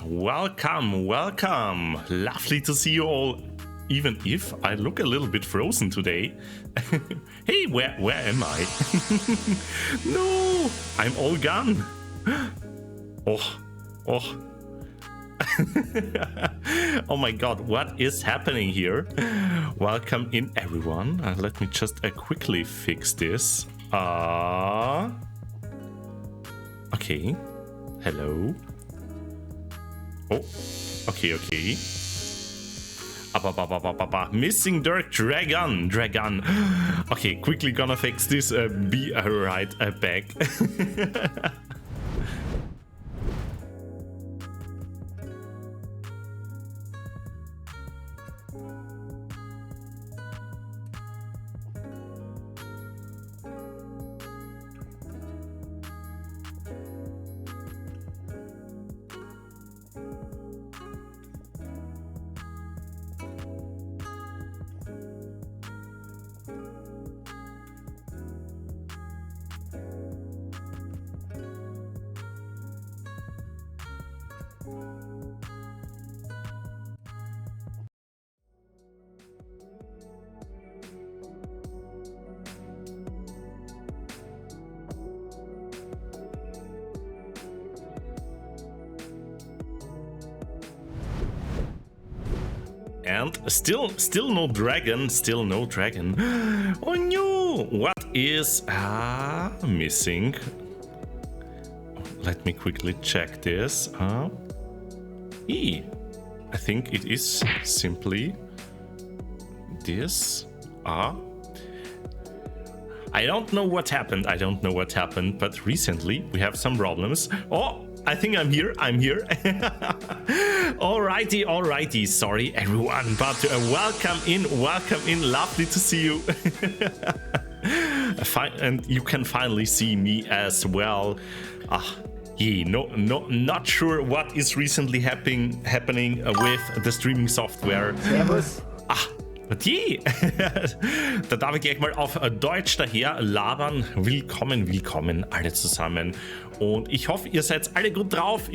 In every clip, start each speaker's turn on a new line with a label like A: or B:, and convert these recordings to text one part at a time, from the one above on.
A: Welcome, welcome. Lovely to see you all, even if I look a little bit frozen today. Hey, where am I? No, I'm all gone. Oh. Oh my god, what is happening here? Welcome in, everyone. Let me just quickly fix this. Okay. Hello. Oh, okay. Missing Dark Dragon. Okay, quickly gonna fix this. Be right back. And still no dragon, Oh no! What is missing? Let me quickly check this. I think it is simply this. I don't know what happened, but recently we have some problems. Oh! I think I'm here. Alrighty. Sorry, everyone, but welcome in. Lovely to see you. And you can finally see me as well. Not sure what is recently happening with the streaming software.
B: Servus.
A: Cuperty. Da darf ich gleich mal auf Deutsch daher labern. Willkommen, willkommen alle zusammen. Und ich hoffe, ihr seid alle gut drauf.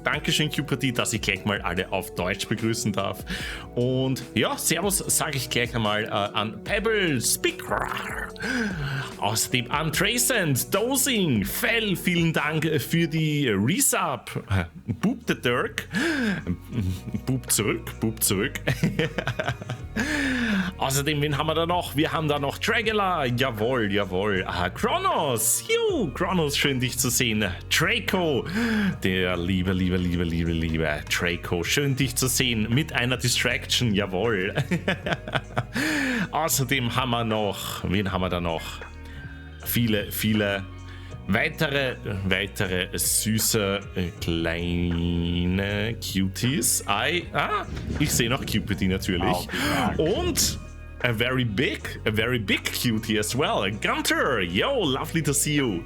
A: Dankeschön, Cuperty, dass ich gleich mal alle auf Deutsch begrüßen darf. Und ja, Servus sage ich gleich einmal an Pebble, Speaker. Außerdem an Tracent, Dosing, Fell, vielen Dank für die Resub. Boop the Dirk. Boop zurück. Außerdem, wen haben wir da noch? Wir haben da noch Dragula, jawohl. Kronos, Kronos, schön dich zu sehen. Draco, der liebe Draco, schön dich zu sehen mit einer Distraction, jawohl. Außerdem haben wir noch, wen haben wir da noch? Viele weitere süße kleine Cuties. Ich sehe noch Cutie natürlich. Und a very big cutie as well. Gunter, yo, lovely to see you.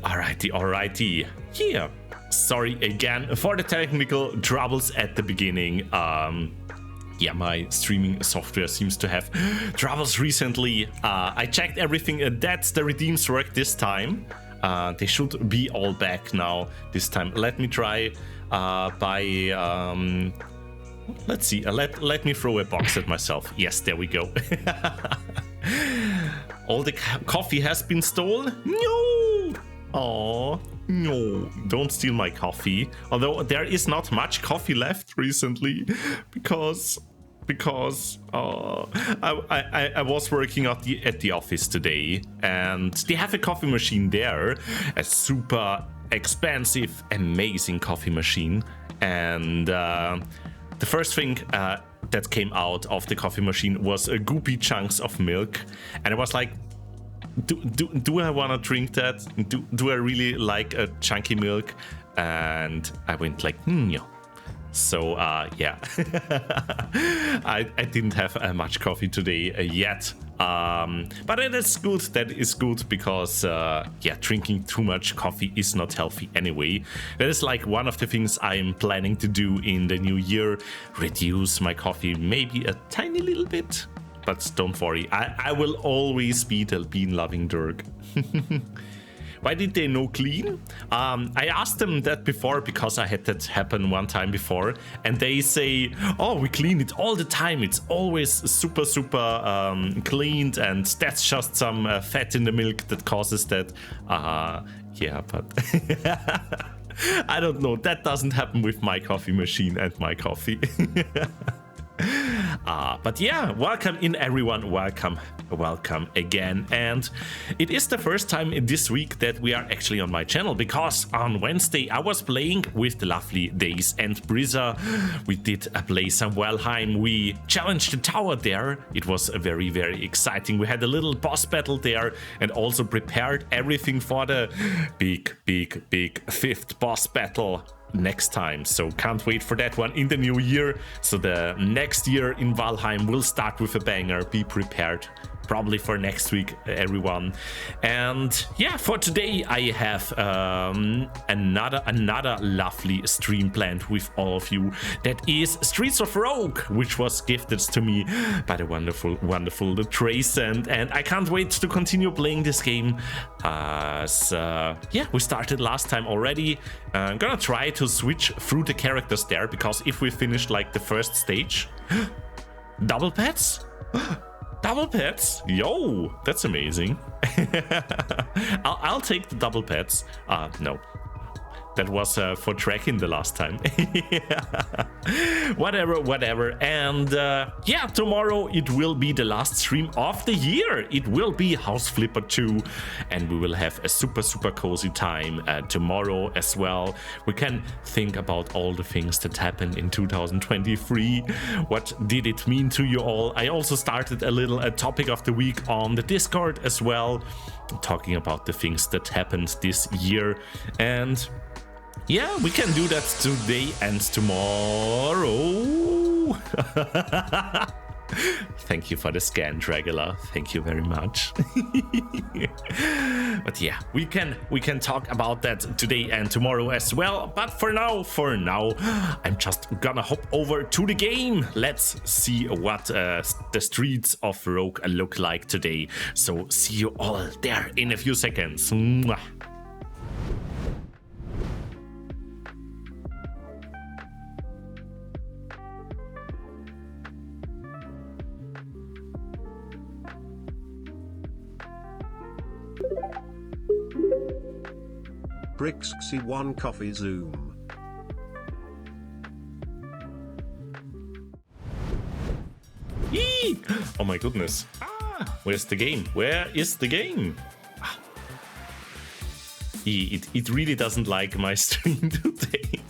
A: Alrighty. Here. Sorry again for the technical troubles at the beginning. Yeah, my streaming software seems to have troubles recently. I checked everything. That's the redeems work this time. They should be all back now this time. Let me try let's see. Let me throw a box at myself. Yes, there we go. All the coffee has been stolen? No! Oh, no. Don't steal my coffee. Although there is not much coffee left recently because I was working at the office today and they have a coffee machine there, a super expensive, amazing coffee machine. And the first thing that came out of the coffee machine was goopy chunks of milk, and I was like, do I want to drink that? Do I really like a chunky milk? And I went like, no. So yeah, I didn't have much coffee today yet, but it is good. That is good because yeah, drinking too much coffee is not healthy anyway. That is like one of the things I'm planning to do in the new year: reduce my coffee maybe a tiny little bit. But don't worry, I will always be the bean-loving Dirk. Why did they no clean? I asked them that before because I had that happen one time before, and they say, oh, we clean it all the time. It's always super cleaned, and that's just some fat in the milk that causes that. Yeah, but I don't know. That doesn't happen with my coffee machine and my coffee. But yeah, welcome in everyone, welcome again. And it is the first time this week that we are actually on my channel, because on Wednesday I was playing with the lovely Days and Brixxy. We did play some Valheim, we challenged the tower there. It was very exciting. We had a little boss battle there and also prepared everything for the big 5th boss battle next time, so can't wait for that one in the new year. So the next year in Valheim will start with a banger. Be prepared, probably for next week, everyone. And yeah, for today I have another lovely stream planned with all of you. That is Streets of Rogue, which was gifted to me by the wonderful Tracent, and I can't wait to continue playing this game. Yeah, we started last time already. I'm gonna try to switch through the characters there, because if we finish like the first stage, double pets. Double pets? Yo, that's amazing. I'll take the double pets. No. That was for tracking the last time. Whatever. And yeah, tomorrow it will be the last stream of the year. It will be House Flipper 2, and we will have a super cozy time tomorrow as well. We can think about all the things that happened in 2023. What did it mean to you all? I also started a topic of the week on the Discord as well, talking about the things that happened this year. And yeah, we can do that today and tomorrow. Thank you for the scan, Dragula. Thank you very much. But yeah, we can talk about that today and tomorrow as well. But for now, I'm just gonna hop over to the game. Let's see what the streets of Rogue look like today. So see you all there in a few seconds. Mwah.
B: Brixxy 1 Coffee Zoom.
A: Eee! Oh my goodness. Where's the game? Where is the game? It really doesn't like my stream today.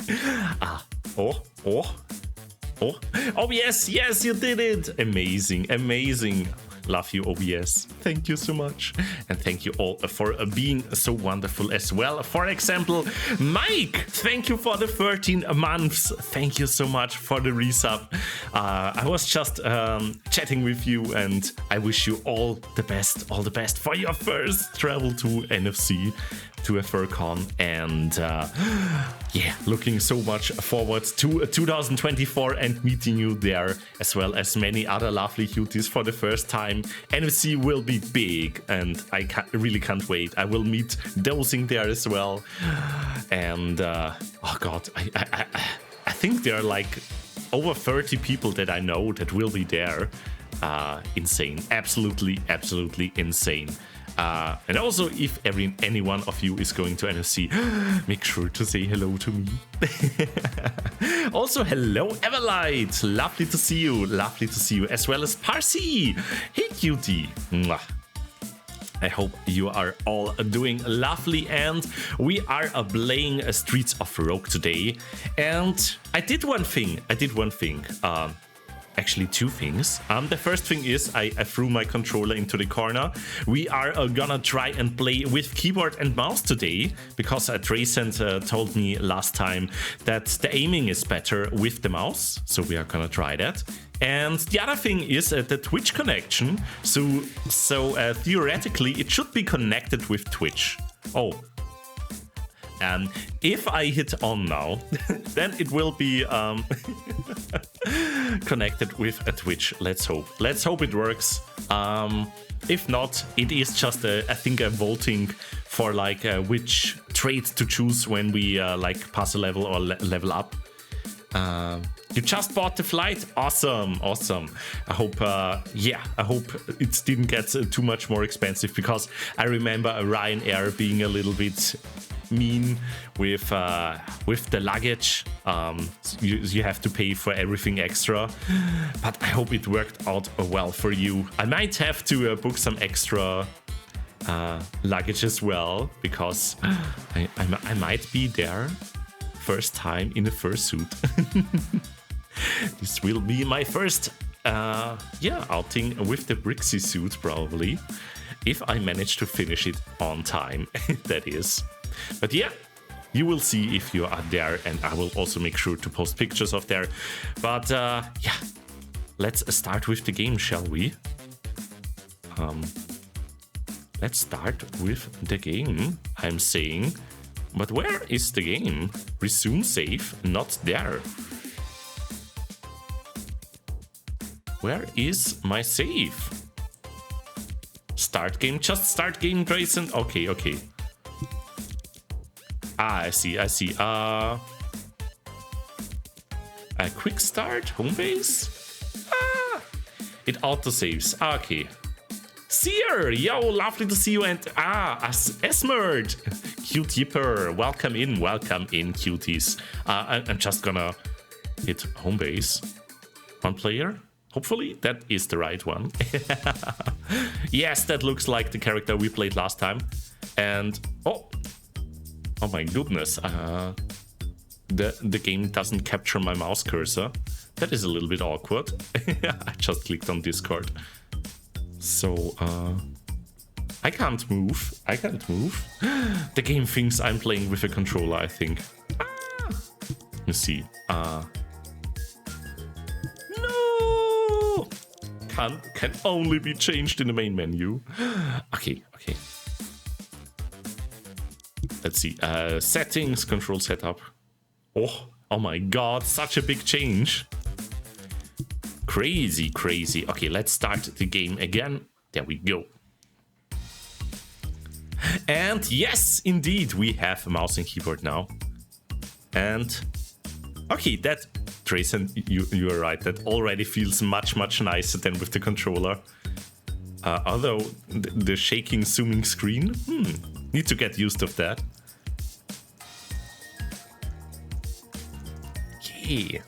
A: OBS, yes, you did it. Amazing. Love you, OBS. Thank you so much. And thank you all for being so wonderful as well. For example, Mike, thank you for the 13 months. Thank you so much for the resub. I was just chatting with you, and I wish you all the best for your first travel to NFC, to a FurCon. And yeah, looking so much forward to 2024 and meeting you there, as well as many other lovely cuties for the first time. NFC will be big, and I really can't wait. I will meet Dosing there as well. And oh god, I think there are like over 30 people that I know that will be there. Insane, absolutely insane. And also, if any one of you is going to NFC, make sure to say hello to me. Also, hello Everlight, lovely to see you, as well as Parsi. Hey cutie. Mwah. I hope you are all doing lovely, and we are playing Streets of Rogue today. And I did one thing. Actually, two things. The first thing is I threw my controller into the corner. We are gonna try and play with keyboard and mouse today, because Tracent told me last time that the aiming is better with the mouse. So we are gonna try that. And the other thing is the Twitch connection. So theoretically, it should be connected with Twitch. Oh. If I hit on now, then it will be connected with a Twitch. Let's hope it works. If not, it is just I think a voting for like which trait to choose when we like pass a level or level up. You just bought the flight? Awesome. I hope it didn't get too much more expensive, because I remember Ryanair being a little bit mean with the luggage. You have to pay for everything extra, but I hope it worked out well for you. I might have to book some extra luggage as well, because I might be there first time in a fursuit. This will be my first outing with the Brixxy suit, probably, if I manage to finish it on time. That is. But yeah, you will see if you are there, and I will also make sure to post pictures of there. But yeah, let's start with the game, shall we? Let's start with the game, I'm saying. But where is the game? Resume save, not there. Where is my save? Start game, just start game, Grayson. Okay. I see. A quick start, home base? It auto-saves. Okay. Seer, yo, lovely to see you. And Esmerd, cute yipper, welcome in, cuties. I'm just gonna hit home base. One player, hopefully that is the right one. Yes, that looks like the character we played last time. And oh my goodness, the game doesn't capture my mouse cursor. That is a little bit awkward. I just clicked on Discord. So, I can't move. The game thinks I'm playing with a controller, I think. Let me see. No! Can only be changed in the main menu. Okay. Let's see. Settings, control setup. Oh my god, such a big change. Crazy, crazy. Okay, let's start the game again. There we go. And yes, indeed, we have a mouse and keyboard now. And okay, that, Trayson, you are right. That already feels much, much nicer than with the controller. Although the shaking, zooming screen, need to get used to that. Okay.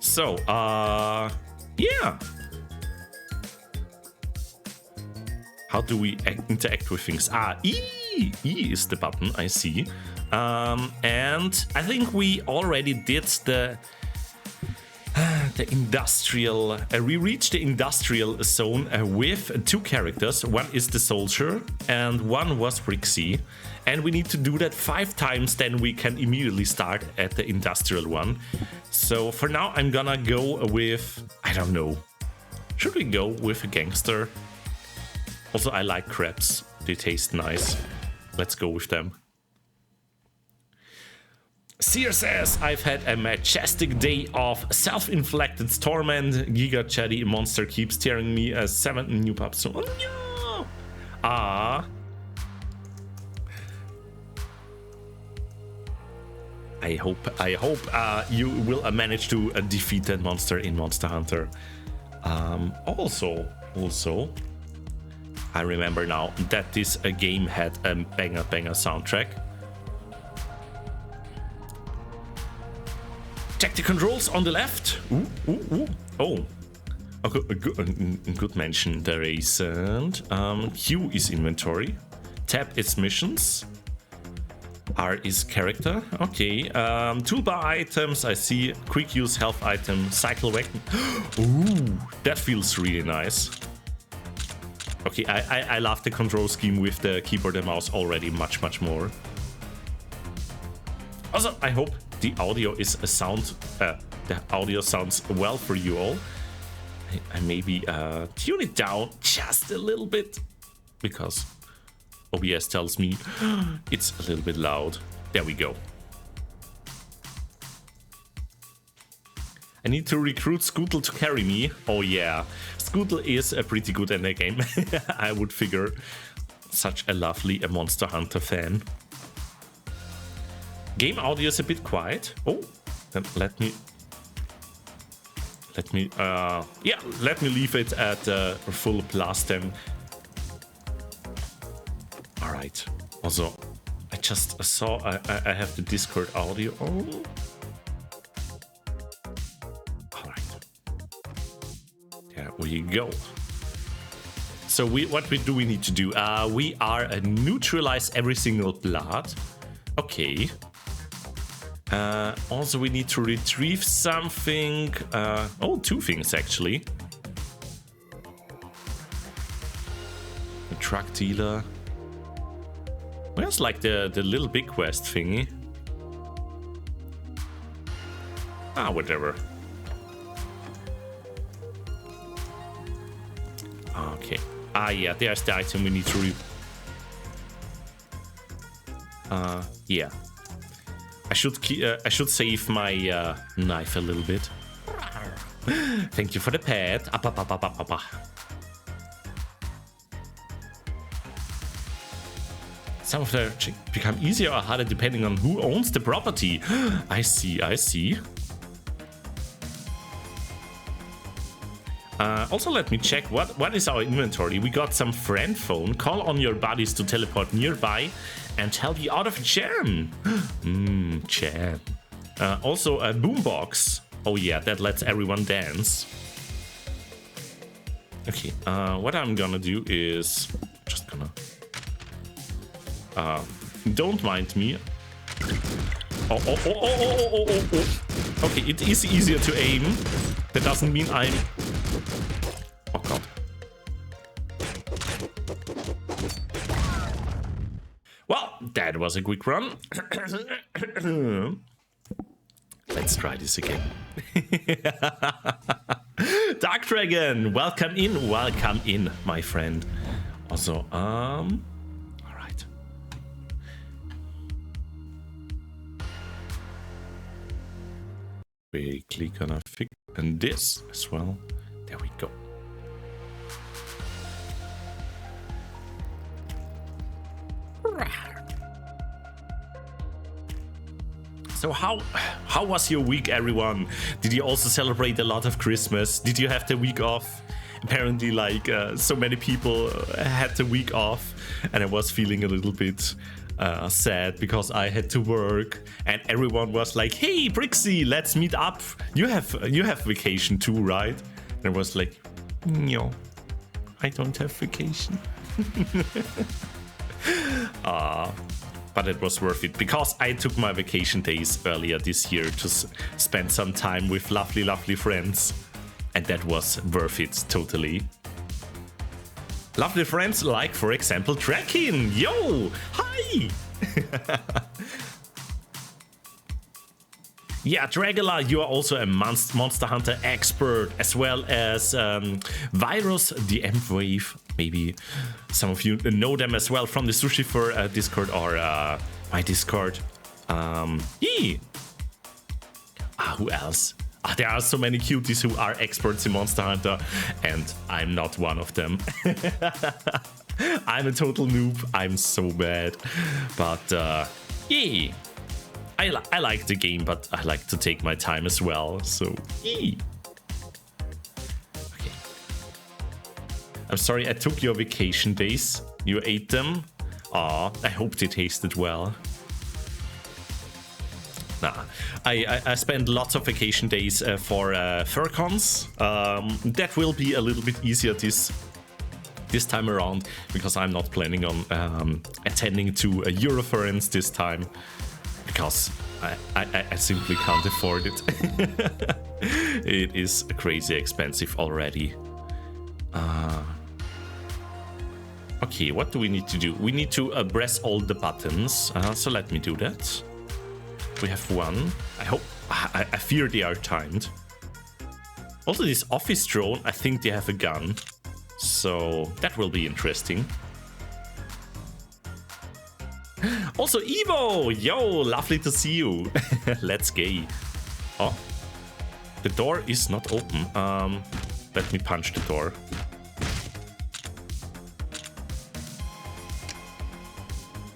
A: So, yeah. How do we interact with things? E is the button, I see. And I think we already did the industrial. We reached the industrial zone with 2 characters. One is the soldier, and one was Brixxy. And we need to do that 5 times, then we can immediately start at the industrial one. So for now, I'm gonna go with, I don't know. Should we go with a gangster? Also, I like crepes. They taste nice. Let's go with them. Seer says, I've had a majestic day of self-inflicted torment. Giga Chatty monster keeps tearing me a 7 new pups. Oh, no! I hope you will manage to defeat that monster in Monster Hunter. Also, I remember now that this game had a banger soundtrack. Check the controls on the left. Oh, good mention. There isn't. Q is inventory. Tab is missions. R is character. Okay. Toolbar items. I see. Quick use health item. Cycle weapon. Ooh, that feels really nice. Okay, I love the control scheme with the keyboard and mouse already much more. Also, I hope the audio is a sound. The audio sounds well for you all. I maybe tune it down just a little bit because OBS tells me it's a little bit loud. There we go. I need to recruit Scootle to carry me. Oh yeah, Scootle is pretty good in the game. I would figure. Such a lovely Monster Hunter fan. Game audio is a bit quiet. Oh, then let me leave it at full blast then. All right. Also, I just saw I have the Discord audio. Oh. All right. There we go. So what do we need to do? We are neutralize every single blood. Okay. Also, we need to retrieve something. 2 things actually. A truck dealer. Where's like the little big quest thingy? Whatever. Okay. Yeah, there's the item we need to yeah. I should save my knife a little bit. Thank you for the pet. Some of them become easier or harder depending on who owns the property. I see. Also, let me check what is our inventory. We got some friend phone. Call on your buddies to teleport nearby and help you out of a jam. Jam. Also, a boombox. Oh yeah, that lets everyone dance. Okay, what I'm gonna do is just gonna... don't mind me. Oh. Okay, it is easier to aim. That doesn't mean I'm... Oh god. Well, that was a quick run. Let's try this again. Dark Dragon, welcome in, my friend. Also, all right. Quickly gonna fix and this as well. There we go. So how was your week, everyone? Did you also celebrate a lot of Christmas? Did you have the week off? Apparently, like so many people had the week off, and I was feeling a little bit sad because I had to work, and everyone was like, "Hey, Brixxy, let's meet up. You have vacation too, right?" And I was like, "No, I don't have vacation." But it was worth it because I took my vacation days earlier this year to spend some time with lovely, lovely friends, and that was worth it totally. Lovely friends like, for example, Drakin. Yo, hi! Yeah, Dragula, you are also a Monster Hunter expert, as well as Virus, the M-Wave. Maybe some of you know them as well from the Sushifer Discord or my Discord. Who else? There are so many cuties who are experts in Monster Hunter, and I'm not one of them. I'm a total noob. I'm so bad. But yeah, I like the game, but I like to take my time as well. So yeah. Okay. I'm sorry I took your vacation days. You ate them. Aw, I hope they tasted well. Nah, I spent lots of vacation days for FurCons. That will be a little bit easier this time around because I'm not planning on attending to Eurofurence this time because I simply can't afford it. It is crazy expensive already. Okay, what do we need to do? We need to press all the buttons. So let me do that. We have one. I fear they are timed. Also, this office drone, I think they have a gun. So that will be interesting. Also, Evo! Yo, lovely to see you. Let's go. Oh, the door is not open. Let me punch the door.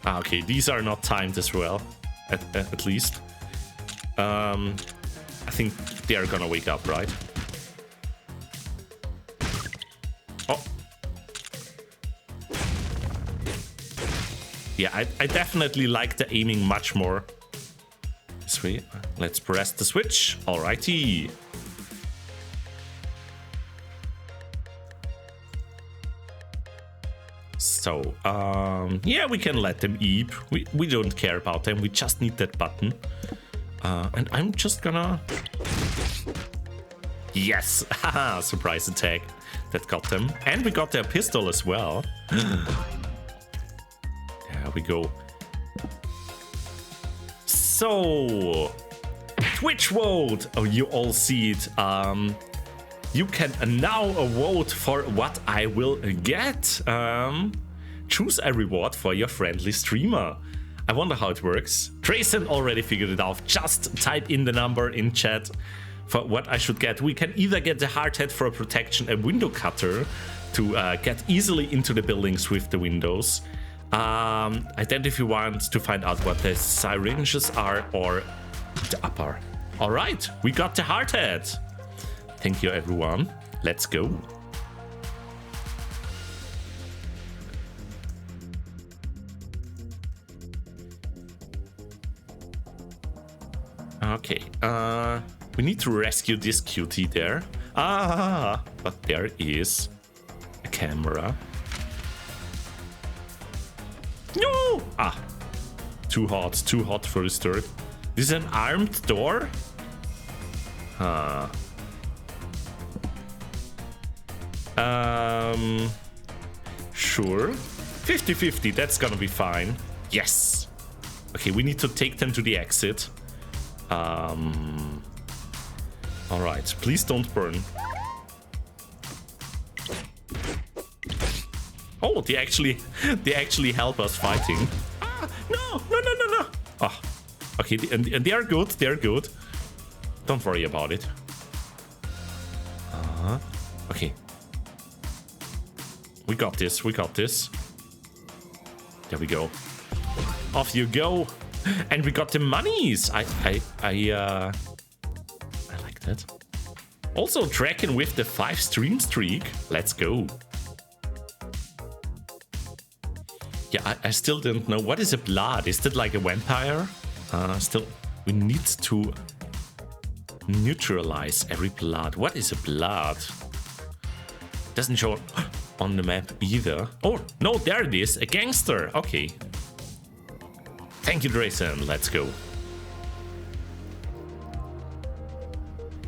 A: Okay, these are not timed as well. At least. I think they are gonna wake up, right? Oh. Yeah, I definitely like the aiming much more. This way. Let's press the switch. Alrighty. So, yeah, we can let them eat. We don't care about them. We just need that button. And I'm just gonna... Yes! Haha, surprise attack. That got them. And we got their pistol as well. There we go. So... Twitch vote! Oh, you all see it. You can now vote for what I will get. Choose a reward for your friendly streamer. I wonder how it works. Trayson already figured it out. Just type in the number in chat for what I should get. We can either get the hard hat for protection, a window cutter to get easily into the buildings with the windows. Identify if you want to find out what the syringes are, or the upper. All right, we got the hard hat. Thank you, everyone. Let's go. Okay, we need to rescue this cutie there. But there is a camera. No! Too hot for this turret. This is an armed door? Sure. 50-50, that's gonna be fine. Yes! Okay, we need to take them to the exit. Alright, please don't burn. Oh, they actually help us fighting. No! Oh, okay, and they are good, Don't worry about it. Okay. We got this, we got this. There we go. Off you go. And we got the monies. I like that. Also tracking with the 5 stream streak. Let's go. Yeah, I still don't know. What is a blood? Is that like a vampire? Still, we need to neutralize every blood. What is a blood? Doesn't show on the map either. Oh, no, there it is. A gangster. Okay. Thank you, Drayson. Let's go.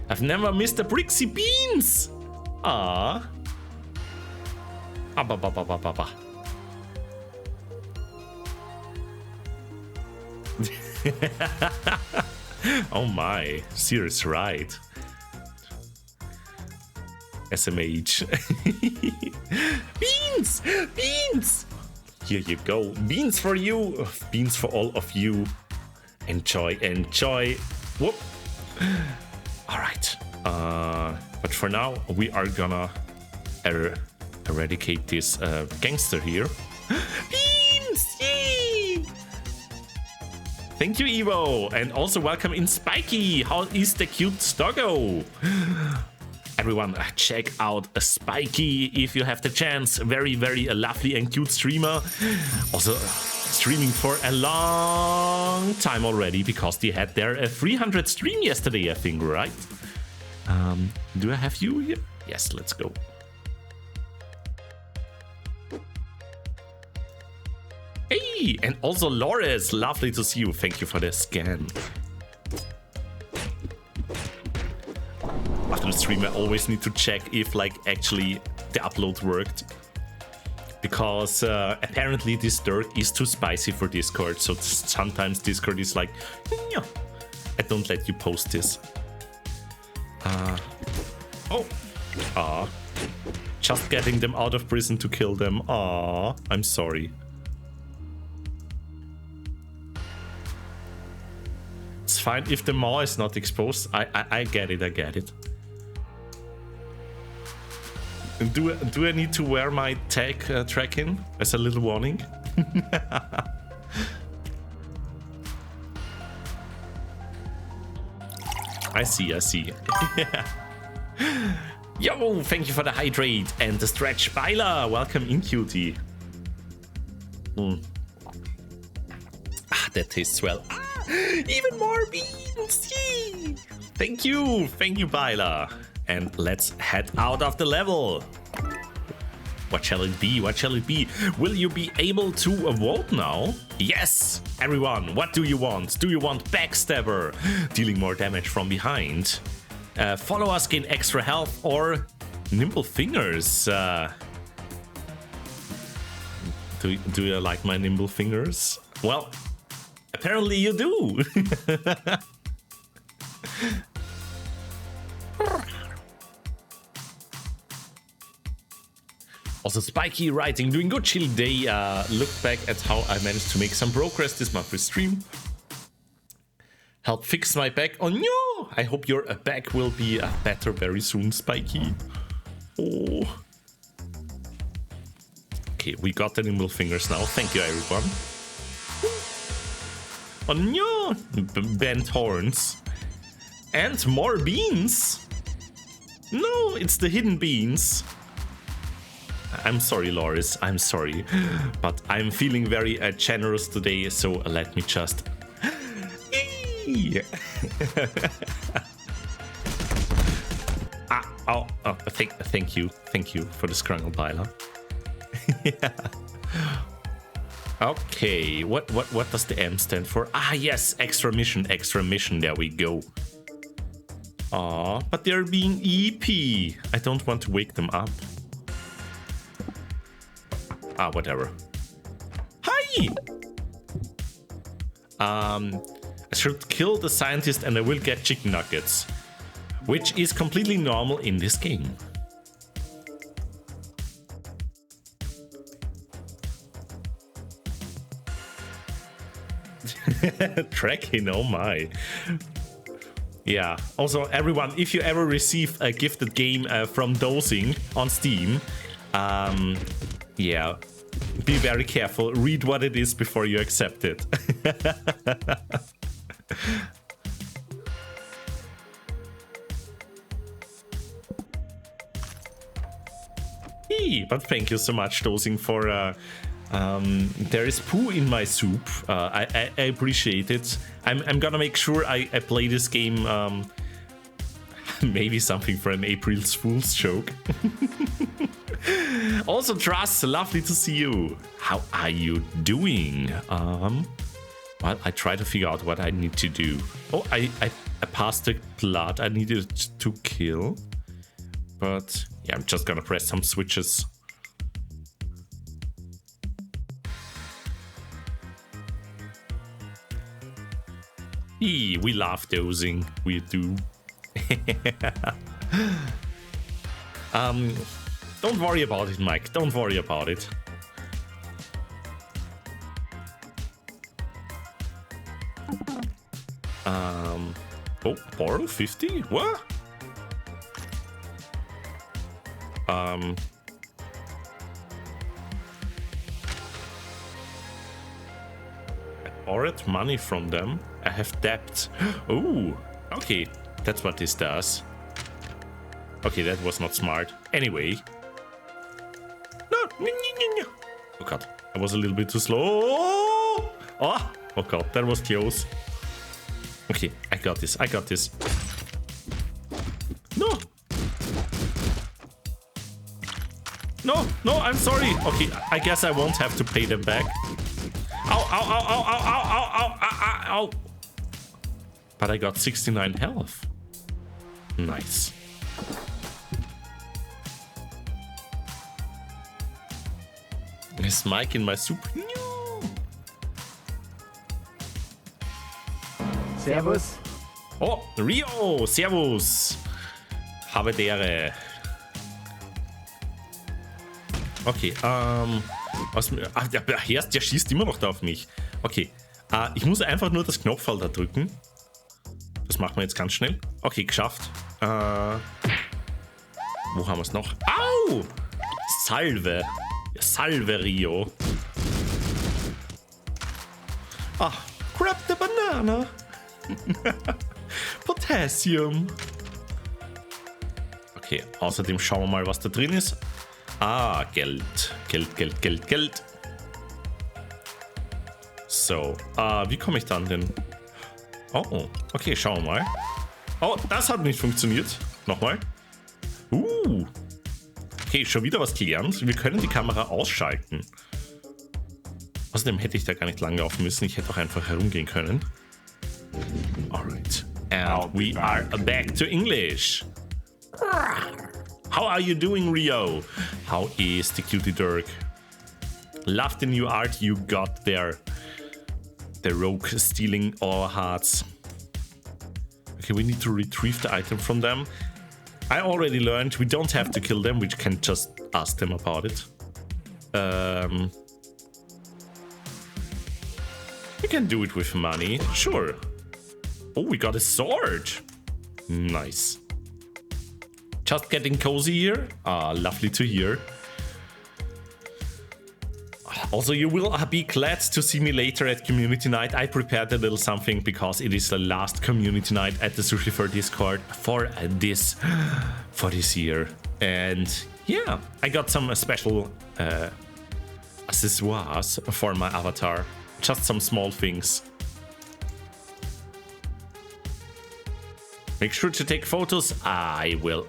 A: I've never missed a Brixxy beans. Ah. Oh my, serious right. SMH. Beans! Beans! Here you go. Beans for you. Beans for all of you. Enjoy, enjoy. Whoop. Alright. But for now, we are gonna eradicate this gangster here. Beans! Yay! Thank you, Evo. And also welcome in Spiky. How is the cute doggo? Everyone, check out Spiky if you have the chance. Very, very lovely and cute streamer. Also streaming for a long time already because they had their 300 stream yesterday, I think, right? Do I have you here? Yes, let's go. Hey, and also Loris, lovely to see you. Thank you for the scan. After the stream, I always need to check if like actually the upload worked. Because apparently this dirt is too spicy for Discord. So sometimes Discord is like, yeah, I don't let you post this. Just getting them out of prison to kill them. I'm sorry. It's fine if the maw is not exposed. I get it, I get it. Do I need to wear my tag tracking as a little warning? I see, I see. Yo, thank you for the hydrate and the stretch. Baila, welcome in, cutie. That tastes well. Even more beans! Yay! Thank you, Baila. And let's head out of the level. What shall it be? What shall it be? Will you be able to vote now? Yes! Everyone, what do you want? Do you want Backstabber, dealing more damage from behind? Follow us, gain extra health, or Nimble Fingers? Do you like my Nimble Fingers? Well, apparently you do. Also, Spiky writing, doing good chill day. Look back at how I managed to make some progress this month with stream. Help fix my back. Oh no! I hope your back will be better very soon, Spiky. Oh. Okay, we got the Nimble Fingers now. Thank you, everyone. Oh no! Bent horns. And more beans. No, it's the hidden beans. I'm sorry, Loris, I'm sorry. But I'm feeling very generous today, so let me just... Thank you for the Scrungle Piler. Yeah. Okay, what does the M stand for? Ah, yes, extra mission, there we go. Aw, but they're being EP. I don't want to wake them up. Ah, whatever. Hi! I should kill the scientist and I will get chicken nuggets, which is completely normal in this game. Tracking, oh my. Yeah. Also, everyone, if you ever receive a gifted game from Dosing on Steam, yeah, be very careful. Read what it is before you accept it. But thank you so much, Dosing, for... there is poo in my soup. I appreciate it. I'm gonna make sure I play this game. Maybe something for an April Fool's joke. Also, Trust, lovely to see you. How are you doing? Well, I try to figure out what I need to do. Oh, I passed the blood I needed to kill. But yeah, I'm just gonna press some switches. We love dosing. We do. Don't worry about it, Mike. Don't worry about it. Oh, borrow 50? What? I borrowed money from them. I have debt. Oh, okay. That's what this does. Okay, that was not smart. Anyway. No. Oh god, I was a little bit too slow. Oh god, that was close. Okay, I got this. I got this. No. No, I'm sorry. Okay, I guess I won't have to pay them back. Ow, ow, ow, ow, ow, ow, ow, ow, ow, ow. But I got 69 health. Nice. There's Mike in my soup. No.
C: Servus.
A: Oh, Rio, servus. Habe Dere. Okay, der schießt immer noch da auf mich. Okay, ich muss einfach nur das Knopfball da drücken. Das machen wir jetzt ganz schnell. Okay, geschafft. Wo haben wir es noch? Au! Salve. Salve, Rio. Ah, grab the banana. Potassium. Okay, außerdem schauen wir mal, was da drin ist. Ah, Geld. Geld. So, wie komme ich dann denn? Oh, okay, schauen wir mal. Oh, das hat nicht funktioniert. Nochmal. Okay, schon wieder was gelernt. Wir können die Kamera ausschalten. Außerdem hätte ich da gar nicht lang laufen müssen. Ich hätte auch einfach herumgehen können. Alright. And we are back to English. How are you doing, Rio? How is the cutie Dirk? Love the new art you got there. The rogue stealing our hearts. Okay, we need to retrieve the item from them. I already learned we don't have to kill them, we can just ask them about it. We can do it with money, sure. Oh, we got a sword. Nice. Just getting cozy here. Lovely to hear. Also, you will be glad to see me later at community night. I prepared a little something because it is the last community night at the Sushi for Discord for this year. And yeah, I got some special accessoires for my avatar. Just some small things. Make sure to take photos. I will.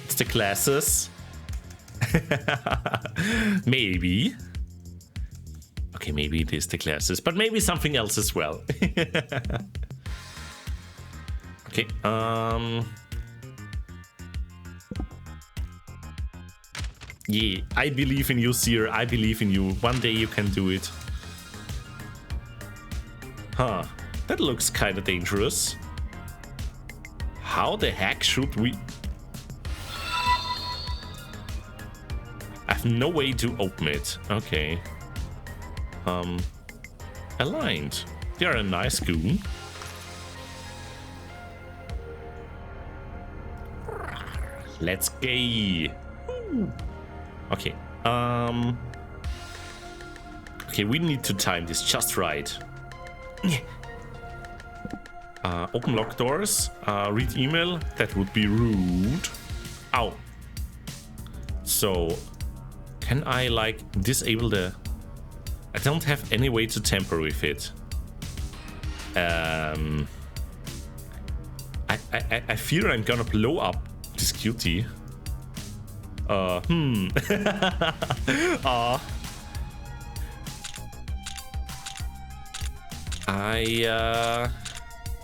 A: It's the glasses. Maybe. Okay, maybe it is the glasses, but maybe something else as well. Okay, yeah, I believe in you, Seer. I believe in you. One day you can do it. Huh, that looks kind of dangerous. How the heck should we... I have no way to open it. Okay. Aligned. They are a nice goon. Let's go. Okay. Okay, we need to time this just right. Open lock doors. Read email. That would be rude. Ow. So, can I like disable the... I don't have any way to tamper with it. I fear I'm gonna blow up this cutie. I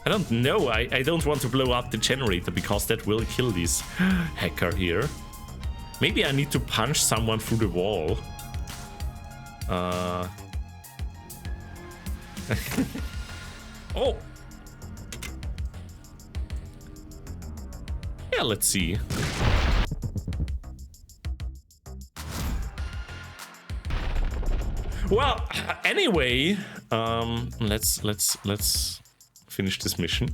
A: don't know. I don't want to blow up the generator because that will kill this hacker here. Maybe I need to punch someone through the wall. Oh! Yeah, let's see. Well, anyway, let's finish this mission.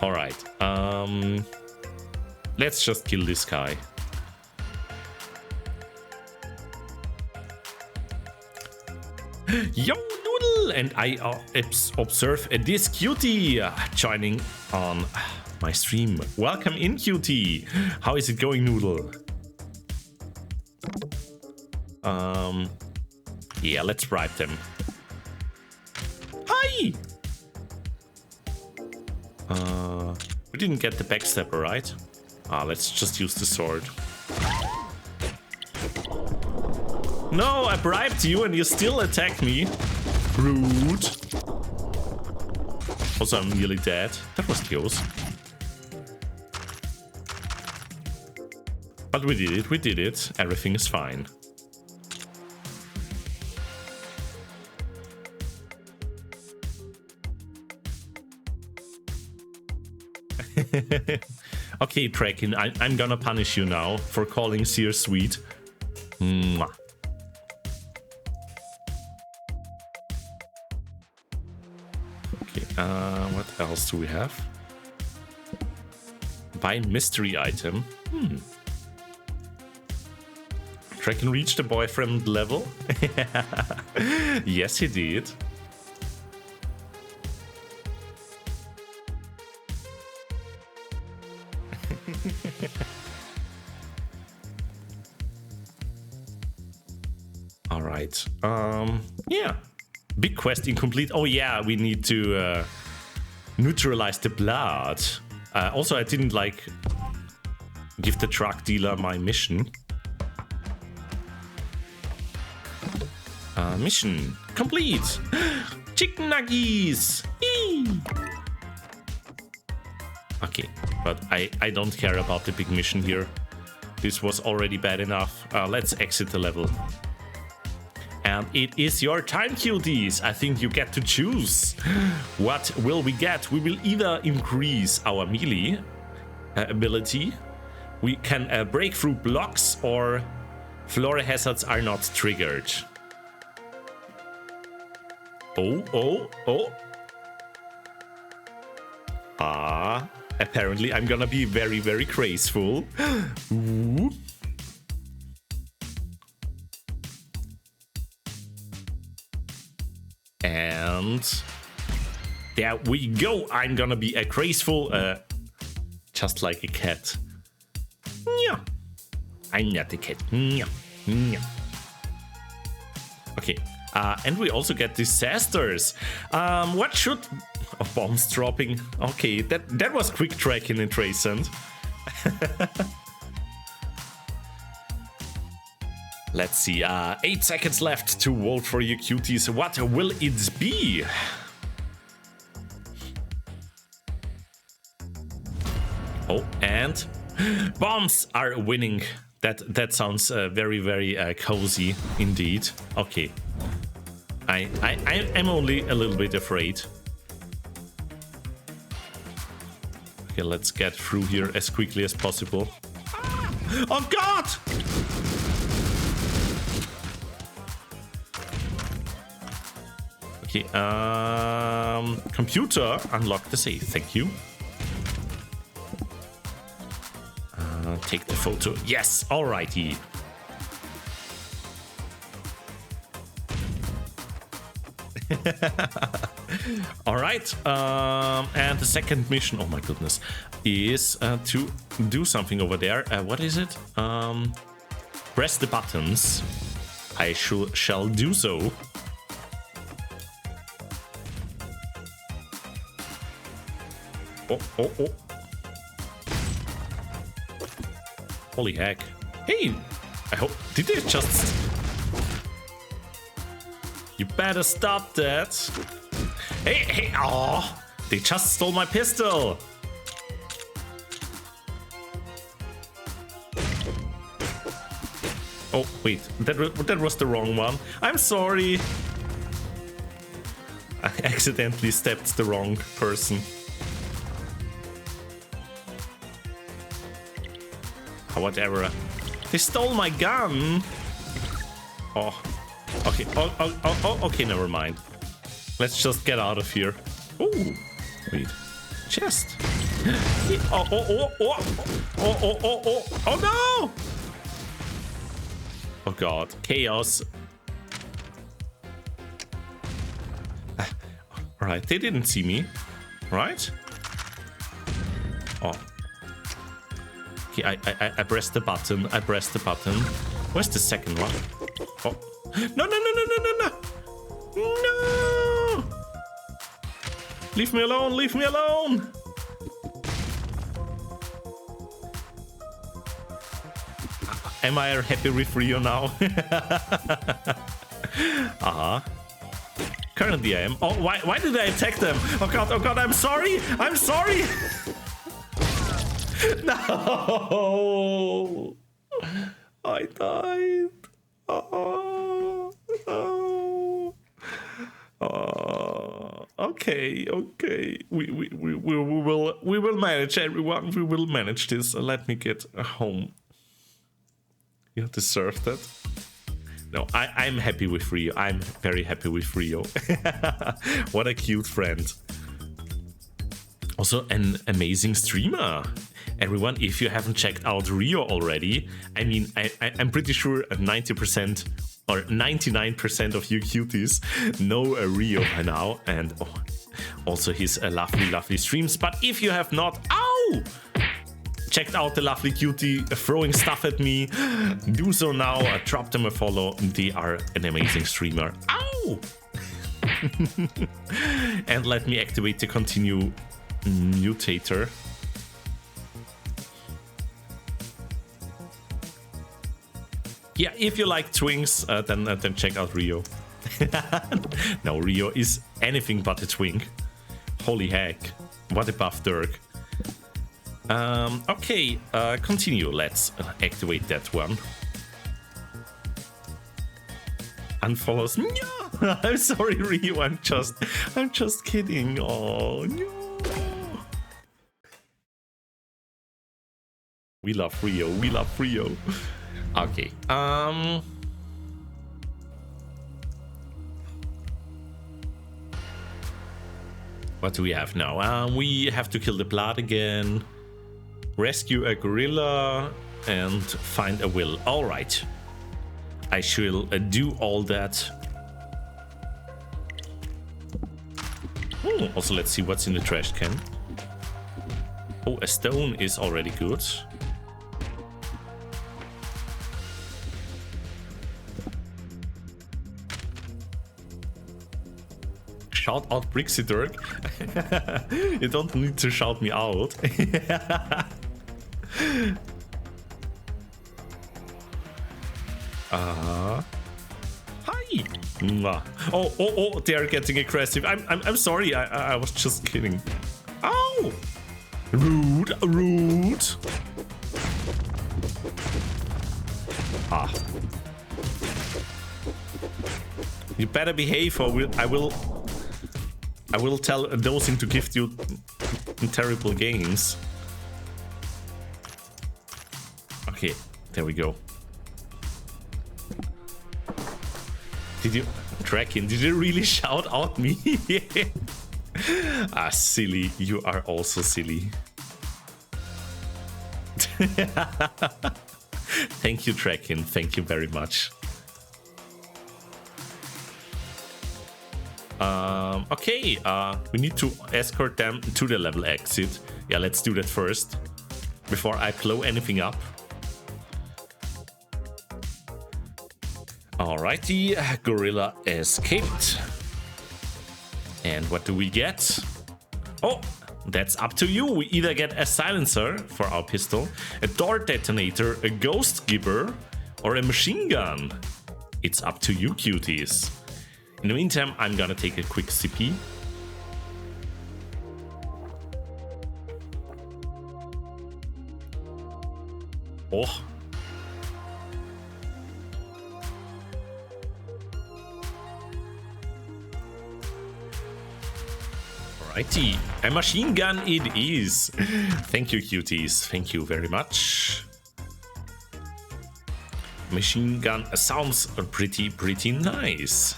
A: All right. Let's just kill this guy. Yo, Noodle, and I observe this cutie joining on my stream. Welcome in, cutie. How is it going, Noodle? Yeah, let's bribe them. Hi. We didn't get the backstabber, right? Let's just use the sword. No, I bribed you and you still attack me. Rude. Also, I'm nearly dead. That was close. But we did it. Everything is fine. Okay, Kraken, I'm gonna punish you now for calling Seer sweet. Mwah. Okay, what else do we have? Buy mystery item. Kraken reached the boyfriend level? Yes, he did. All right. Yeah. Big quest incomplete. Oh yeah, we need to neutralize the blood. Also, I didn't like give the truck dealer my mission. Mission complete. Chicken nuggies. Eee. Okay, but I don't care about the big mission here. This was already bad enough. Let's exit the level. And it is your time, cuties. I think you get to choose. What will we get? We will either increase our melee ability. We can break through blocks, or floor hazards are not triggered. Oh. Apparently I'm gonna be very, very graceful. Ooh. And there we go. I'm gonna be a graceful, just like a cat. Yeah. I'm not a cat. Yeah. Okay. And we also get disasters. What should... Oh, bombs dropping. Okay, that was quick tracking in Traysend. Let's see. 8 seconds left to vote for you, cuties. What will it be? Oh, and bombs are winning. That sounds very, very cozy indeed. Okay. I'm only a little bit afraid. Okay, let's get through here as quickly as possible. Oh God! Okay, computer, unlock the safe, thank you. Take the photo, yes, alrighty. Alright, and the second mission, oh my goodness, is to do something over there. What is it? Press the buttons. I shall do so. Oh, oh, oh. Holy heck. Hey, I hope, did they just... You better stop that. Hey, hey, oh, they just stole my pistol. Oh, wait, that was the wrong one. I'm sorry. I accidentally stepped the wrong person. Whatever. They stole my gun. Oh. Okay. Oh, okay, never mind. Let's just get out of here. Oh, wait. Chest. Oh no! Oh god. Chaos. Alright, they didn't see me. Right? Oh. Okay, I pressed the button. I pressed the button. Where's the second one? Oh. No, no, no, no, no, no, no! No! Leave me alone, leave me alone! Am I happy with Rio now? Currently I am. Oh, why did I attack them? Oh god, I'm sorry! I'm sorry! No! I died. Oh, oh, oh. Okay. We will manage, everyone. We will manage this. Let me get home. You deserve that. No, I'm happy with Rio. I'm very happy with Rio. What a cute friend. Also an amazing streamer. Everyone, if you haven't checked out Rio already, I mean, I'm pretty sure 90% or 99% of you cuties know Rio by now, and oh, also his lovely streams. But if you have not, checked out the lovely cutie throwing stuff at me, do so now. Drop them a follow. They are an amazing streamer. Ow! And let me activate the continue mutator. Yeah, if you like twinks, then check out Rio. No, Rio is anything but a twink. Holy heck. What a buff Dirk. Okay, continue. Let's activate that one. Unfollows. No! I'm sorry, Rio. I'm just kidding. Oh no. We love Rio. We love Rio. Okay. What do we have now? We have to kill the blood again, rescue a gorilla, and find a will. All right. I shall do all that. Also, let's see what's in the trash can. Oh, a stone is already good. Shout out Brixxy Dirk. You don't need to shout me out. Hi. Oh, they are getting aggressive. I'm sorry. I was just kidding. Ow! Rude. You better behave, or I will tell Dosing to gift you terrible games. Okay, there we go. Draken, did you really shout out me? Ah, silly. You are also silly. Thank you, Draken. Thank you very much. Okay, we need to escort them to the level exit. Yeah, let's do that first before I blow anything up. Alrighty, Gorilla escaped. And what do we get? Oh, that's up to you. We either get a silencer for our pistol, a door detonator, a ghost gibber, or a machine gun. It's up to you, cuties. In the meantime, I'm gonna take a quick sippy. Oh. Alrighty, a machine gun it is. Thank you, cuties. Thank you very much. Machine gun sounds pretty nice.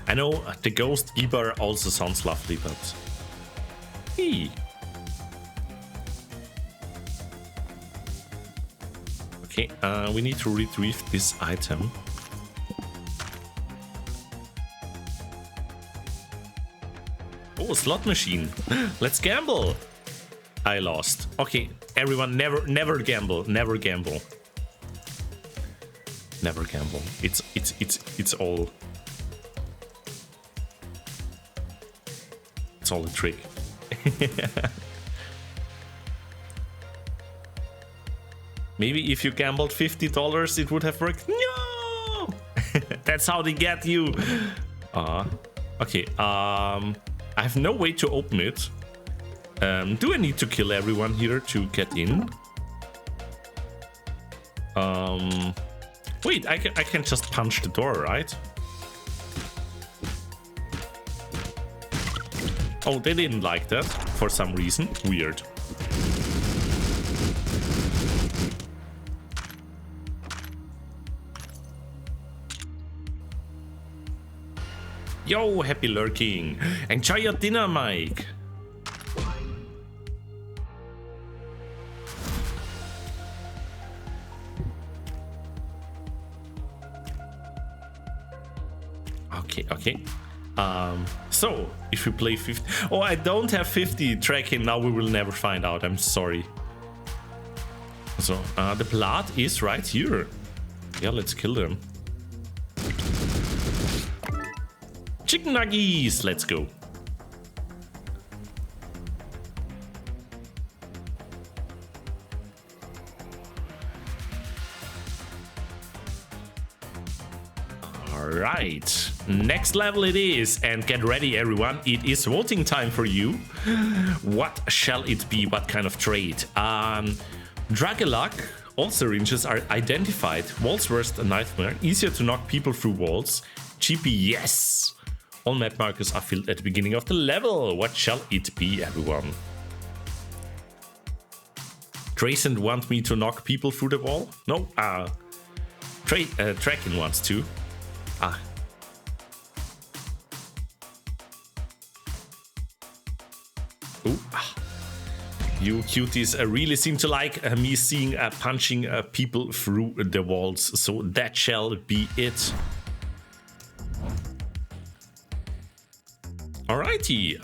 A: I know the ghost gibber also sounds lovely, but hey. Okay, we need to retrieve this item. Oh, slot machine. Let's gamble. I lost. Okay, everyone, never gamble. Never gamble. Never gamble. It's all. It's all a trick. Maybe if you gambled $50, it would have worked. No! That's how they get you. Okay. I have no way to open it. Do I need to kill everyone here to get in? Wait, I can just punch the door, right? Oh, they didn't like that for some reason. Weird. Yo, happy lurking. Enjoy your dinner, Mike. Okay. So, if you play 50... Oh, I don't have 50 tracking. Now we will never find out. I'm sorry. So, the blood is right here. Yeah, let's kill them. Chicken nuggies! Let's go. Alright, next level it is, and get ready everyone, it is voting time for you. What shall it be? What kind of trade? Drug-a-luck, all syringes are identified. Walls worst a nightmare, easier to knock people through walls. GP, yes! All map markers are filled at the beginning of the level. What shall it be, everyone? Tracent want me to knock people through the wall? No, Tracking wants to. Ooh. You cuties really seem to like me seeing punching people through the walls, so that shall be it. Alrighty,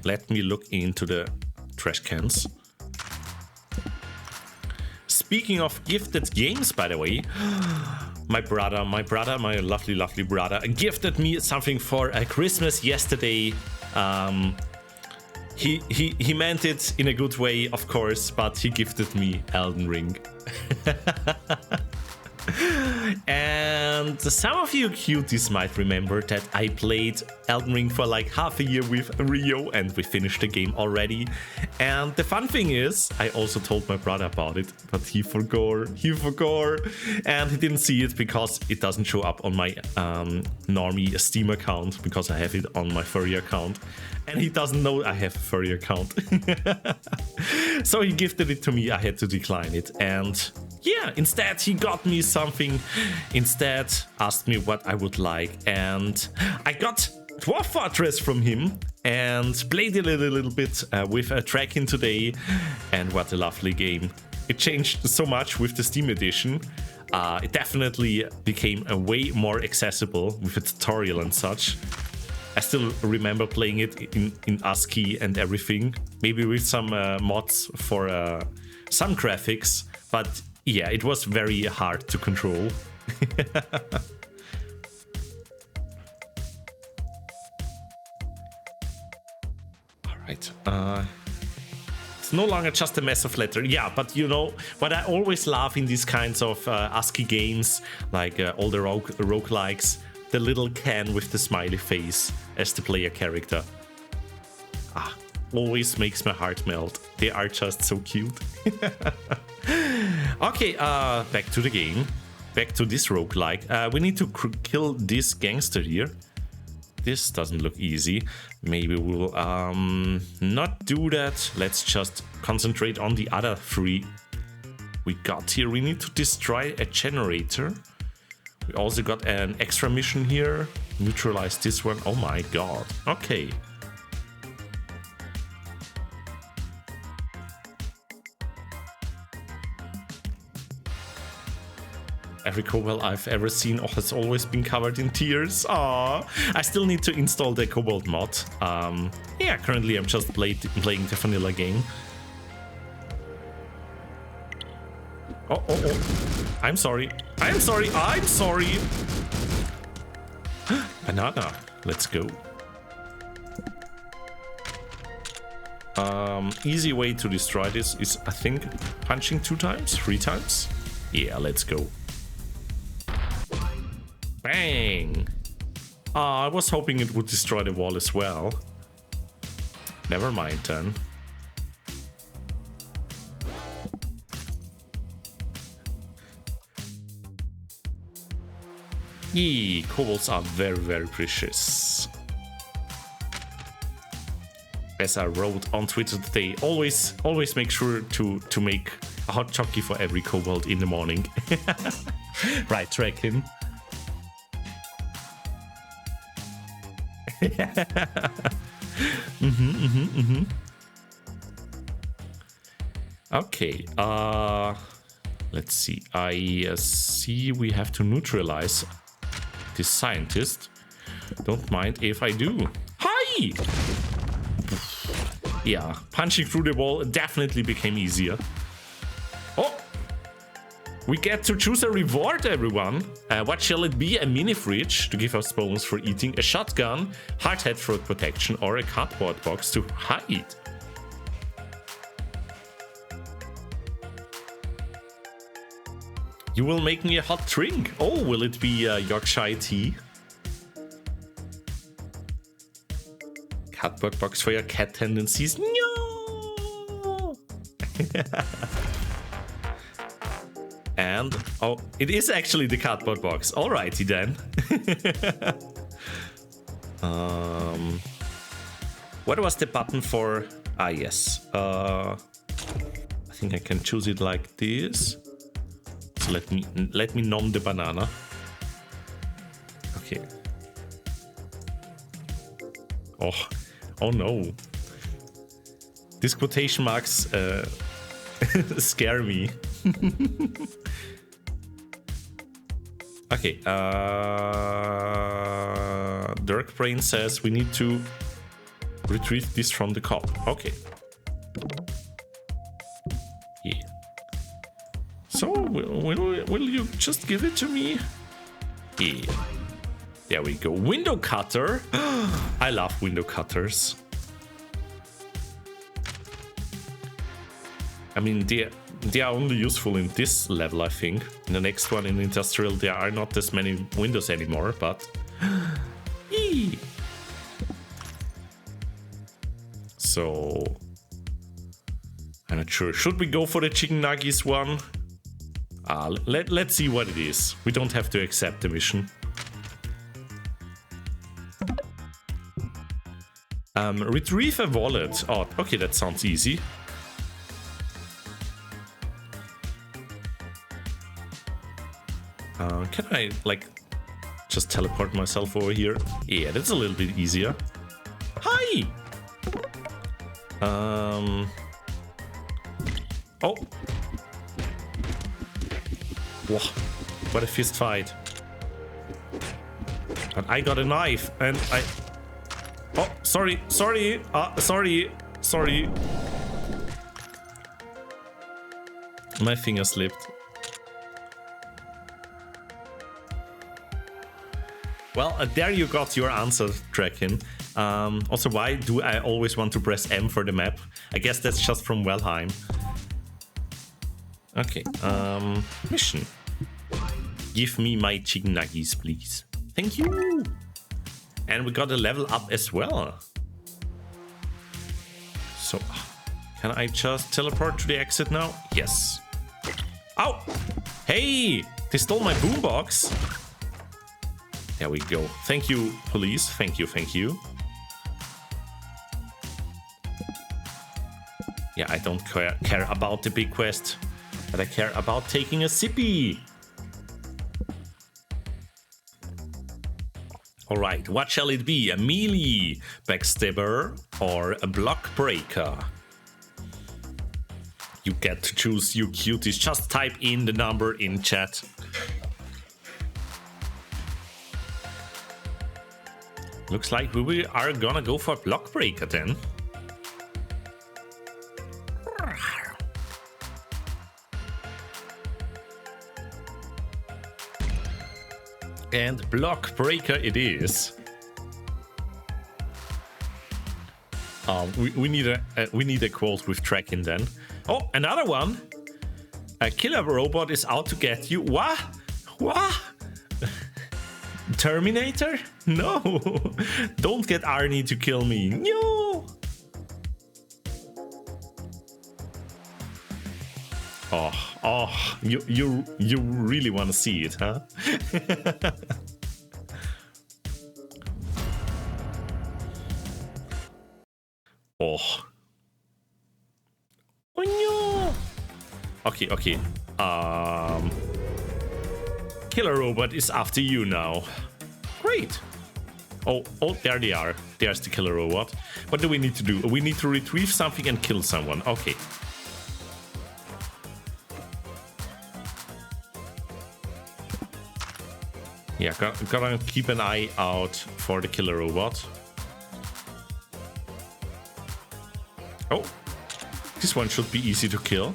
A: let me look into the trash cans. Speaking of gifted games, by the way, my lovely brother, gifted me something for Christmas yesterday. He meant it in a good way, of course, but he gifted me Elden Ring. And some of you cuties might remember that I played Elden Ring for like half a year with Rio, and we finished the game already. And the fun thing is, I also told my brother about it, but he forgot, and he didn't see it because it doesn't show up on my normie Steam account, because I have it on my furry account, and he doesn't know I have a furry account. So he gifted it to me, I had to decline it, and yeah, instead he got me something. Instead asked me what I would like, and I got Dwarf Fortress from him and played it a little bit with a Dragon today, and what a lovely game. It changed so much with the Steam edition. It definitely became a way more accessible with a tutorial and such. I still remember playing it in ASCII and everything, maybe with some mods for some graphics, but yeah, it was very hard to control. Alright, it's no longer just a massive letter. Yeah, but you know what I always love in these kinds of ASCII games, like all the roguelikes, the little can with the smiley face as the player character. Always makes my heart melt. They are just so cute. Okay, back to the game. Back to this roguelike. We need to kill this gangster here. This doesn't look easy. Maybe we'll not do that. Let's just concentrate on the other three we got here. We need to destroy a generator. We also got an extra mission here. Neutralize this one. Oh my god. Okay. Every Cobalt I've ever seen has always been covered in tears. Aww. I still need to install the Cobalt mod. Yeah, currently I'm just playing the vanilla game. Oh. I'm sorry. I'm sorry. Banana. Let's go. Easy way to destroy this is, I think, punching 3 times. Yeah, let's go. Bang! I was hoping it would destroy the wall as well. Never mind then. Yee, kobolds are very, very precious. As I wrote on Twitter today, always make sure to make a hot chocolate for every kobold in the morning. Right, Draken. Okay, let's see. I see we have to neutralize this scientist. Don't mind if I do. Hi! Yeah, punching through the wall definitely became easier. Oh! We get to choose a reward, everyone. What shall it be? A mini fridge to give us bonus for eating, a shotgun, hard hat for protection, or a cardboard box to hide. You will make me a hot drink. Oh, will it be Yorkshire tea? Cardboard box for your cat tendencies. No! And, oh, it is actually the cardboard box. Alrighty then. What was the button for? Ah, yes. I think I can choose it like this. So let me nom the banana. Okay. Oh no. These quotation marks scare me. Okay, Dirk Brain says we need to retrieve this from the cop. Okay. Yeah. So, will you just give it to me? Yeah. There we go. Window cutter. I love window cutters. I mean, they are only useful in this level, I think. In the next one, in Industrial, there are not as many windows anymore, but... So... I'm not sure. Should we go for the chicken nuggets one? Let's see what it is. We don't have to accept the mission. Retrieve a wallet. Oh, okay, that sounds easy. Can I, like, just teleport myself over here? Yeah, that's a little bit easier. Hi! Oh. Whoa, what a fist fight. And I got a knife, and I... Oh, sorry. My finger slipped. Well, there you got your answer, Draken. Also, why do I always want to press M for the map? I guess that's just from Valheim. Okay, mission. Give me my chicken nuggies, please. Thank you! And we got a level up as well. So, can I just teleport to the exit now? Yes. Ow! Hey! They stole my boombox! There we go. Thank you, police. Thank you. Yeah, I don't care about the big quest, but I care about taking a sippy. Alright, what shall it be? A melee, backstabber, or a block breaker? You get to choose, you cuties. Just type in the number in chat. Looks like we are gonna go for block breaker then. And block breaker it is. We need a quote with Draken then. Oh, another one. A killer robot is out to get you. What? Terminator? No. Don't get Arnie to kill me. No. Oh, you really want to see it, huh? Oh no. Okay. Killer robot is after you now. Great. Oh, there they are. There's the killer robot. What do we need to do? We need to retrieve something and kill someone. Okay. Yeah, gotta keep an eye out for the killer robot. Oh, this one should be easy to kill.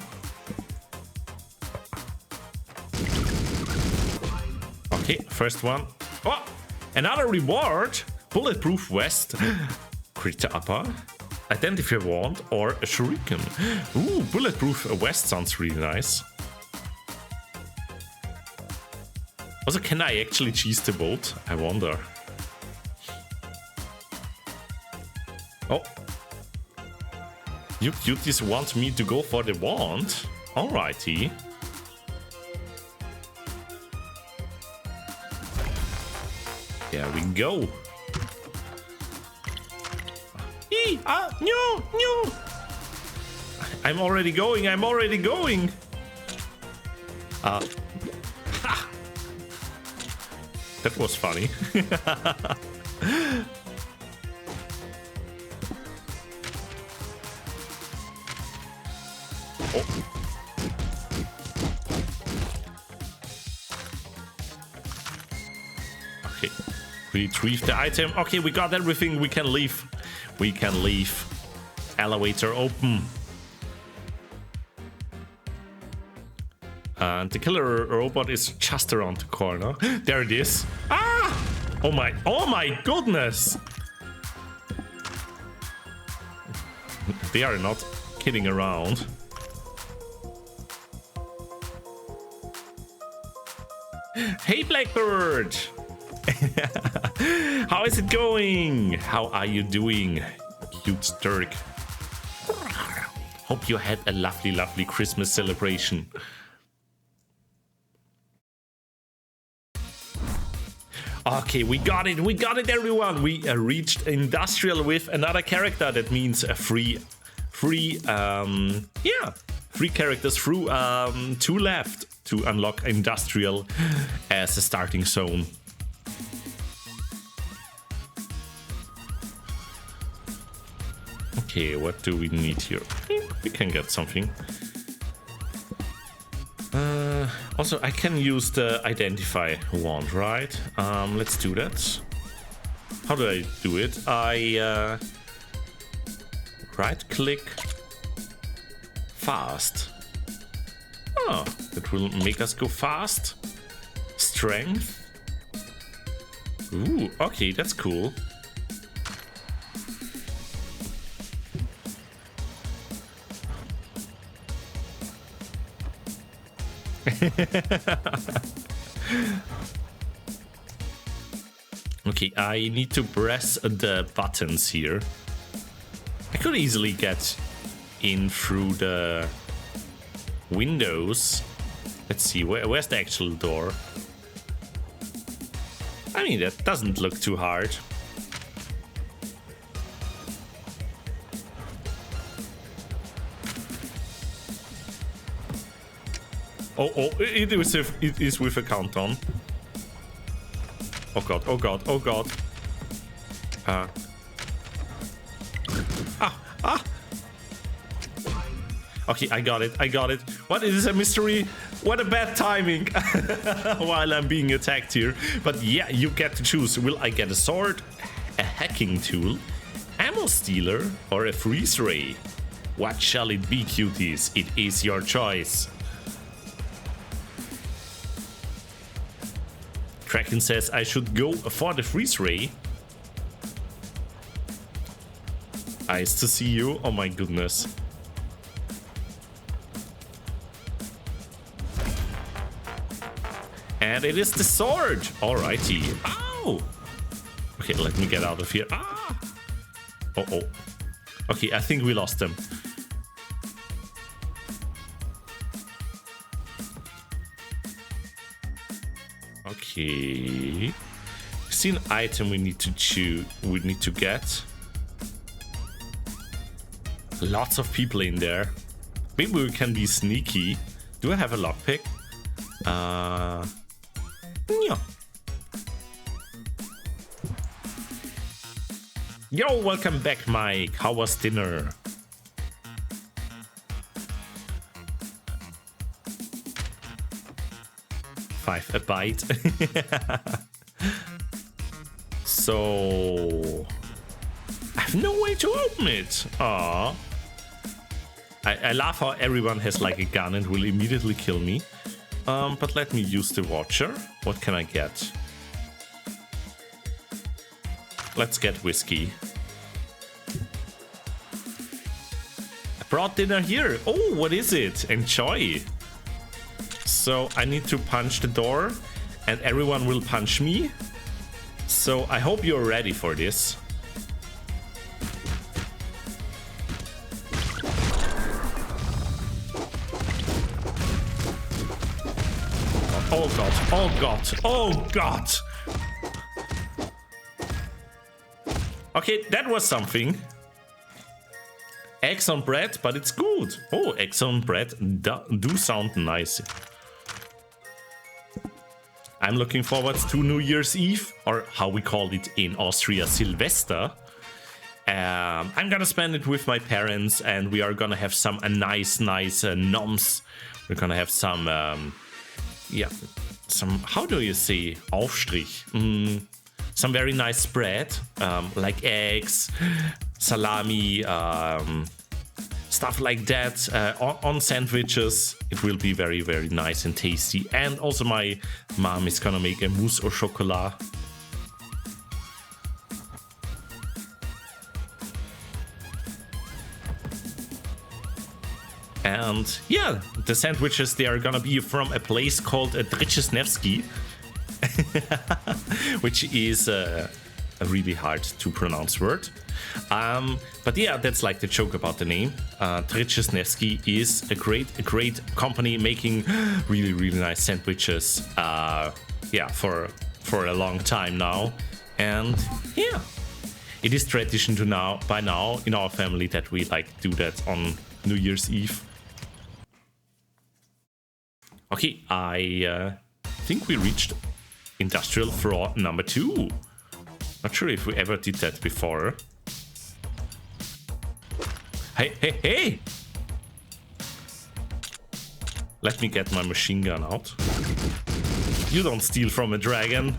A: Okay, first one. Oh, another reward. Bulletproof vest. Critter upper. Identify wand or a shuriken. Ooh, bulletproof vest sounds really nice. Also, can I actually cheese the boat? I wonder. Oh. You cuties want me to go for the wand? Alrighty. There we go. No! I'm already going. That was funny. Oh. Okay. Retrieve the item. Okay, we got everything. We can leave. Elevator open. And the killer robot is just around the corner. There it is. Ah! Oh my goodness! They are not kidding around. Hey, Blackbird! How is it going? How are you doing, cute Sturk? Hope you had a lovely Christmas celebration. Okay, we got it, everyone. We reached industrial with another character. That means a free characters through 2 left. to unlock industrial as a starting zone. Okay, what do we need here? We can get something. Also, I can use the identify wand, right? Let's do that. How do I do it? I right click fast. Oh, that will make us go fast. Strength. Ooh, okay, that's cool. Okay, I need to press the buttons here. I could easily get in through the windows. Let's see, where's the actual door? I mean, that doesn't look too hard. Oh, it is with a countdown. Oh god, oh god, oh god. Okay, I got it. What is a mystery? What a bad timing while I'm being attacked here. But yeah, you get to choose. Will I get a sword, a hacking tool, ammo stealer, or a freeze ray? What shall it be, cuties? It is your choice. Kraken says I should go for the freeze ray. Nice to see you. Oh my goodness. And it is the sword. Alrighty. Ow! Okay, let me get out of here. Ah! Oh. Okay, I think we lost them. Okay. See an item we need to choose. We need to get. Lots of people in there. Maybe we can be sneaky. Do I have a lockpick? Yeah. Yo, welcome back, Mike. How was dinner? $5 a bite. So I have no way to open it. Aww. I love how everyone has like a gun and will immediately kill me. But let me use the watcher. What can I get? Let's get whiskey. I brought dinner here. Oh, what is it? Enjoy. So I need to punch the door and everyone will punch me. So I hope you're ready for this. Oh god, oh god, oh god. Okay, that was something. Eggs on bread, but it's good. Oh, eggs on bread do sound nice. I'm looking forward to New Year's Eve, or how we call it in Austria, Silvester. I'm gonna spend it with my parents, and we are gonna have some nice noms. We're gonna have some, how do you say, Aufstrich? Some very nice spread, like eggs, salami, stuff like that on sandwiches. It will be very, very nice and tasty. And also my mom is gonna make a mousse au chocolat. And yeah, the sandwiches, they are gonna be from a place called Brixxy, which is a really hard to pronounce word. But yeah, that's like the joke about the name. Brixxy is a great company making really, really nice sandwiches. Yeah, for a long time now. And yeah, it is tradition by now in our family that we like do that on New Year's Eve. Okay, I think we reached industrial floor number 2. Not sure if we ever did that before. Hey, hey, hey! Let me get my machine gun out. You don't steal from a dragon.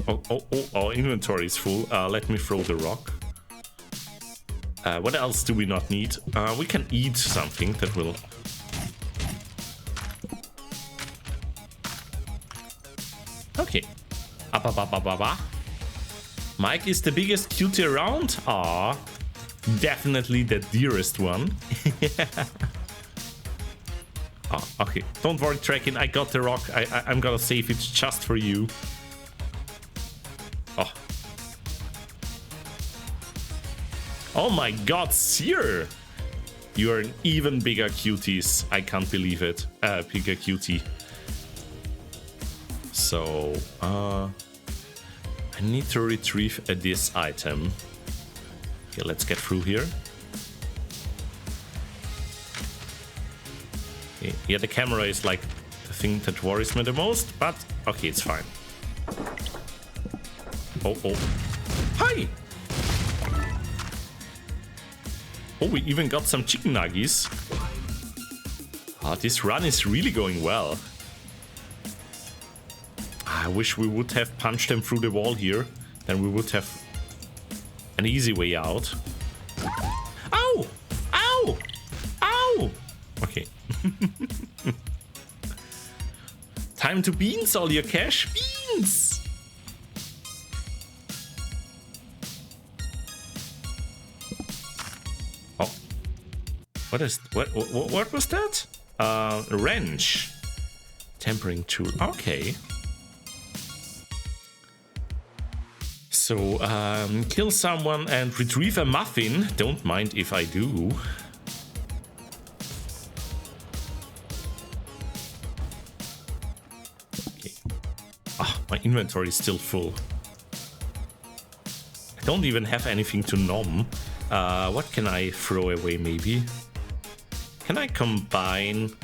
A: Oh, our inventory is full. Let me throw the rock. What else do we not need? We can eat something that will... Okay. Mike is the biggest cutie around? Ah, definitely the dearest one. Oh, okay. Don't worry, Draken. I got the rock. I'm gonna save it just for you. Oh. Oh my god, Seer! You're an even bigger cuties. I can't believe it. Bigger cutie. So, I need to retrieve this item. Okay, let's get through here. Okay, yeah, the camera is like the thing that worries me the most, but okay, it's fine. Oh, oh. Hi! Oh, we even got some chicken nuggies. Ah, this run is really going well. I wish we would have punched them through the wall here. Then we would have an easy way out. Ow! Ow! Ow! Okay. Time to beans all your cash. Beans! Oh. What was that? Wrench. Tempering tool. Okay. So, kill someone and retrieve a muffin. Don't mind if I do. Okay. Ah, my inventory is still full. I don't even have anything to nom. What can I throw away, maybe? Can I combine...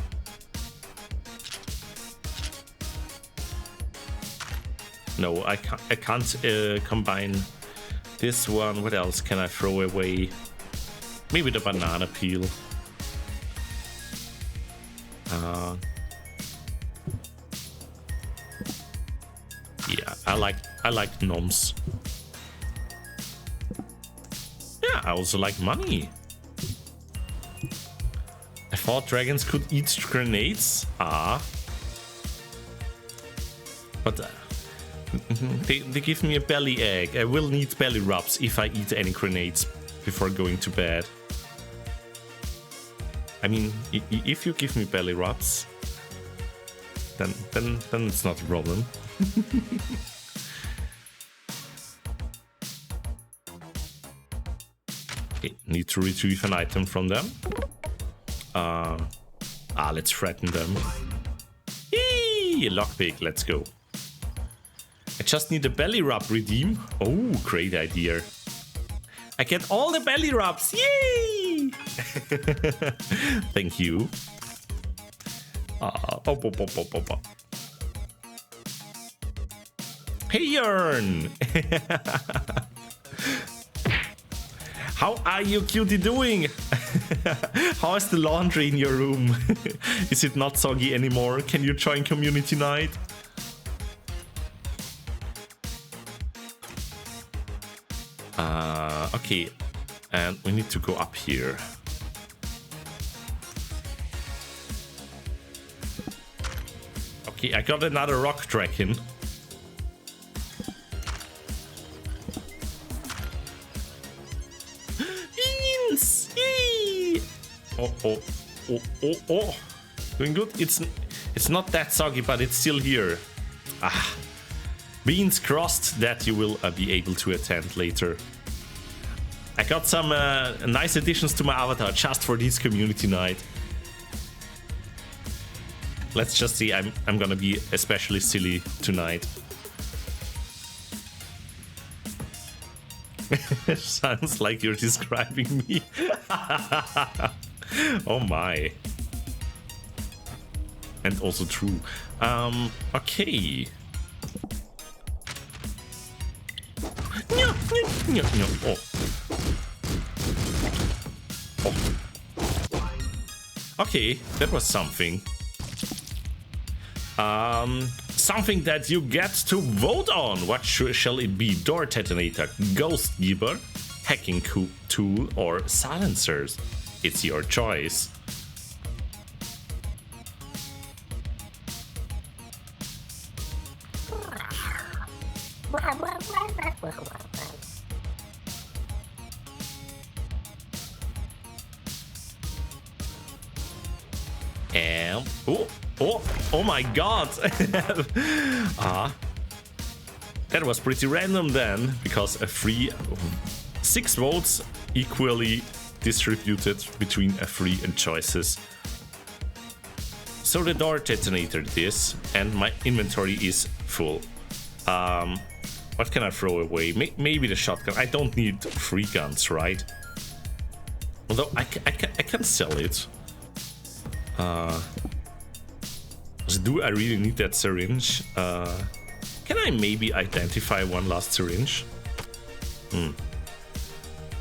A: No, I can't combine this one. What else can I throw away? Maybe the banana peel. Yeah, I like gnomes. Yeah, I also like money. I thought dragons could eat grenades. Ah. But... They give me a belly egg. I will need belly rubs if I eat any grenades before going to bed. I mean, if you give me belly rubs, then it's not a problem. Okay, need to retrieve an item from them. Let's threaten them. Yee! Lockpick, let's go. I just need a belly rub redeem. Oh, great idea. I get all the belly rubs. Yay! Thank you. Hey, Jörn! How are you, cutie, doing? How is the laundry in your room? Is it not soggy anymore? Can you join community night? Okay, and we need to go up here. Okay, I got another rock dragon. Beans! Yay! Oh. Doing good. It's not that soggy, but it's still here. Ah. Beans crossed, that you will be able to attend later. I got some nice additions to my avatar just for this community night. Let's just see, I'm gonna be especially silly tonight. Sounds like you're describing me. Oh my. and also true. Okay. Oh. Oh. Okay, that was something. Something that you get to vote on. What shall it be? Door detonator, ghost keeper, hacking tool, or silencers? It's your choice. And oh my god. That was pretty random then, because a free 6 votes equally distributed between a free and choices. So the door detonator this, and my inventory is full. What can I throw away? Maybe the shotgun. I don't need 3 guns, right? Although I can sell it. Do I really need that syringe? Can I maybe identify one last syringe?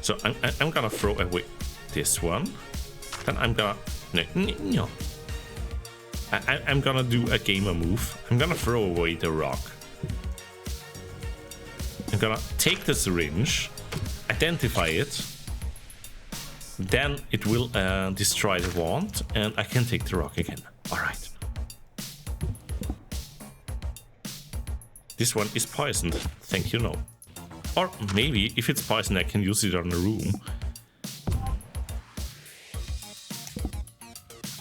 A: So I'm gonna throw away this one. Then I'm gonna... No. I'm gonna do a gamer move. I'm gonna throw away the rock. I'm gonna take the syringe, identify it. Then it will destroy the wand, and I can take the rock again. Alright. This one is poisoned. Thank you, no. Or maybe, if it's poisoned, I can use it on the room.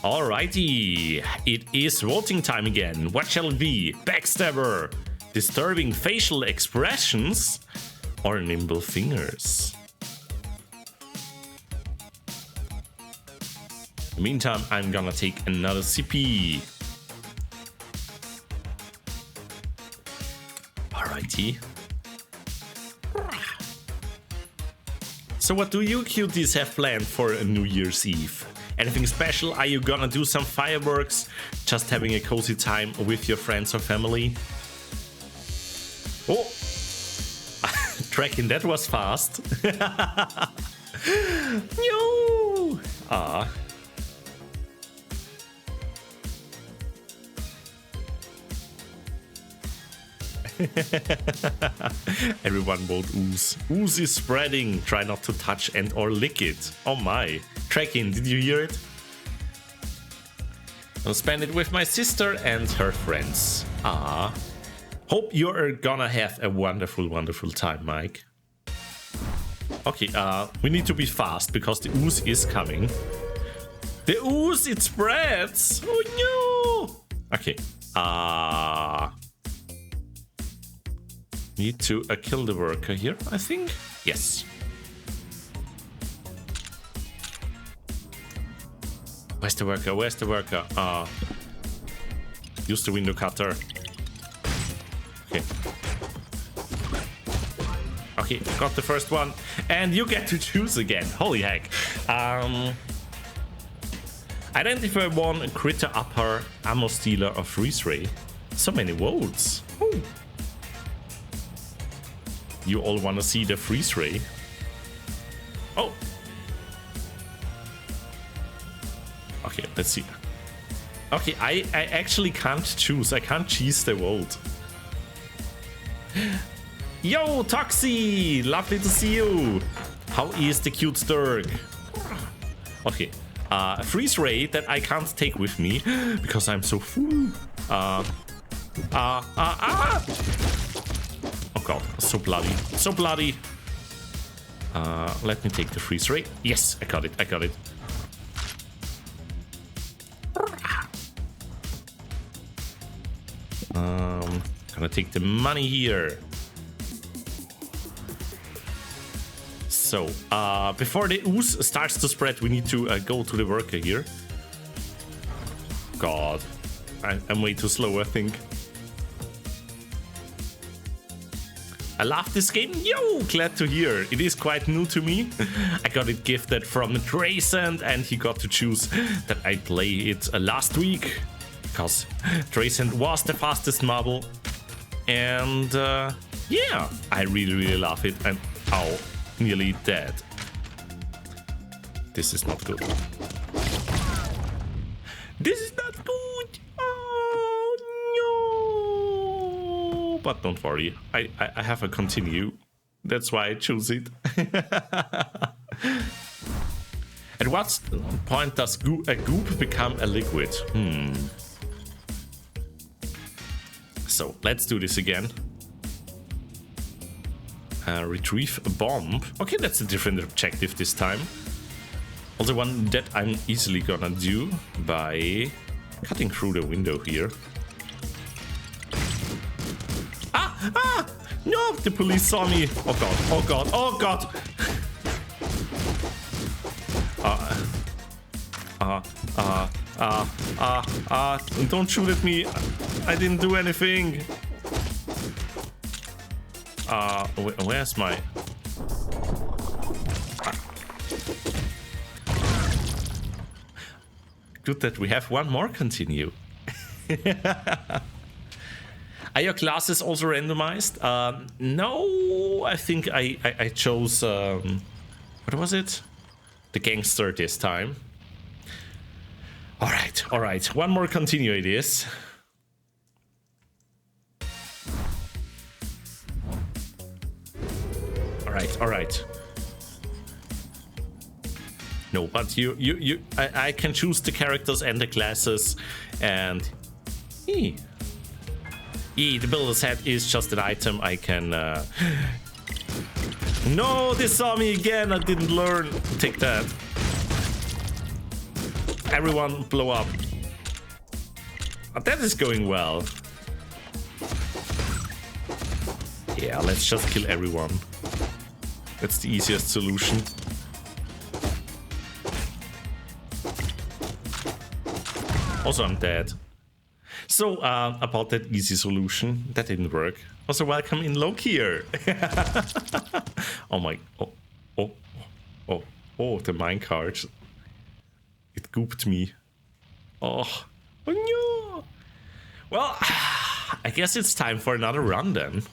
A: Alrighty. It is voting time again. What shall it be? Backstabber, disturbing facial expressions, or nimble fingers? In the meantime, I'm gonna take another CP. Alrighty. So what do you cuties have planned for a New Year's Eve? Anything special? Are you gonna do some fireworks? Just having a cozy time with your friends or family? Oh! Tracking, that was fast. No! Everyone vote ooze. Ooze is spreading. Try not to touch and or lick it. Oh my. Tracking, did you hear it? I'll spend it with my sister and her friends. Hope you're gonna have a wonderful, wonderful time, Mike. Okay, we need to be fast because the ooze is coming. The ooze, it spreads! Oh no! Okay, need to kill the worker here, I think. Yes. Where's the worker? Where's the worker? Use the window cutter. Okay. Okay, got the first one. And you get to choose again. Holy heck. Identify one, critter upper, ammo stealer, or freeze ray. So many votes. Ooh. You all want to see the freeze ray? Oh. Okay, let's see. Okay, I actually can't choose. I can't cheese the vote. Yo, Toxie! Lovely to see you. How is the cute Sturg? Okay, a freeze ray that I can't take with me because I'm so full. Oh god, so bloody, so bloody. Let me take the freeze ray. Yes, I got it, I got it. Gonna take the money here. So, before the ooze starts to spread, we need to go to the worker here. God, I'm way too slow, I think. I love this game. Yo, glad to hear. It is quite new to me. I got it gifted from Drayson, and he got to choose that I play it last week. because Traceant was the fastest model. And yeah, I really love it. And ow, nearly dead. This is not good. This is not good. Oh no! But don't worry, I have a continue. That's why I choose it. At what point does a goop become a liquid? So let's do this again. Retrieve a bomb. Okay, that's a different objective this time. Also one that I'm easily gonna do by cutting through the window here. Ah! No! The police saw me! Oh god, oh god, oh god! Don't shoot at me! I didn't do anything! Where's my... Good that we have one more continue. Are your classes also randomized? No, I think I chose... what was it? The gangster this time. Alright. One more continue it is. Alright. No, but I can choose the characters and the classes, and the builder's head is just an item I can... No, they saw me again, I didn't learn. Take that. Everyone blow up. That is going well. Yeah, let's just kill everyone. That's the easiest solution. Also, I'm dead. So, about that easy solution, that didn't work. Also, welcome in Loki here. Oh my... Oh, the minecart. It gooped me. Oh no! Well, I guess it's time for another run then.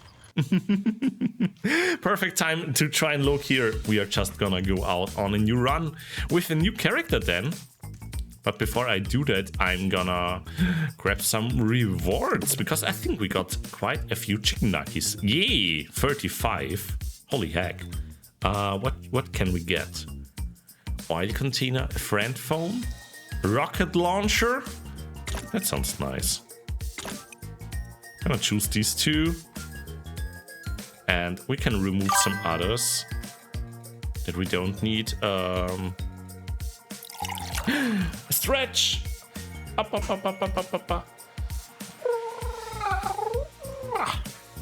A: Perfect time to try and look here. We are just gonna go out on a new run with a new character then. But before I do that, I'm gonna grab some rewards, because I think we got quite a few chicken nuggets. Yay! 35. Holy heck. What can we get? Oil container, a friend phone, rocket launcher. That sounds nice. Gonna choose these two. And we can remove some others that we don't need. Stretch! Up.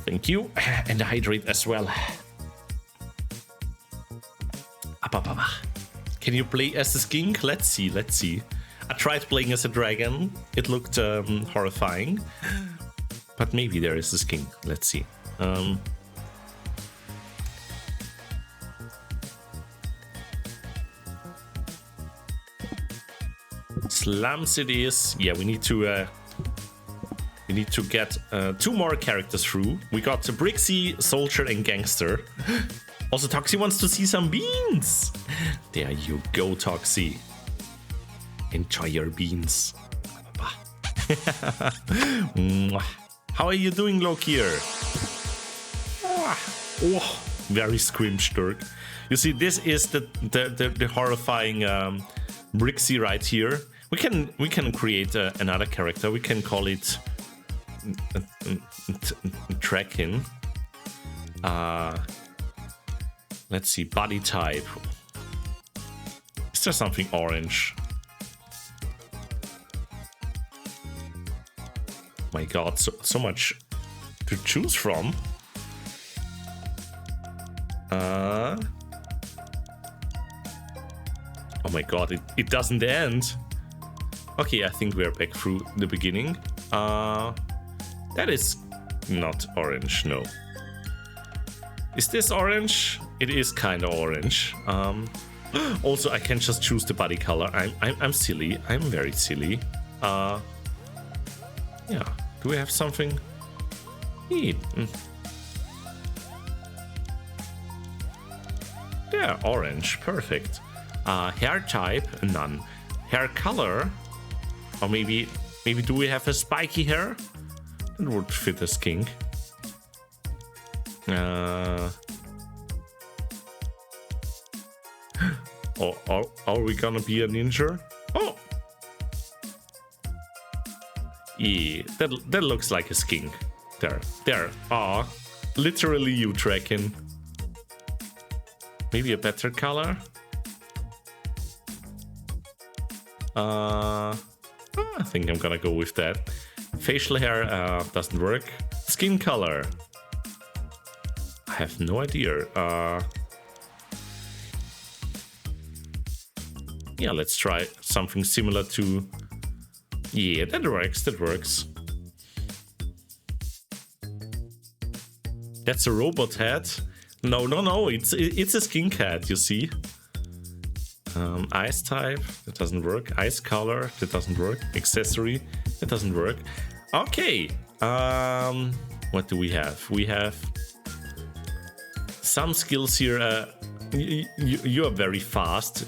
A: Thank you. And hydrate as well. Up. Can you play as a skink? Let's see. I tried playing as a dragon. It looked horrifying. But maybe there is a skink. Let's see. Slums it is. Yeah, we need to get 2 more characters through. We got Brixxy, Soldier, and Gangster. Also, Toxie wants to see some beans. There you go, Toxie. Enjoy your beans. How are you doing, Lokier? Oh, very scrimsturk. You see, this is the horrifying Brixxy right here. We can create another character. We can call it Tracking. Let's see, body type. Is there something orange? My god, so much to choose from. Oh my god, it doesn't end. Okay, I think we're back through the beginning. That is not orange, no. Is this orange? It is kind of orange. Also, I can just choose the body color. I'm silly. I'm very silly. Yeah, do we have something? Yeah, orange, perfect. Hair type, none. Hair color, or maybe do we have a spiky hair? That would fit a skink. Or are we gonna be a ninja? Oh! Yeah, that looks like a skink. There. Ah, literally you tracking. Maybe a better color? I think I'm gonna go with that. Facial hair doesn't work. Skin color. I have no idea. Yeah, let's try something similar to... Yeah, that works. That's a robot head. No, it's a skink head, you see. Ice type, that doesn't work. Ice color, that doesn't work. Accessory, that doesn't work. Okay, what do we have? We have some skills here. You are very fast.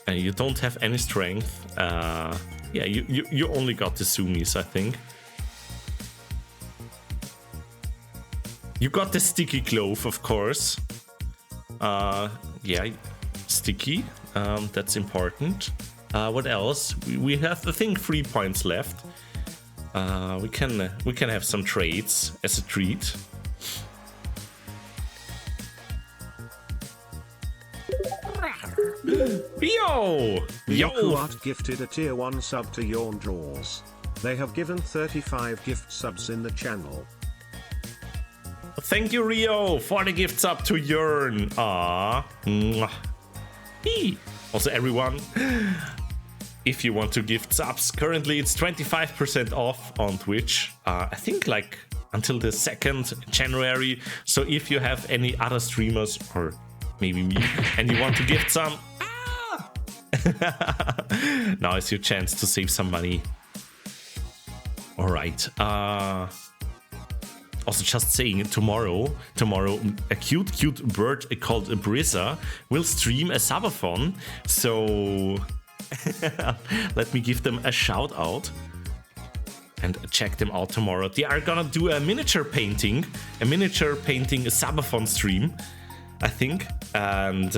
A: And you don't have any strength. Yeah, you only got the zoomies, I think. You got the sticky glove, of course. Yeah, sticky. That's important. What else? We have, I think, 3 points left. We can have some trades as a treat. Yo!
B: Yokuart gifted a tier 1 sub to Yawn Jaws. They have given 35 gift subs in the channel.
A: Thank you, Rio, for the gift sub to Yearn. Aww. Also, everyone, if you want to gift subs, currently it's 25% off on Twitch. I think like until the 2nd January. So if you have any other streamers or maybe me and you want to gift some, now is your chance to save some money. All right. Also, just saying, tomorrow, a cute bird called Brixxy will stream a subathon. So let me give them a shout out and check them out tomorrow. They are gonna do a miniature painting subathon stream, I think, and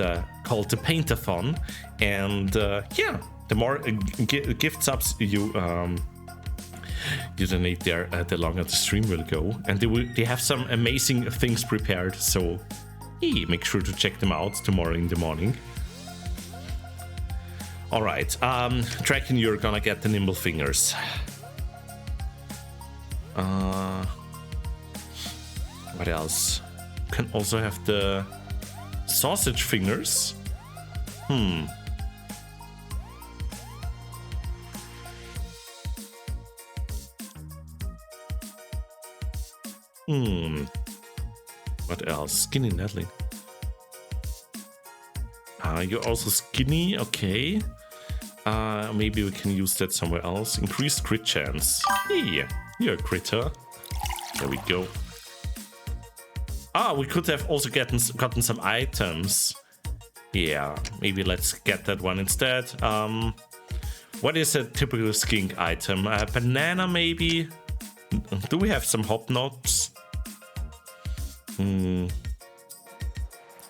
A: called the Paintathon. And yeah, the more gift subs you donate there, the longer the stream will go, and they have some amazing things prepared. So make sure to check them out tomorrow in the morning. All right, Draken, you're gonna get the nimble fingers. What else? Can also have the sausage fingers. What else? Skinny Natalie. You're also skinny, okay. Maybe we can use that somewhere else. Increased crit chance. Yeah, you're a critter. There we go. We could have also gotten some items. Yeah, maybe let's get that one instead. What is a typical skink item? A banana, maybe? Do we have some hobnobs?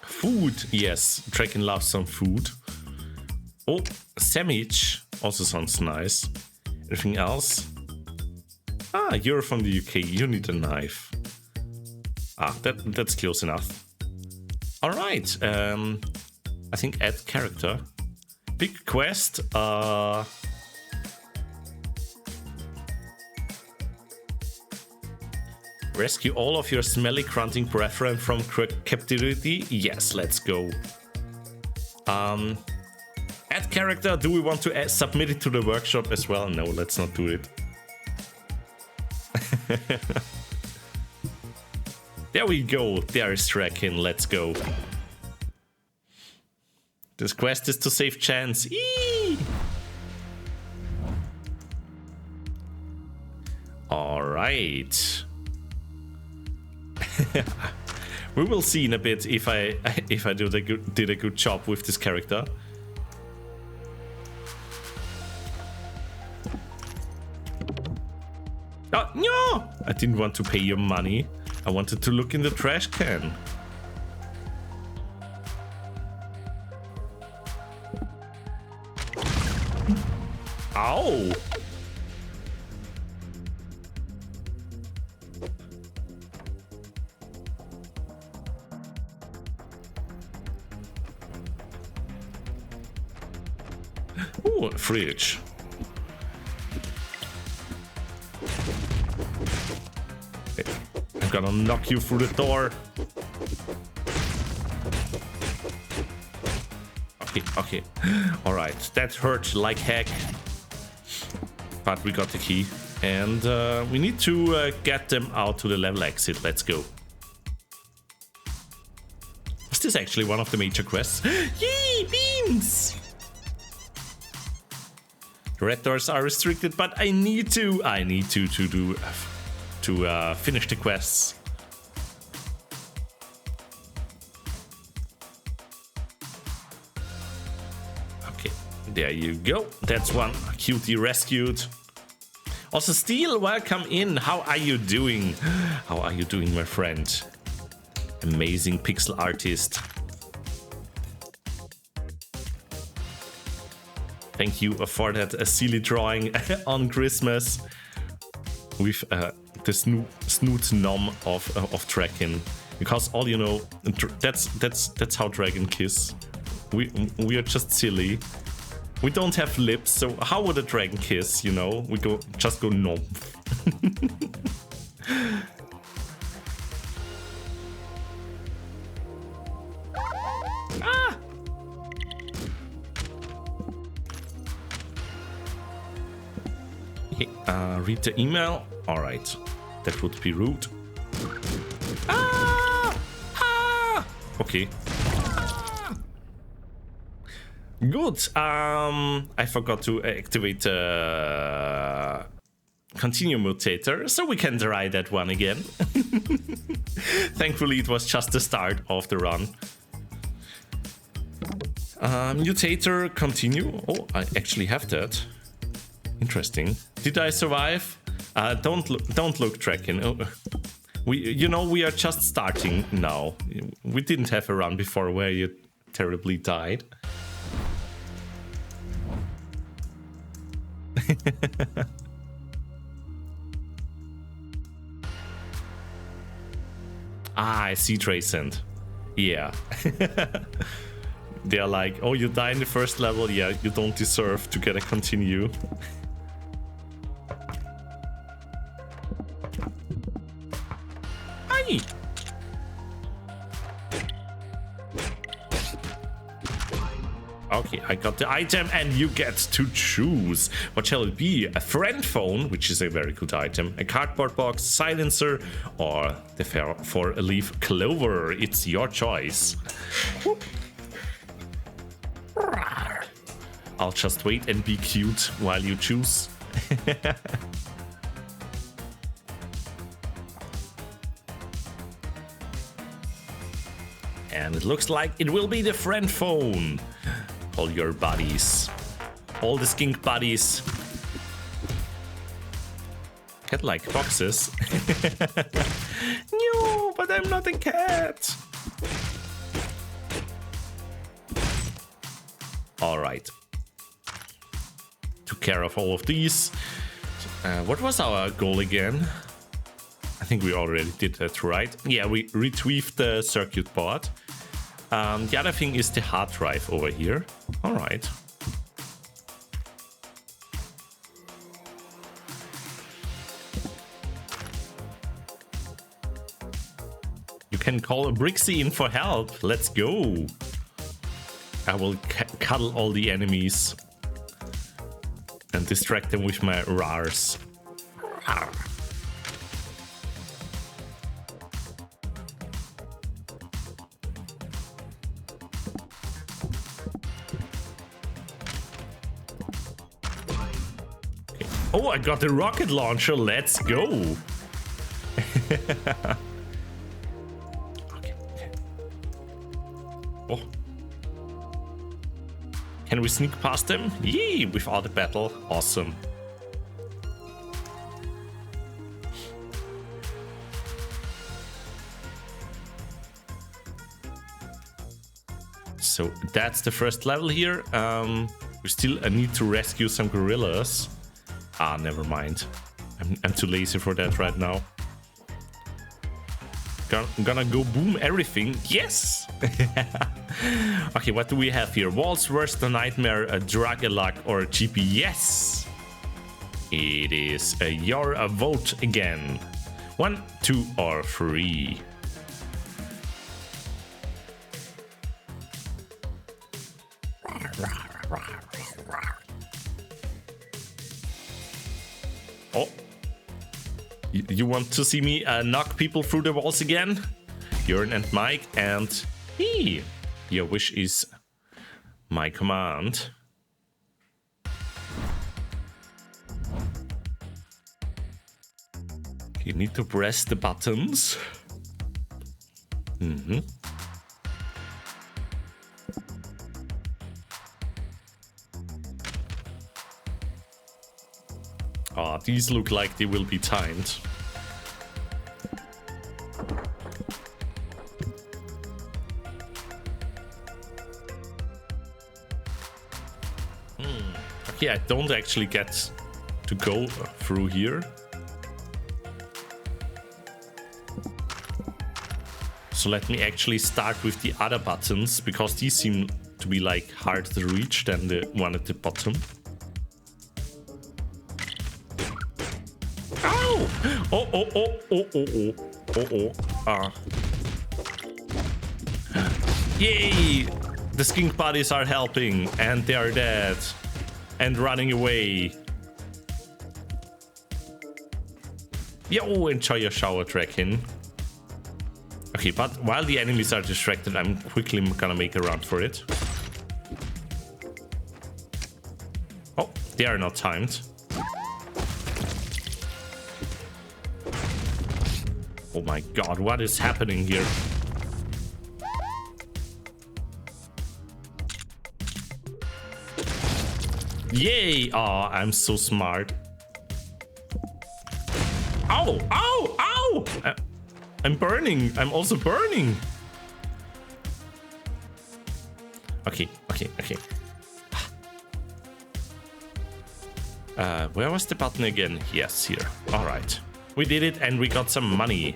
A: Food, yes. Draken loves some food. Oh, sandwich also sounds nice. Anything else? You're from the UK. You need a knife. That's close enough. All right. I think add character. Big quest. Rescue all of your smelly, grunting brethren from captivity. Yes, let's go. Add character. Do we want to submit it to the workshop as well? No, let's not do it. There we go. There is Draken. Let's go. This quest is to save chance. Eee! right. We will see in a bit if I did a good job with this character. Oh, no! I didn't want to pay your money. I wanted to look in the trash can. Ow! Ooh, a fridge. I'm gonna knock you through the door. Okay. Alright, that hurt like heck. But we got the key. And we need to get them out to the level exit. Let's go. Is this actually one of the major quests? Yay, beans! The red doors are restricted, but I need to finish the quests. Okay, there you go. That's one cutie rescued. Also, Steel, welcome in. How are you doing? How are you doing, my friend? Amazing pixel artist. Thank you for that silly drawing on Christmas with the snoot nom of Dragon, because all you know, that's how Dragon kiss. We are just silly. We don't have lips, so how would a dragon kiss? You know, we just go nom. Ah! Okay, read the email. All right, that would be rude. Ah! Ah! Okay. Good. I forgot to activate the continue mutator, so we can try that one again. Thankfully, it was just the start of the run. Mutator continue. Oh, I actually have that. Interesting. Did I survive? Don't look, Draken. Oh, we are just starting now. We didn't have a run before where you terribly died. I see Traysend. Yeah. They're like, oh, you die in the first level? Yeah, you don't deserve to get a continue. Hi! Okay, I got the item and you get to choose. What shall it be? A friend phone, which is a very good item, a cardboard box, silencer, or the 4-leaf clover. It's your choice. Whoop. I'll just wait and be cute while you choose. And it looks like it will be the friend phone. All your buddies. All the skink buddies. Cat-like boxes. No, but I'm not a cat. Alright. Took care of all of these. What was our goal again? I think we already did that, right? Yeah, we retrieved the circuit board. The other thing is the hard drive over here. All right. You can call Brixxy in for help. Let's go. I will cuddle all the enemies and distract them with my rars. Rar. Oh, I got the rocket launcher. Let's go. Okay. Oh. Can we sneak past them? Yee, without a battle. Awesome. So that's the first level here. We still need to rescue some gorillas. Ah, never mind. I'm too lazy for that right now. Gonna go boom everything. Yes! Okay, what do we have here? Walls, Worst, a Nightmare, a Drug-a-Luck, or a GP? Yes! It is your vote again. 1, 2, or 3. Oh. You want to see me knock people through the walls again? Jörn and Mike, and your wish is my command. You need to press the buttons. Ah, these look like they will be timed. Okay, I don't actually get to go through here. So let me actually start with the other buttons, because these seem to be like harder to reach than the one at the bottom. Ow! Oh, oh, oh, oh, oh, oh, oh, oh. Ah. Yay! The skink buddies are helping, and they are dead. And running away. Yo, enjoy your shower, Draken. Okay, but while the enemies are distracted, I'm quickly gonna make a run for it. Oh, they are not timed. Oh my god, what is happening here? Yay! Aw, I'm so smart. Ow! Ow! Ow! I'm burning. I'm also burning. Okay, okay, okay. Where was the button again? Yes, here. All right. We did it and we got some money.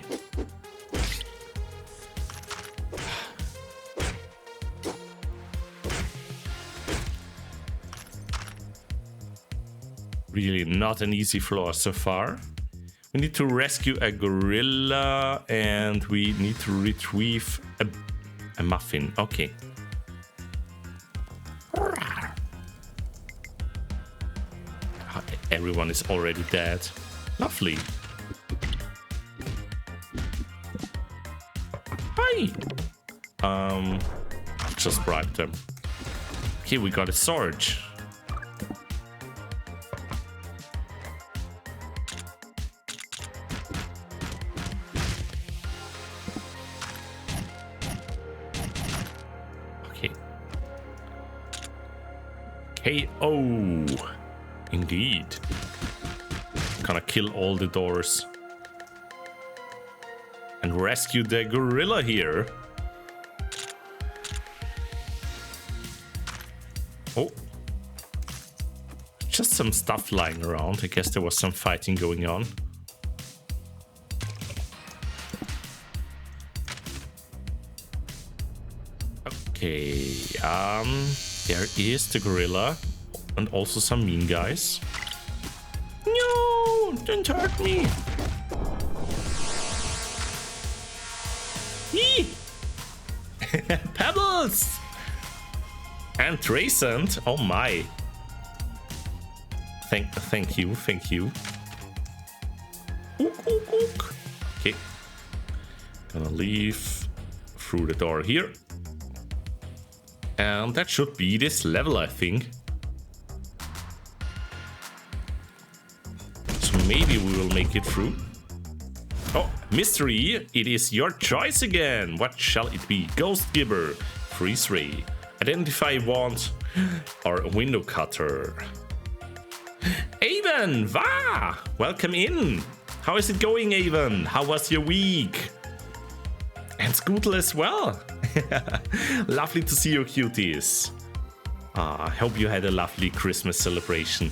A: Really not an easy floor so far. We need to rescue a gorilla and we need to retrieve a muffin. Okay. Everyone is already dead. Lovely. Hi. I'll just bribe them. Okay, we got a sword. KO. Indeed. Gonna kill all the doors. And rescue the gorilla here. Oh. Just some stuff lying around. I guess there was some fighting going on. Okay, there is the gorilla and also some mean guys. No, don't hurt me. Yee! Pebbles! And Tracent, oh my. Thank you. Ook, ook, ook. Okay, gonna leave through the door here. And that should be this level, I think. maybe we will make it through. Oh, mystery, it is your choice again. What shall it be? Ghost Giver, Freeze Ray, Identify Wand, or Window Cutter? Avon, va! Welcome in. How is it going, Avon? How was your week? And Scootle as well. Lovely to see you, cuties. I hope you had a lovely Christmas celebration.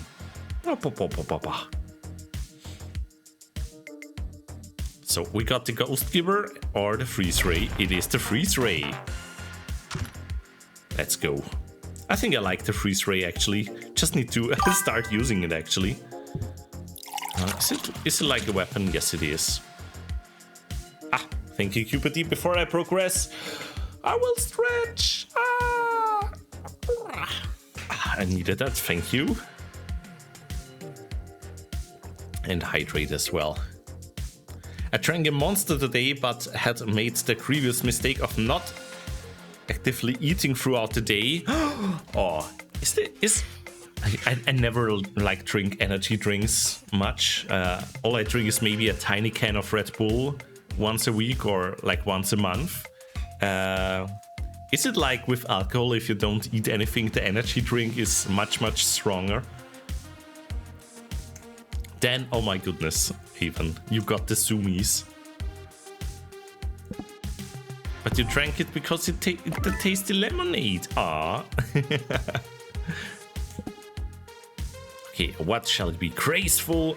A: So we got the Ghost Giver or the Freeze Ray. It is the Freeze Ray. Let's go. I think I like the Freeze Ray actually. Just need to start using it actually. Is it like a weapon? Yes, it is. Ah, thank you, Cupid. Before I progress, I will stretch. I needed that. Thank you. And hydrate as well. I drank a monster today, but had made the grievous mistake of not actively eating throughout the day. Oh, I never like drink energy drinks much. All I drink is maybe a tiny can of Red Bull once a week or like once a month. Is it like with alcohol? If you don't eat anything, the energy drink is much stronger? Then, oh my goodness, even you got the zoomies. But you drank it because it tasty lemonade. Ah. Okay, what shall it be? Graceful,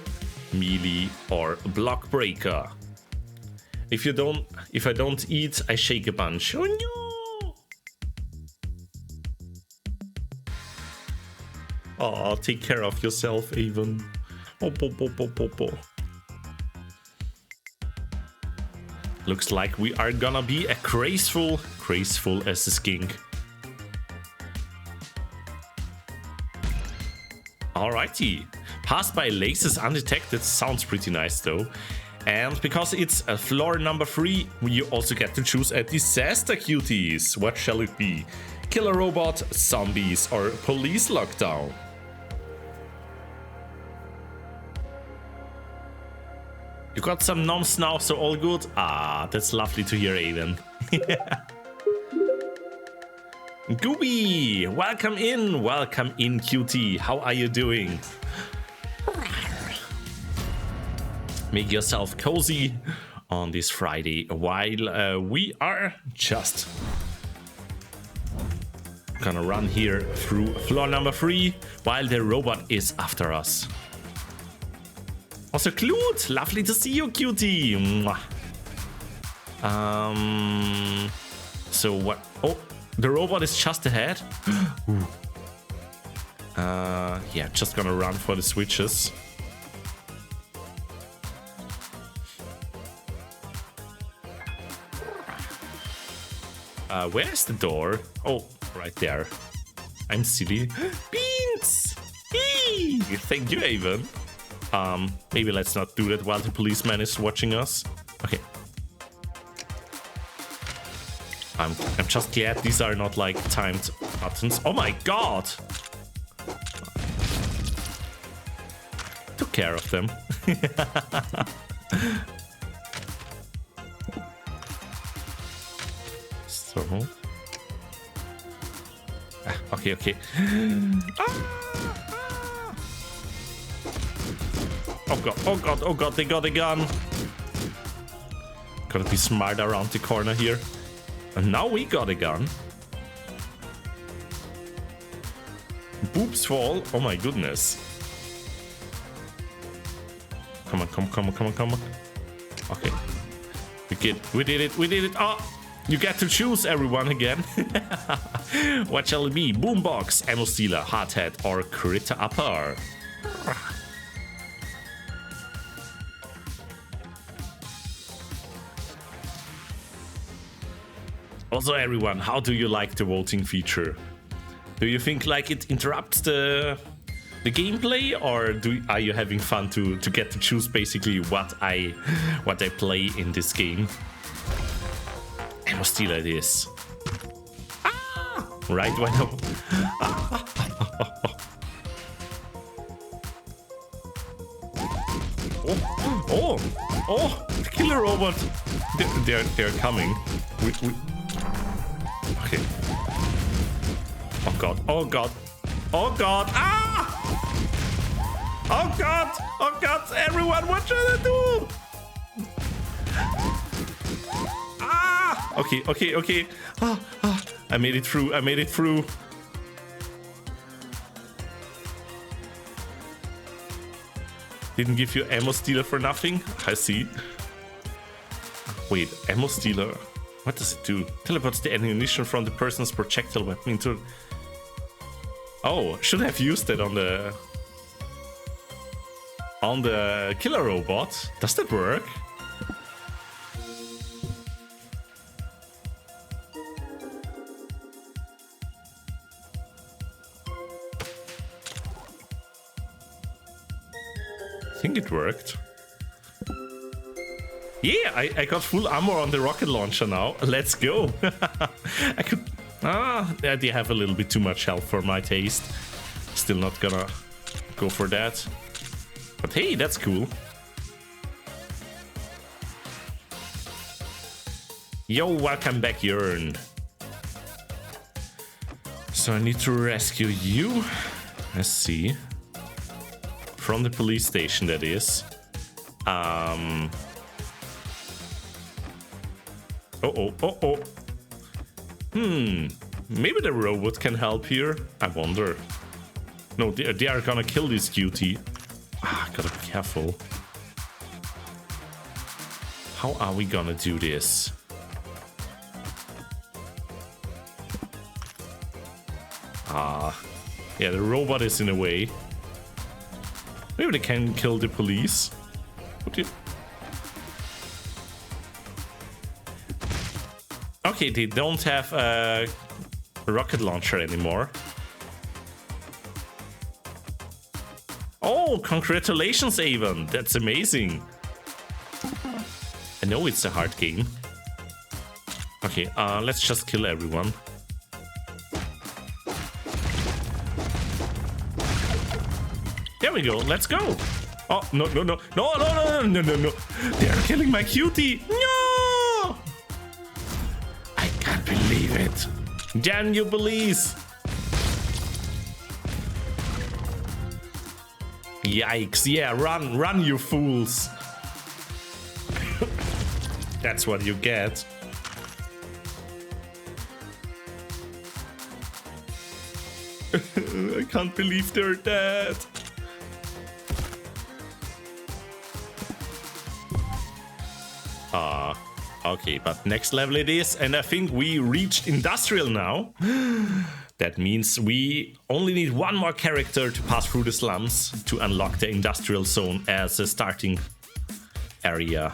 A: melee, or block breaker? If I don't eat, I shake a bunch. Oh no! Oh, take care of yourself, Avon. Oh, po. Looks like we are gonna be a graceful as a skink. Alrighty. Pass by lasers undetected. Sounds pretty nice though. And because it's a floor number 3, you also get to choose a disaster, cuties. What shall it be? Killer robot, zombies, or police lockdown? You got some noms now, so all good? Ah, that's lovely to hear, Aiden. Gooby, welcome in, cutie. How are you doing? Make yourself cozy on this Friday while we are just gonna run here through floor number 3 while the robot is after us. Also, Clute, lovely to see you, cutie. Mwah. So what? Oh, the robot is just ahead. Yeah, just gonna run for the switches. Where's the door? Oh, right there. I'm silly. Beans! Eee! Thank you, Avon. Maybe let's not do that while the policeman is watching us. Okay. I'm just glad these are not like timed buttons. Oh my god! Took care of them. So. Okay. Oh god, they got a gun. Gotta be smart around the corner here. And now we got a gun. Boobs fall. Oh my goodness. Come on. Okay. We did it. Oh, you get to choose everyone again. What shall it be? Boombox, ammo stealer, hardhead, or critter upper? Also, everyone, how do you like the voting feature? Do you think like it interrupts the gameplay, or are you having fun to get to choose basically what I play in this game? Ammo stealer it is. Ah! Right when Oh, oh, the killer robot. They're coming. Okay. Oh god, oh god, oh god, ah! Oh god, everyone, what should I do? Ah! Okay. I made it through. Didn't give you ammo stealer for nothing? I see. Wait, ammo stealer. What does it do? Teleports the ammunition from the person's projectile weapon into... Oh, should have used it on the killer robot. Does that work? I think it worked. Yeah, I got full armor on the rocket launcher now. Let's go. I could... they have a little bit too much health for my taste. Still not gonna go for that. But hey, that's cool. Yo, welcome back, Yearn. So I need to rescue you. Let's see. From the police station, that is. Oh. Maybe the robot can help here. I wonder. No, they are gonna kill this cutie. Gotta be careful. How are we gonna do this? Yeah, the robot is in the way. Maybe they can kill the police. Okay, they don't have a rocket launcher anymore. Oh, congratulations, Avon. That's amazing. I know it's a hard game. Okay, let's just kill everyone. There we go, let's go. Oh, no. They're killing my cutie. No! I can't believe it. Damn you, police. Yikes, yeah, run, you fools. That's what you get. I can't believe they're dead. Okay, but next level it is, and I think we reached industrial now. That means we only need one more character to pass through the slums to unlock the industrial zone as a starting area.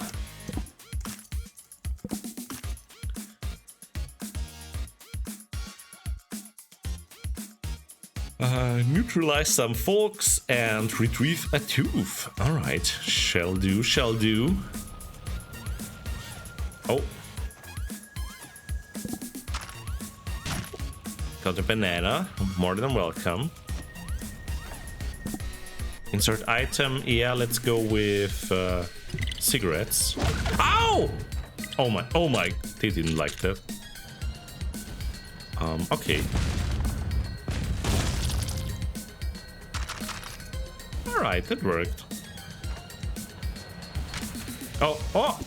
A: Neutralize some folks and retrieve a tooth. Alright, shall do. Oh. Got a banana, more than welcome. Insert item, yeah, let's go with cigarettes. Ow! Oh my, they didn't like that. Okay. Alright, that worked. Oh!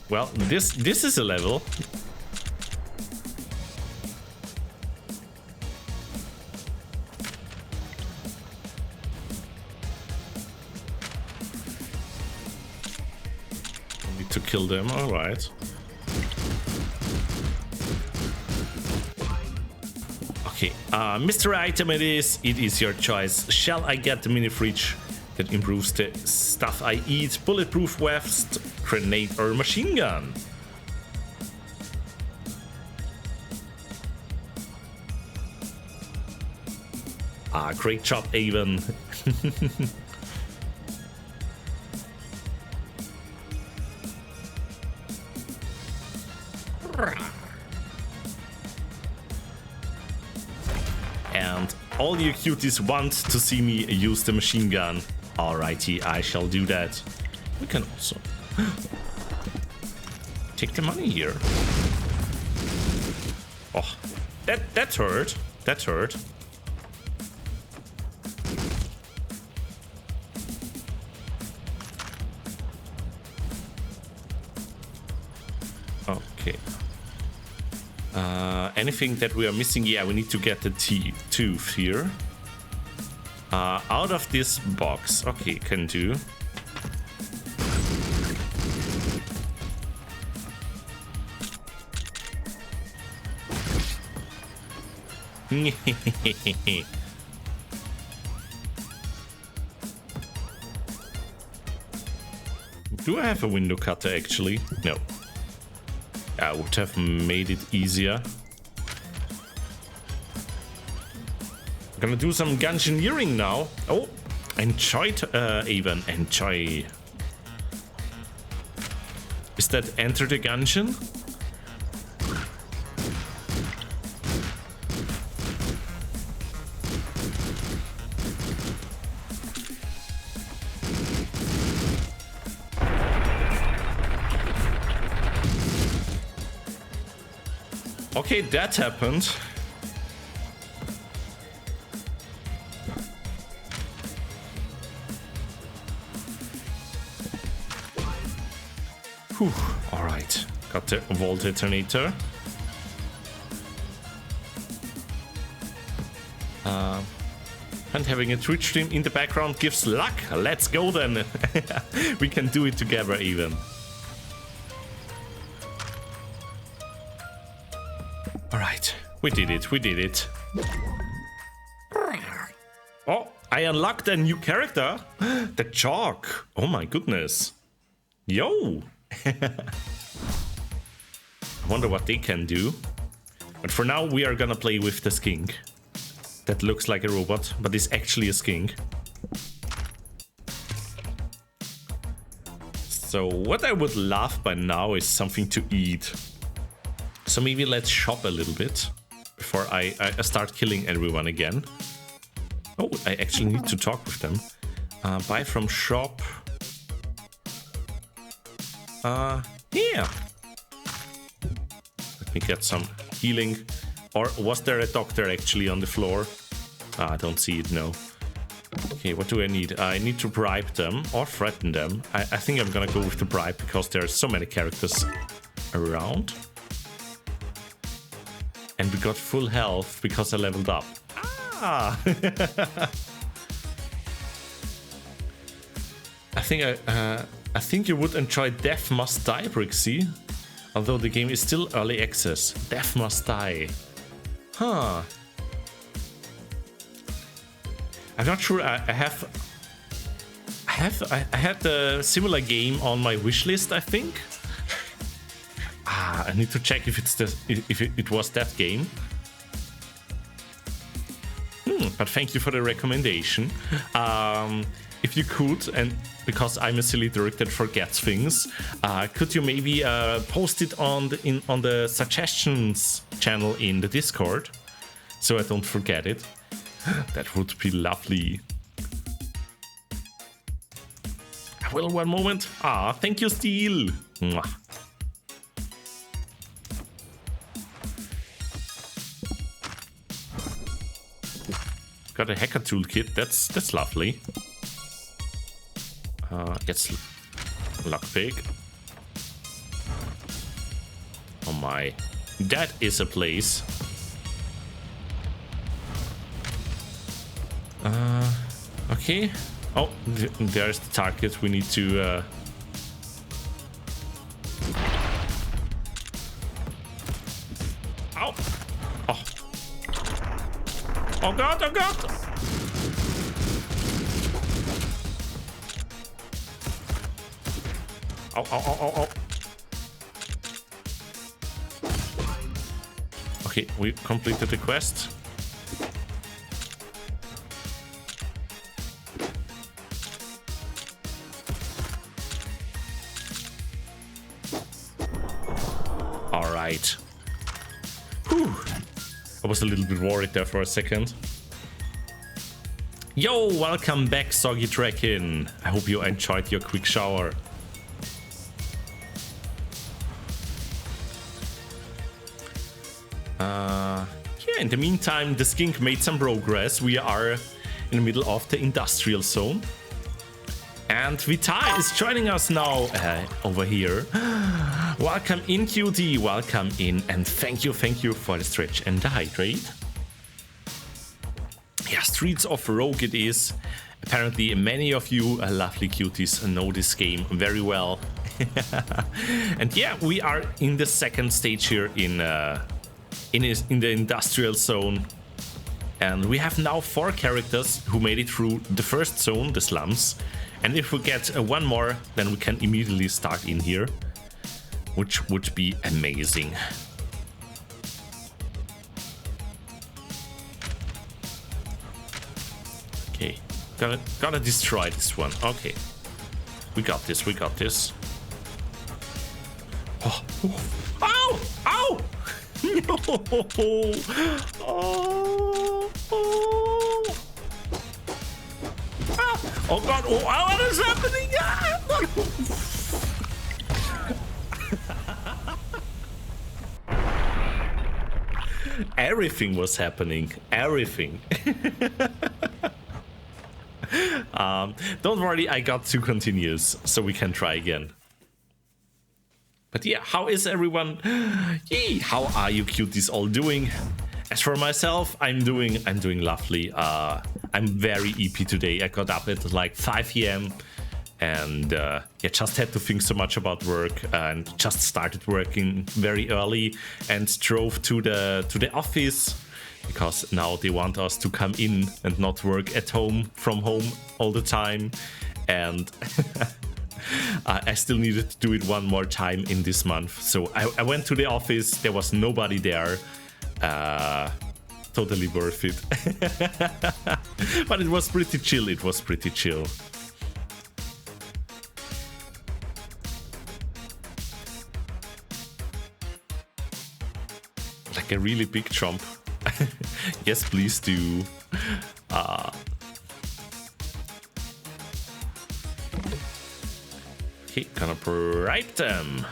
A: Well, this is a level. Need to kill them, alright. Okay, Mr. Item it is your choice. Shall I get the mini fridge that improves the stuff I eat, bulletproof vest, grenade or machine gun? Great job, Avon. And All you cuties want to see me use the machine gun. Alrighty, I shall do that. We can also take the money here. Oh, that hurt. That hurt. Okay. Anything that we are missing? Yeah, we need to get the tooth here. Out of this box. Okay, can do. Do I have a window cutter actually? No. I would have made it easier. I'm gonna do some gungeoneering now. Oh, enjoy, Avon, enjoy. Is that enter the gungeon? Okay, that happened. Whew. All right, got the vault detonator. And having a Twitch stream in the background gives luck. Let's go then. We can do it together even. Alright, we did it, we did it. Oh, I unlocked a new character. The Chalk. Oh my goodness. Yo. I wonder what they can do. But for now, we are gonna play with the skink. That looks like a robot, but is actually a skink. So what I would love by now is something to eat. So maybe let's shop a little bit before I start killing everyone again. Oh, I actually need to talk with them. Buy from shop. Yeah. Let me get some healing. Or was there a doctor actually on the floor? I don't see it, no. Okay, what do I need? I need to bribe them or threaten them. I think I'm gonna go with the bribe because there are so many characters around. And we got full health because I leveled up. Ah! I think you would enjoy Death Must Die, Brixxy. Although the game is still early access. Death Must Die. Huh. I'm not sure. I had a similar game on my wish list, I think. I need to check if it was that game. But thank you for the recommendation. If you could, and because I'm a silly dirk that forgets things, could you maybe post it on the suggestions channel in the Discord, so I don't forget it? That would be lovely. Well, one moment. Thank you, Steel. Mwah. Got a hacker toolkit. That's lovely. It's lockpick. Oh my, that is a place. Okay. Oh, there's the target. We need to. Ow! Oh! Oh god! Oh god! Oh, oh, oh, oh, oh. Okay, we completed the quest. All right. Whew. I was a little bit worried there for a second. Yo, welcome back, Soggy Draken. I hope you enjoyed your quick shower. Yeah, in the meantime, the skink made some progress. We are in the middle of the industrial zone. And Vitai is joining us now over here. Welcome in, QT. Welcome in. And thank you for the stretch and the hydrate. Yeah, Streets of Rogue it is. Apparently, many of you lovely cuties know this game very well. And yeah, we are in the second stage here in the industrial zone. And we have now 4 characters who made it through the first zone, the slums. And if we get one more, then we can immediately start in here, which would be amazing. Okay, gotta destroy this one. Okay, we got this. Oh, ow! Ow! No! Oh! Oh god, oh, what is happening? Everything was happening, everything. Don't worry, I got 2 continues, so we can try again. But yeah, how is everyone? Yee, how are you cuties all doing? As for myself, I'm doing lovely. I'm very EP today. I got up at like 5 AM and yeah, just had to think so much about work and just started working very early and drove to the office because now they want us to come in and not work at home from home all the time. And I still needed to do it one more time in this month. So I went to the office. There was nobody there. Totally worth it. But it was pretty chill. Like a really big jump. Yes, please do. Okay, gonna bribe them.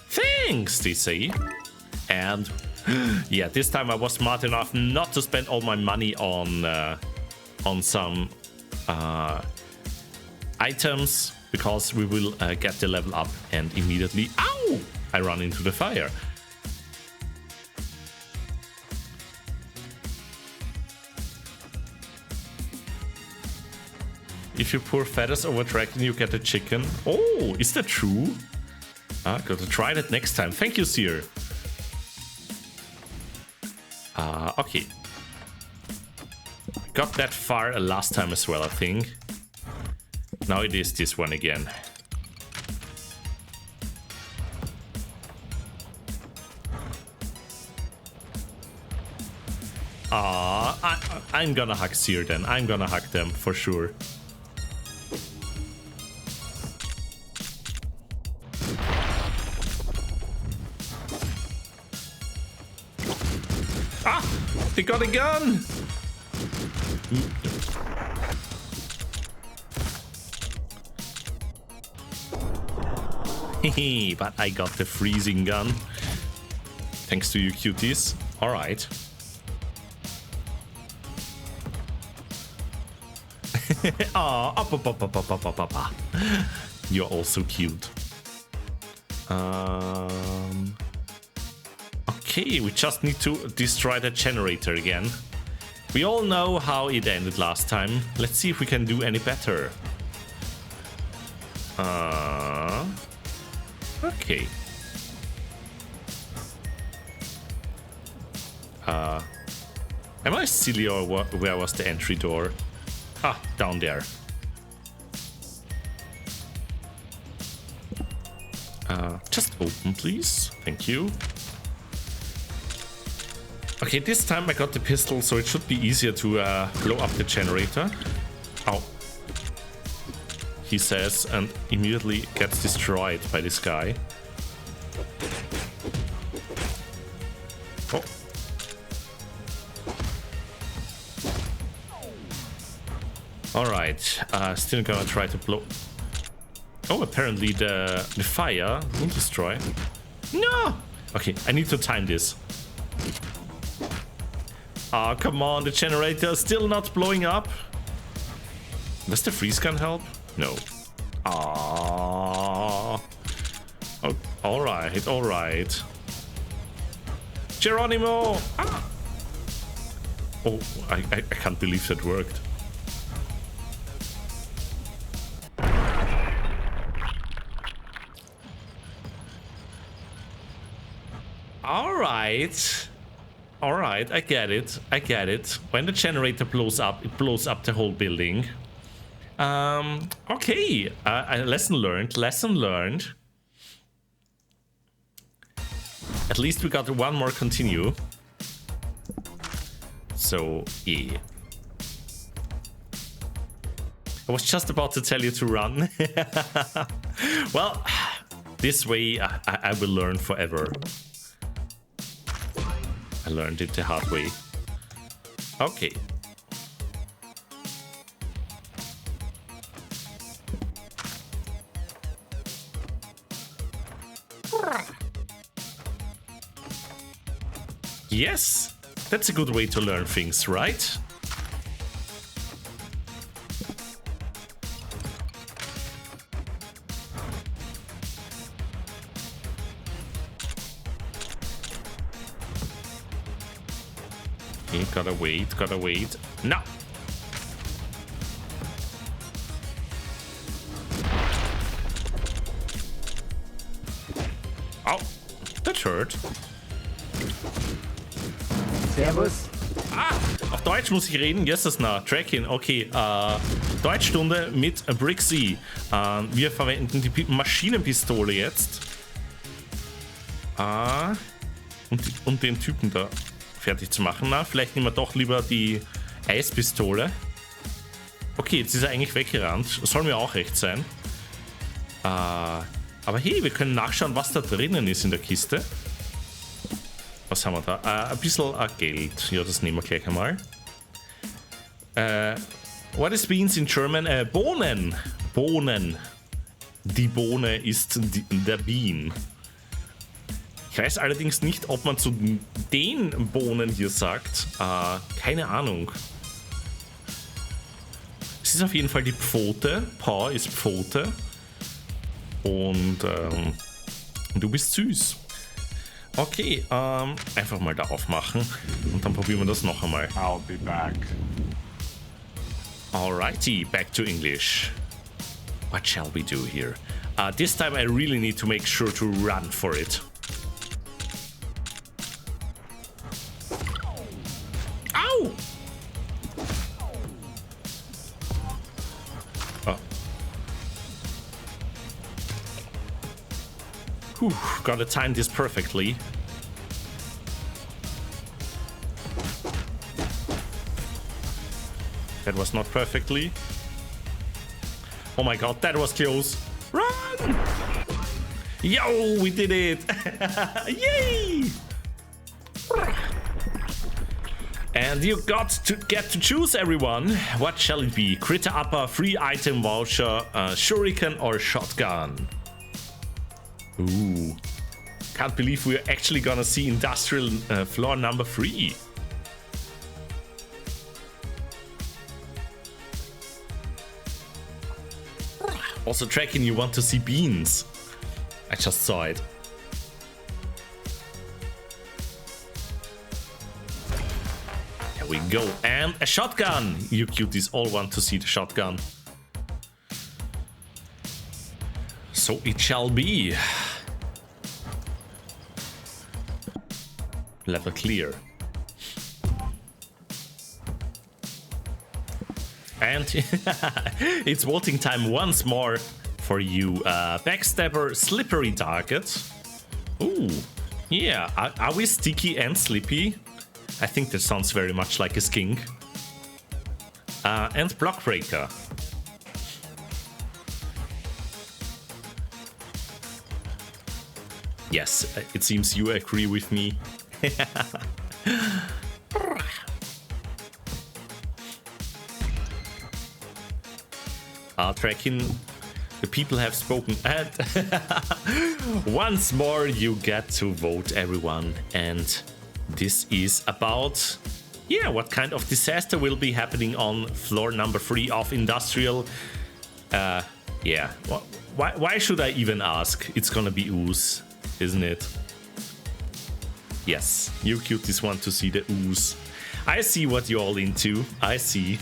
A: Thanks, they say. And yeah, this time I was smart enough not to spend all my money on some items, because we will get the level up and immediately, ow, I run into the fire. If you pour feathers over dragon, you get a chicken. Oh, is that true? Gotta try that next time. Thank you, Seer. Okay. Got that far last time as well, I think. Now it is this one again. I'm gonna hack Seer then. I'm gonna hack them for sure. They got a gun! Hehe, but I got the freezing gun. Thanks to you cuties. Alright. Aw, you're all so cute. Okay, we just need to destroy the generator again. We all know how it ended last time. Let's see if we can do any better. Okay. Am I silly or where was the entry door? Ah, down there. Just open, please. Thank you. Okay, this time I got the pistol, so it should be easier to blow up the generator. Ow. He says, and immediately gets destroyed by this guy. Oh. Alright, still gonna try to blow... Oh, apparently the fire will destroy. No! Okay, I need to time this. Oh, come on, the generator is still not blowing up. Does the freeze gun help? No. Ah. Oh, alright, alright. Geronimo! Ah. Oh, I can't believe that worked. Alright. Alright, I get it. I get it. When the generator blows up, it blows up the whole building. Okay. Lesson learned. Lesson learned. At least we got one more continue. So, yeah. I was just about to tell you to run. Well, this way I will learn forever. I learned it the hard way. Okay. Yes, that's a good way to learn things, right? Okay, gotta wait. No! Oh, that hurt.
C: Servus.
A: Ah, auf Deutsch muss ich reden. Yes, das na. Tracking. Okay, Deutschstunde mit Brixxy. Wir verwenden die Maschinenpistole jetzt. Und den Typen da fertig zu machen. Na, vielleicht nehmen wir doch lieber die Eispistole. Okay, jetzt ist er eigentlich weggerannt. Soll mir auch recht sein. Aber hey, wir können nachschauen, was da drinnen ist in der Kiste. Was haben wir da? Ein bisschen Geld. Ja, das nehmen wir gleich einmal. What is beans in German? Bohnen. Bohnen. Die Bohne ist der Bean. Ich weiß allerdings nicht, ob man zu den Bohnen hier sagt. Keine Ahnung. Es ist auf jeden Fall die Pfote. Paw ist Pfote. Und du bist süß. Okay, einfach mal da aufmachen. Und dann probieren wir das noch einmal.
C: I'll be back.
A: Alrighty, back to English. What shall we do here? This time I really need to make sure to run for it. Ow! Oh. Whew, gotta time this perfectly. That was not perfectly. Oh my god, that was close. Run! Yo, we did it! Yay! And you got to get to choose, everyone. What shall it be? Critter upper, free item voucher, shuriken or shotgun? Ooh. Can't believe we're actually gonna see industrial floor number 3. Also tracking, you want to see beans. I just saw it. There we go. And a shotgun. You cuties all want to see the shotgun. So it shall be. Level clear. And it's voting time once more for you. Backstabber, slippery target. Ooh, yeah. Are we sticky and slippy? I think that sounds very much like a skink. And block breaker. Yes, it seems you agree with me. Tracking. The people have spoken. And once more, you get to vote, everyone. And this is about, yeah, what kind of disaster will be happening on floor number 3 of Industrial. Yeah. Why should I even ask? It's gonna be ooze, isn't it? Yes, you cuties want to see the ooze. I see what you're all into. I see.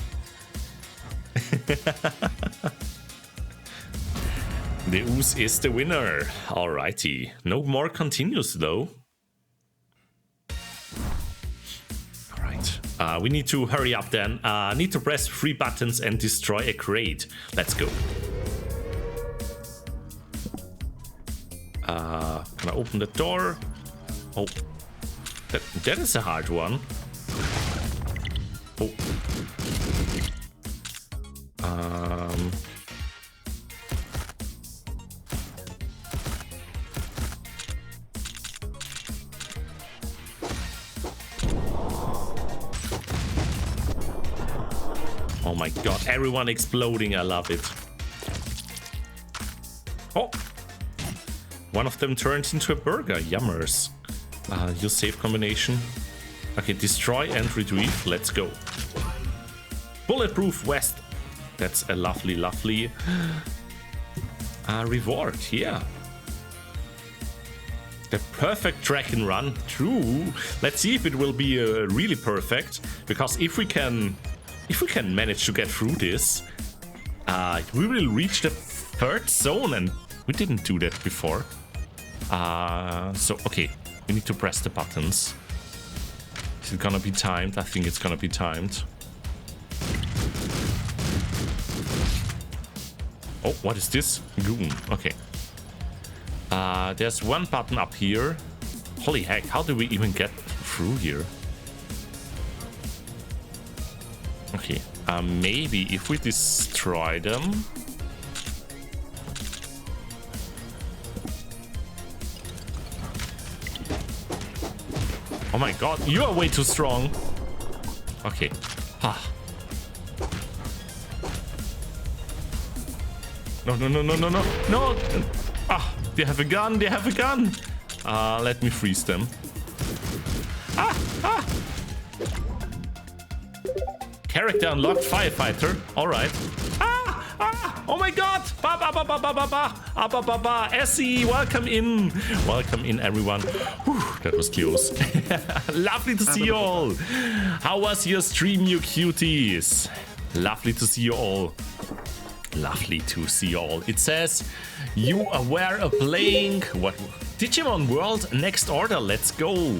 A: The ooze is the winner. Alrighty. No more continues though. Alright. We need to hurry up then. Need to press 3 buttons and destroy a crate. Let's go. Can I open the door? Oh. That is a hard one. Oh. Oh my god, everyone exploding, I love it. Oh! One of them turns into a burger, yummers. Use save combination. Okay, destroy and retrieve, let's go. Bulletproof vest. That's a lovely, lovely reward, yeah. The perfect track and run, true. Let's see if it will be really perfect, because if we can manage to get through this, we will reach the 3rd zone, and we didn't do that before. So, okay, we need to press the buttons. Is it gonna be timed? I think it's gonna be timed. Oh, what is this? Goon, okay. There's one button up here. Holy heck, how do we even get through here? Okay, maybe if we destroy them. Oh my god, you are way too strong. Okay. Ah. No, no, no, no, no, no, no. Ah, they have a gun, they have a gun. Let me freeze them. Ah, ah. Character unlocked, firefighter. All right. Ah, ah. Oh my god. Ba, ba, ba, ba, ba, ba, ba. Ah, ba, ba, ba. Essie, welcome in. Welcome in, everyone. Whew, that was close. Lovely to see you all. How was your stream, you cuties? Lovely to see you all. Lovely to see you all. It says you were playing what? Digimon World Next Order. Let's go.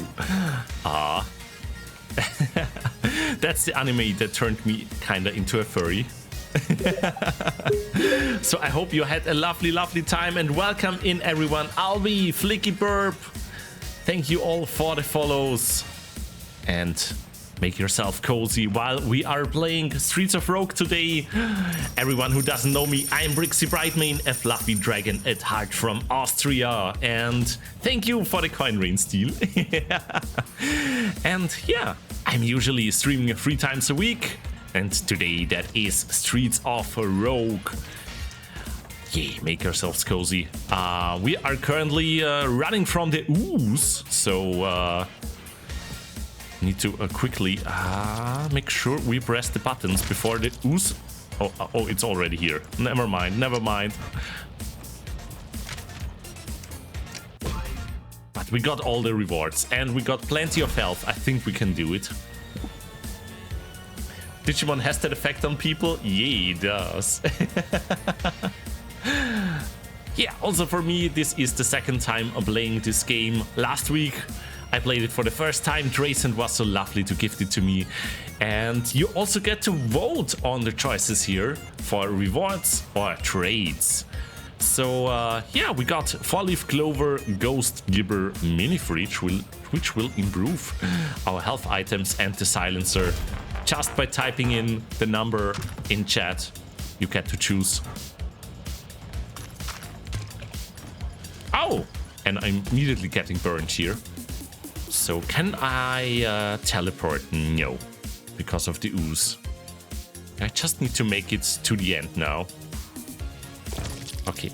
A: Ah. That's the anime that turned me kinda into a furry. So I hope you had a lovely, lovely time, and welcome in, everyone. Albi, Flicky Burp, thank you all for the follows, and make yourself cozy while we are playing Streets of Rogue today. Everyone who doesn't know me, I'm Brixxy Brightmane, a fluffy dragon at heart from Austria, and thank you for the coin rain steal. And yeah, I'm usually streaming 3 times a week, and today that is Streets of Rogue. Yeah, make yourselves cozy. We are currently running from the ooze, so need to quickly make sure we press the buttons before the ooze. Oh, it's already here. Never mind, never mind. But we got all the rewards and we got plenty of health. I think we can do it. Digimon has that effect on people? Yeah, it does. Yeah, also for me, this is the 2nd time I'm playing this game. Last week, I played it for the first time. Drayson was so lovely to gift it to me. And you also get to vote on the choices here for rewards or trades. So, yeah, we got 4-leaf clover, ghost gibber, mini fridge, which will improve our health items, and the silencer. Just by typing in the number in chat, you get to choose. Oh! And I'm immediately getting burned here. So can I teleport? No, because of the ooze. I just need to make it to the end now. Okay.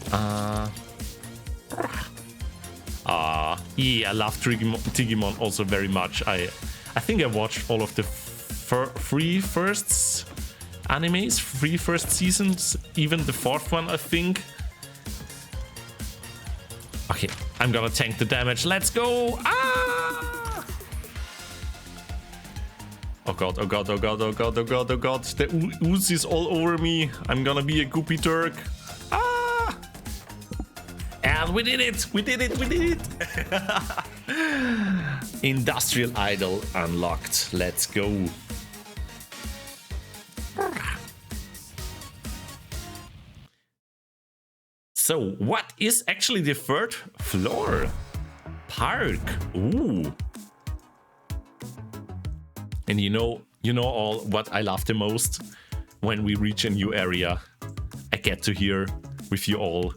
A: Yeah, I love Digimon also very much. I think I watched all of the three first animes, three first seasons, even the fourth one, I think. Okay, I'm gonna tank the damage. Let's go! Ah! Oh god, oh god, oh god, oh god, oh god, oh god. The ooze is all over me. I'm gonna be a goopy Turk. Ah! And we did it! We did it! We did it! Industrial Idol unlocked. Let's go. So, what is actually the third floor? Park. Ooh. And you know all what I love the most? When we reach a new area, I get to hear with you all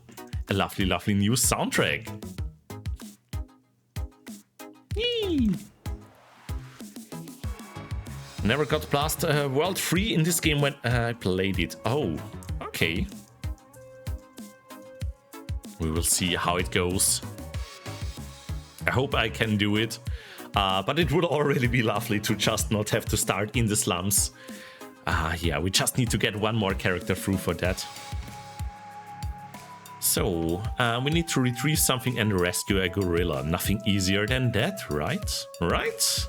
A: a lovely, lovely new soundtrack. Yee. Never got past World 3 in this game when I played it. Oh, okay. We will see how it goes. I hope I can do it. But it would already be lovely to just not have to start in the slums. Yeah, we just need to get one more character through for that. So, we need to retrieve something and rescue a gorilla. Nothing easier than that, right? Right?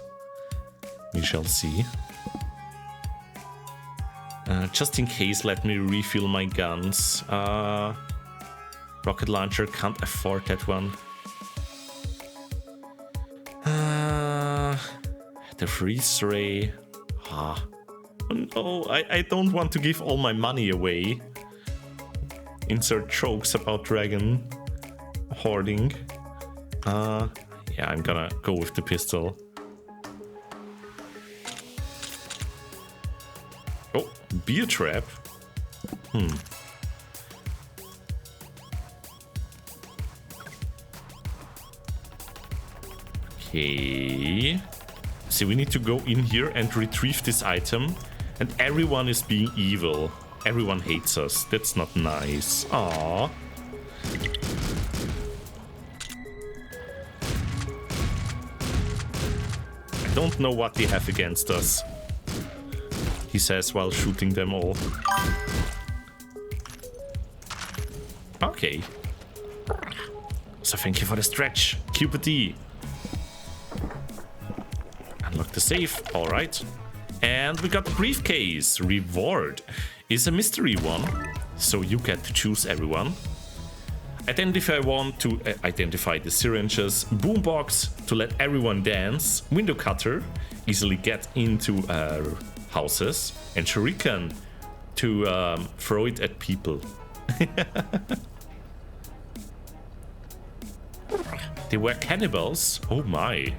A: We shall see. Just in case, let me refill my guns. Rocket launcher, can't afford that one. The freeze ray. Oh no, I don't want to give all my money away. Insert jokes about dragon hoarding. Yeah, I'm gonna go with the pistol. Oh, beer trap. Okay. See, we need to go in here and retrieve this item. And everyone is being evil. Everyone hates us. That's not nice. Aww. I don't know what they have against us, he says while shooting them all. Okay. So thank you for the stretch, QPD. Unlock the safe, alright. And we got the briefcase. Reward is a mystery one, so you get to choose everyone. Identify one to identify the syringes. Boombox to let everyone dance. Window cutter, easily get into houses. And shuriken to throw it at people. They were cannibals. Oh my.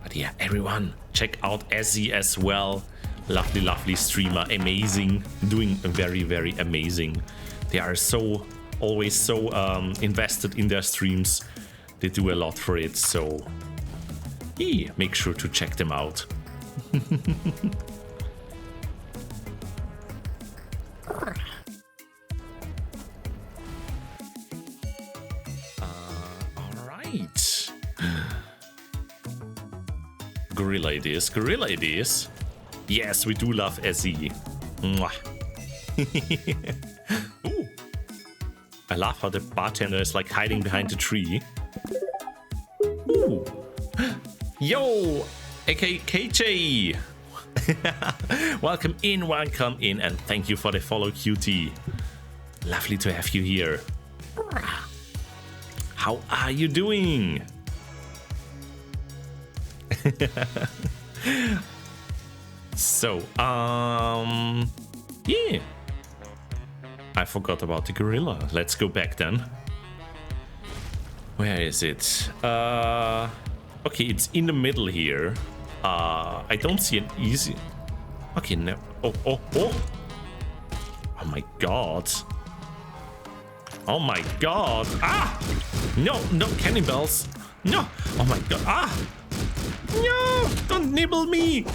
A: But yeah, everyone, check out Ezzy as well. Lovely, lovely streamer. Amazing. Doing very, very amazing. They are so, always so invested in their streams. They do a lot for it, so yeah, make sure to check them out. Alright. Gorilla ideas, gorilla ideas. Yes, we do love Ezzy. Mwah. Ooh. I love how the bartender is like hiding behind the tree. Ooh. Yo, aka KJ. Welcome in, and thank you for the follow, QT. Lovely to have you here. How are you doing? So, yeah. I forgot about the gorilla. Let's go back then. Where is it? Okay, it's in the middle here. I don't see an easy... Okay, no. Oh. Oh my god. Oh my god. Ah! No, cannibals. No. Oh my god. Ah! No! Don't nibble me!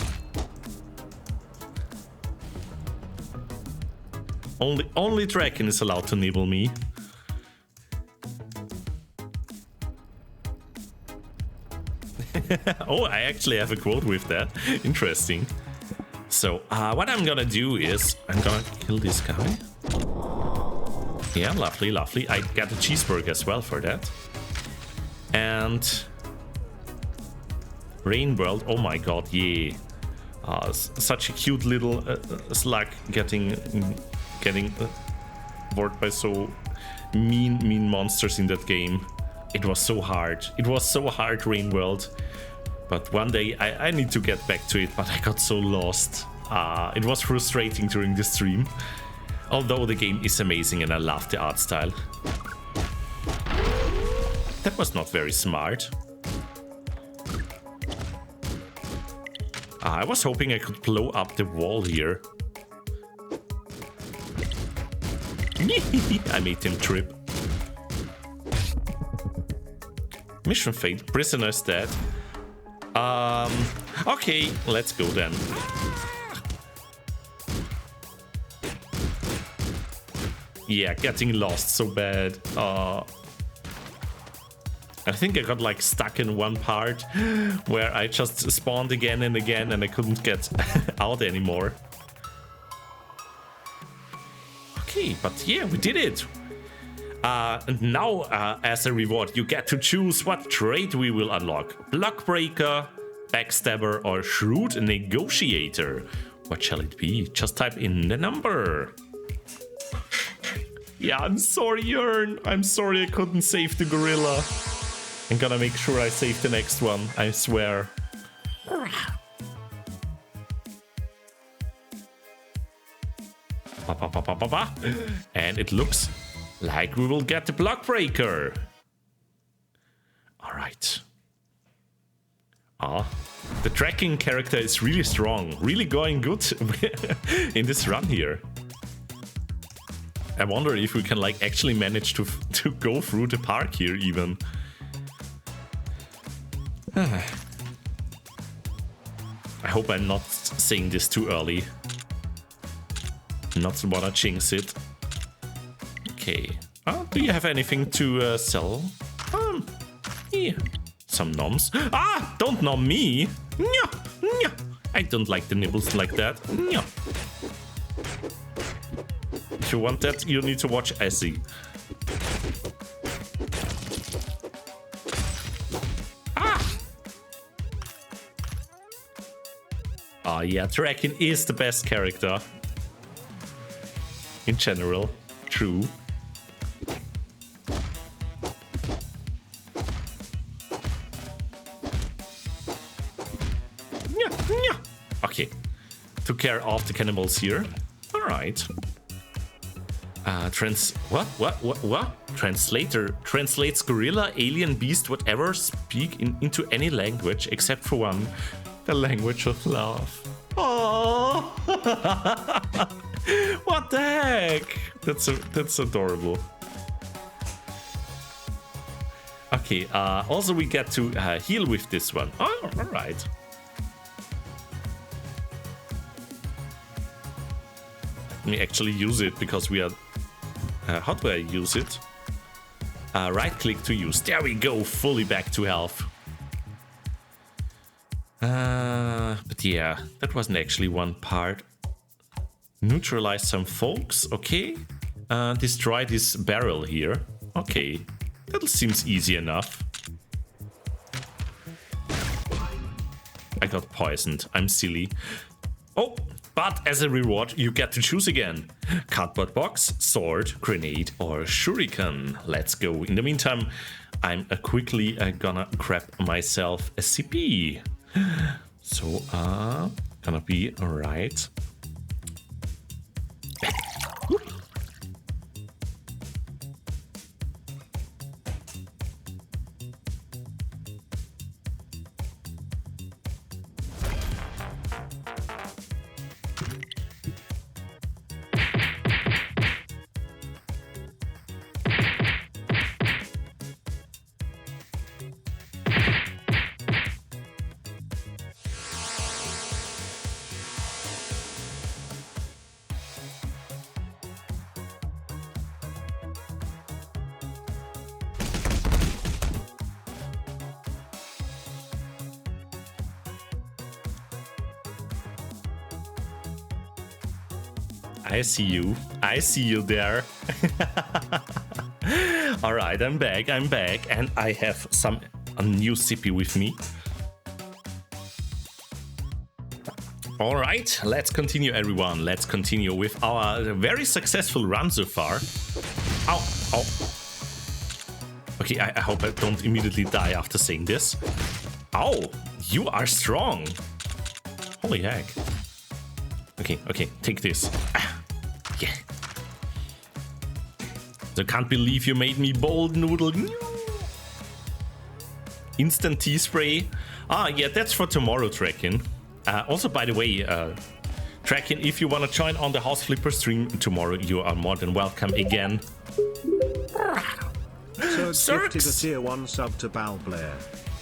A: Only Draken is allowed to nibble me. Oh, I actually have a quote with that. Interesting. So, what I'm gonna do is I'm gonna kill this guy. Yeah, lovely, lovely. I got a cheeseburger as well for that. And Rain World. Oh my god, yeah. Such a cute little slug getting bored by so mean monsters in that game. It was so hard. It was so hard, Rain World. But one day I need to get back to it, but I got so lost. It was frustrating during the stream. Although the game is amazing and I love the art style. That was not very smart. I was hoping I could blow up the wall here. I made him trip. Mission failed. Prisoner's dead. Okay, let's go then. Yeah, getting lost so bad. I think I got like stuck in one part where I just spawned again and again and I couldn't get out anymore. Okay, but yeah, we did it. And now, as a reward, you get to choose what trait we will unlock. Blockbreaker, Backstabber, or Shrewd Negotiator. What shall it be? Just type in the number. Yeah, I'm sorry, Jörn. I'm sorry I couldn't save the gorilla. I'm gonna make sure I save the next one, I swear. And it looks like we will get the Blockbreaker. Alright. The tracking character is really strong. Really going good in this run here. I wonder if we can like actually manage to go through the park here even. I hope I'm not saying this too early. Not wanna jinx it. Okay. Do you have anything to sell? Yeah. Some noms. Don't nom me! I don't like the nibbles like that. If you want that, you need to watch Essie. Yeah, Draken is the best character. In general, true. Okay, took care of the cannibals here. All right. What? Translator translates gorilla, alien, beast, whatever. Speak into any language except for one, the language of love. Oh, what the heck? That's adorable. Okay. Also, we get to heal with this one. Oh, all right. Let me actually use it because we are. How do I use it? Right click to use. There we go. Fully back to health. But yeah, that wasn't actually one part. Neutralize some folks. Okay. Destroy this barrel here. Okay. That seems easy enough. I got poisoned. I'm silly. Oh, but as a reward, you get to choose again. Cardboard box, sword, grenade, or shuriken. Let's go. In the meantime, I'm quickly gonna grab myself a CP. So, gonna be alright. I see you. I see you there. Alright, I'm back, and I have a new sippy with me. Alright, let's continue, everyone. Let's continue with our very successful run so far. Ow, ow. Okay, I hope I don't immediately die after saying this. Ow, you are strong. Holy heck. Okay, take this. Ah, yeah. I can't believe you made me bold, Noodle. Instant tea spray. Ah, yeah, that's for tomorrow, Tracking. Also, by the way, Tracking, if you want to join on the House Flipper stream tomorrow, you are more than welcome again.
B: So gifted a tier 1 sub to Bal Blair.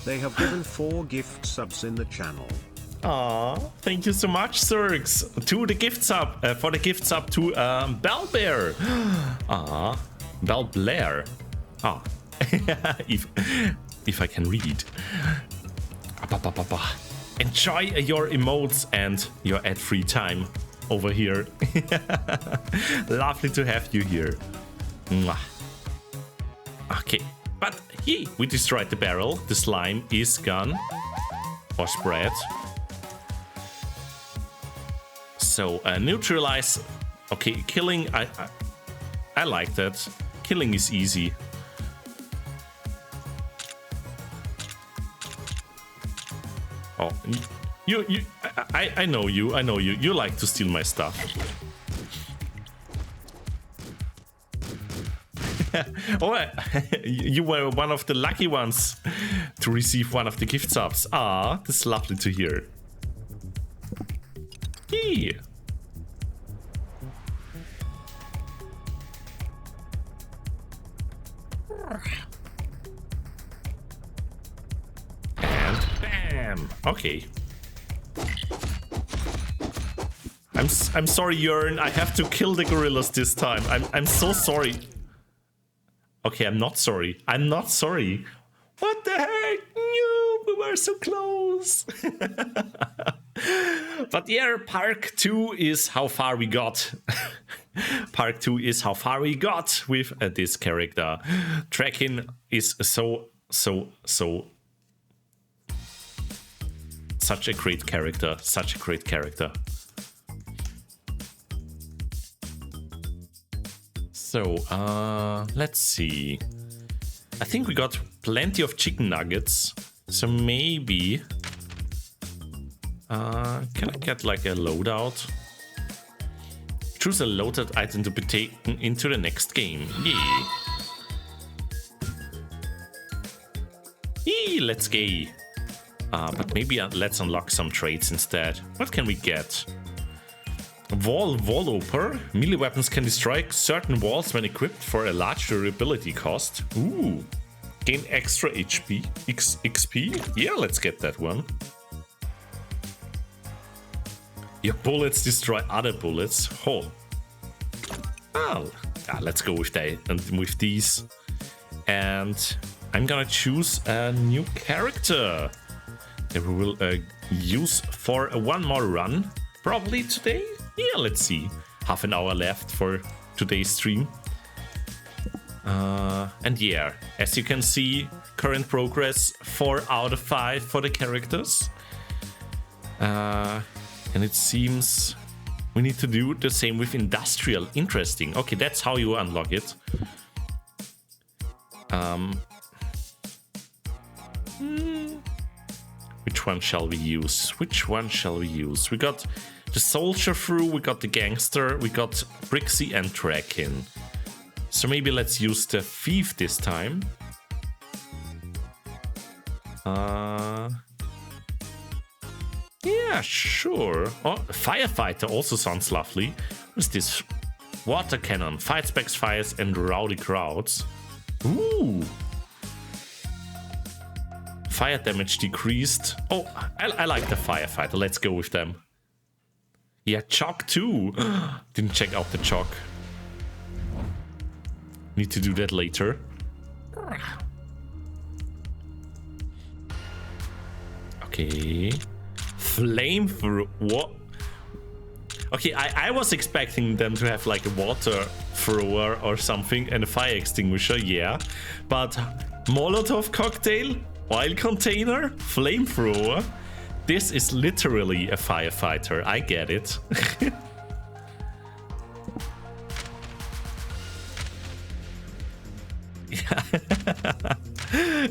B: They have given 4 gift subs in the channel.
A: Aw, thank you so much, Zerx, to the gift sub, for the gift sub to Bal Blair. Ah, Bal Blair. Ah, if I can read. Enjoy your emotes and your ad-free time over here. Lovely to have you here. Mwah. Okay, but hey, we destroyed the barrel. The slime is gone or spread. So neutralize. Okay, killing. I like that. Killing is easy. Oh, I know you. I know you. You like to steal my stuff. Oh, you were one of the lucky ones to receive one of the gift subs. Ah, that's lovely to hear. Hey. And bam. Okay. I'm sorry, Jörn. I have to kill the gorillas this time. I'm so sorry. Okay, I'm not sorry. I'm not sorry. What the heck? No, we were so close. But yeah, Park 2 is how far we got. Park 2 is how far we got with this character. Tracking is such a great character. Such a great character. So, let's see. I think we got plenty of chicken nuggets. So maybe... can I get like a loadout? Choose a loaded item to be taken into the next game. Yeah. Yee, let's go. But maybe let's unlock some traits instead. What can we get? Wall opener. Melee weapons can destroy certain walls when equipped for a large durability cost. Ooh. Gain extra XP. Yeah, let's get that one. Your bullets destroy other bullets. Oh. Let's go with that and with these. And I'm gonna choose a new character that we will use for one more run. Probably today. Yeah, let's see. Half an hour left for today's stream. And yeah, as you can see, current progress 4 out of 5 for the characters. And it seems we need to do the same with industrial. Interesting. Okay, that's how you unlock it. Which one shall we use? Which one shall we use? We got the soldier through, we got the gangster, we got Brixxy and Draken. So maybe let's use the thief this time. Yeah, sure. Oh, firefighter also sounds lovely. What is this? Water cannon, fight specs, fires, and rowdy crowds. Ooh. Fire damage decreased. Oh, I like the firefighter. Let's go with them. Yeah, chalk too. Didn't check out the chalk. Need to do that later. Okay. Flamethrower. What? Okay, I was expecting them to have like a water thrower or something and a fire extinguisher, yeah. But Molotov cocktail, oil container, flamethrower. This is literally a firefighter. I get it.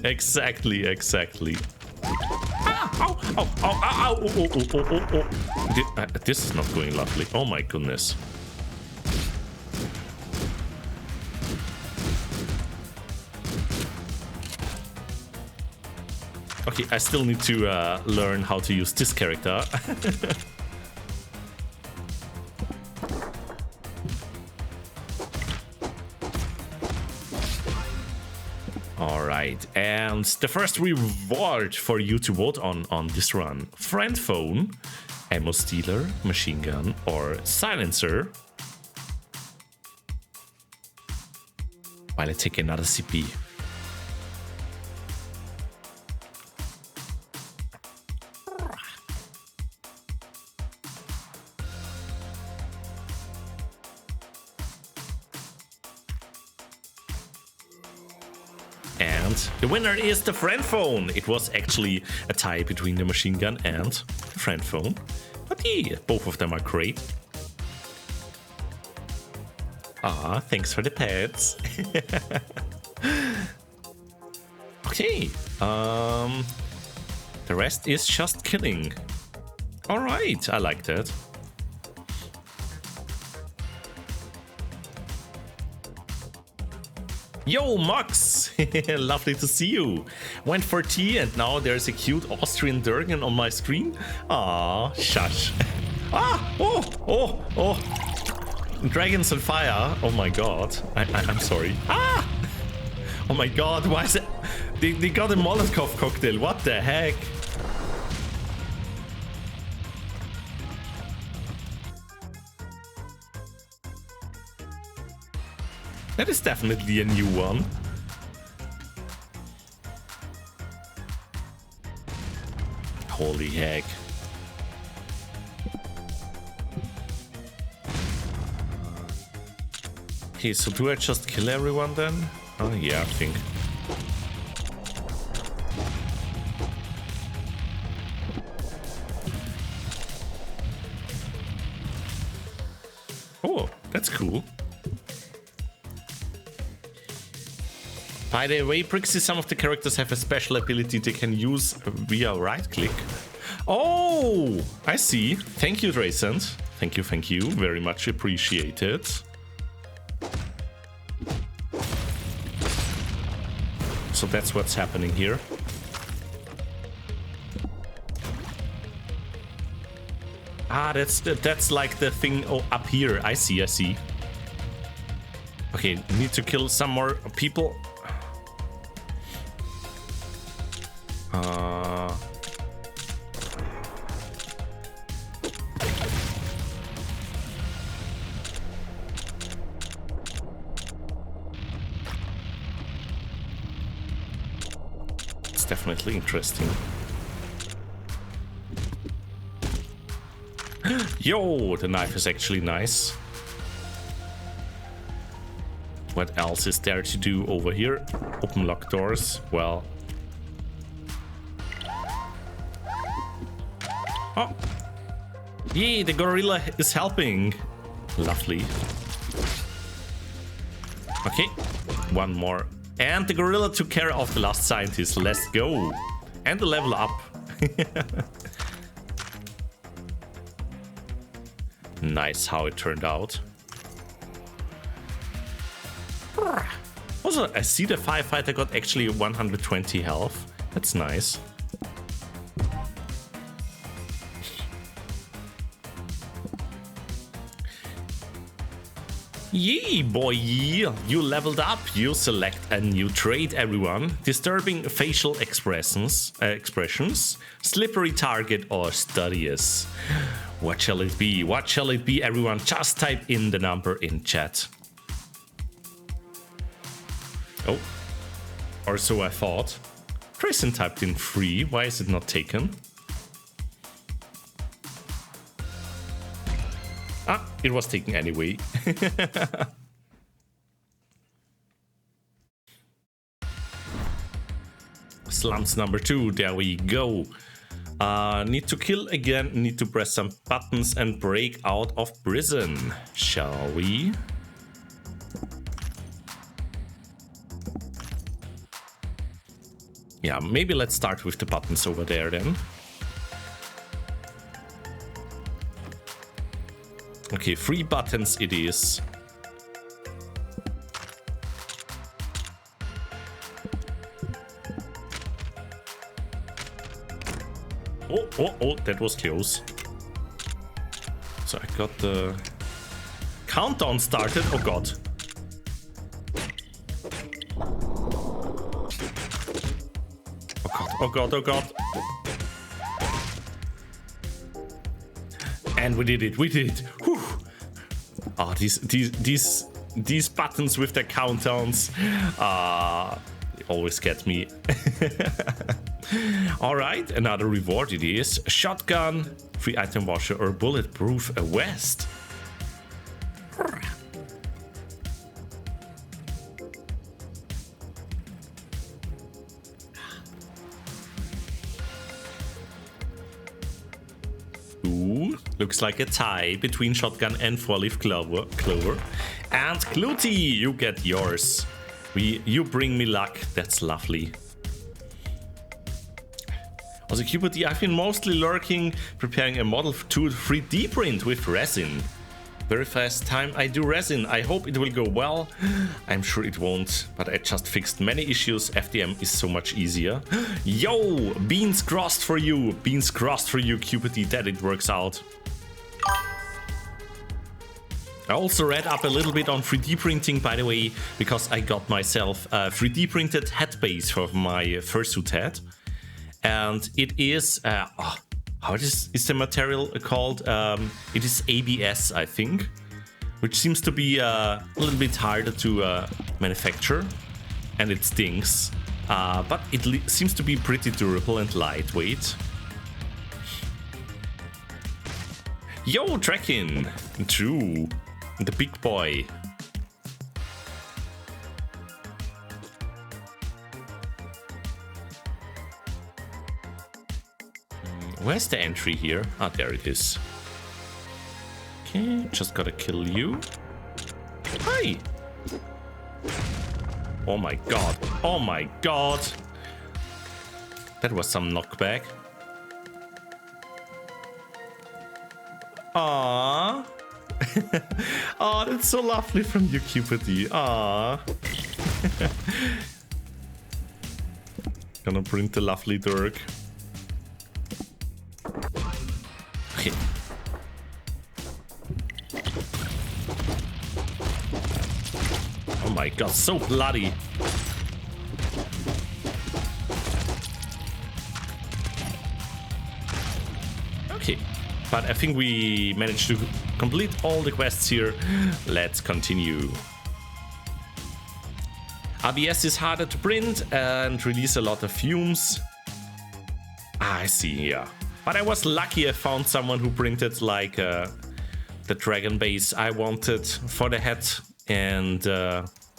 A: Exactly, exactly. Ow, ow, ow, ow, ow, oh, oh, oh, oh, oh. This is not going lovely. Oh my goodness. Okay, I still need to learn how to use this character. Alright, and the first reward for you to vote on this run. Friend phone, ammo stealer, machine gun, or silencer. While I take another CP. And the winner is the friend phone. It was actually a tie between the machine gun and the friend phone. But yeah, both of them are great. Ah, thanks for the pets. Okay. The rest is just killing. Alright, I like that. Yo, Max! Lovely to see you. Went for tea and now there's a cute Austrian Durgan on my screen. Ah, shush. Ah! Oh! Oh! Oh! Dragons on fire. Oh my god. I'm sorry. Ah! Oh my god, why is it? They got a Molotov cocktail. What the heck? That is definitely a new one. Holy heck. Okay, so do I just kill everyone then? Oh yeah, I think. Oh, that's cool. By the way, Brixxy, some of the characters have a special ability they can use via right click. Oh, I see. Thank you, Draysand. Thank you, very much appreciated. So that's what's happening here. Ah, that's like the thing up here. I see. Okay, need to kill some more people. It's definitely interesting. Yo, the knife is actually nice. What else is there to do over here? Open lock doors. Well. Oh. Yay, the gorilla is helping. Lovely. Okay, one more. And the gorilla took care of the last scientist. Let's go. And the level up. Nice how it turned out. Also, I see the firefighter got actually 120 health. That's nice. Yee, boy, you leveled up. You select a new trait, everyone. Disturbing facial expressions, slippery target, or studious. What shall it be? What shall it be, everyone? Just type in the number in chat. Oh, or so I thought. Grayson typed in 3. Why is it not taken? it was taken anyway. Slums number 2, there we go. Need to kill again, need to press some buttons and break out of prison. Shall we? Yeah, maybe let's start with the buttons over there then. Okay, 3 buttons it is. Oh, that was close. So I got the countdown started. Oh god. Oh god, oh god. And we did it, Whew. Oh, these buttons with the countdowns they always get me. Alright, another reward it is. A shotgun, free item washer or bulletproof vest. Ooh, looks like a tie between shotgun and 4-leaf clover. And Cluty, you get yours. You bring me luck, that's lovely. Also, QPD, I've been mostly lurking, preparing a model to 3D print with resin. Very first time I do resin. I hope it will go well. I'm sure it won't, but I just fixed many issues. FDM is so much easier. Yo, beans crossed for you. Beans crossed for you, QPD, that it works out. I also read up a little bit on 3D printing, by the way, because I got myself a 3D printed head base for my fursuit head. And it is, how is the material called? It is ABS, I think, which seems to be a little bit harder to manufacture, and it stinks. But it seems to be pretty durable and lightweight. Yo, Trekkin! True, the big boy. Where's the entry here? Ah, there it is. Okay, just gotta kill you. Hi! Oh my god. Oh my god. That was some knockback. Aww. Oh, that's so lovely from you, QPD. Aww. Gonna print the lovely Dirk. Okay. Oh my god, so bloody. Okay, but I think we managed to complete all the quests here. Let's continue. ABS is harder to print and release a lot of fumes. I see here. But I was lucky I found someone who printed like the dragon base I wanted for the head, and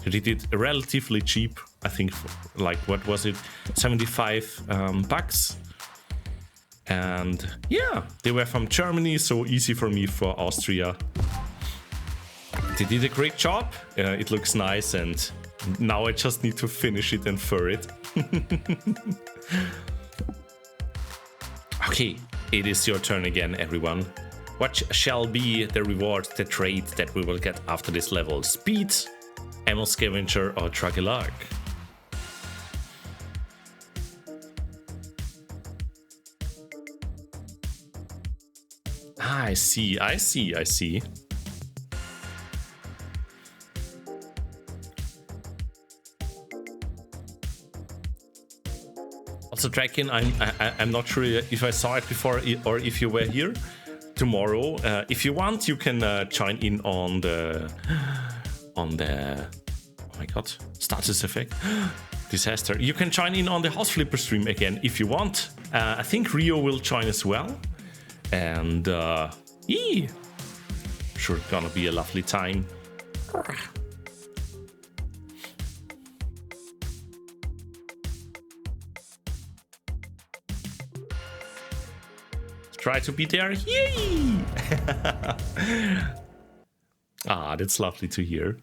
A: he did it relatively cheap. I think like, what was it, 75 bucks. And yeah, they were from Germany, so easy for me for Austria. They did a great job. It looks nice, and now I just need to finish it and fur it. Okay, it is your turn again, everyone. What shall be the reward, the trait that we will get after this level? Speed, ammo scavenger, or Dragolark? Ah, I see. Also, Draken, I'm not sure if I saw it before or if you were here tomorrow. If you want, you can join in on the oh my god, status effect. Disaster. You can join in on the House Flipper stream again if you want. I think Rio will join as well. And sure gonna be a lovely time. Try to be there. Yay! Ah, that's lovely to hear.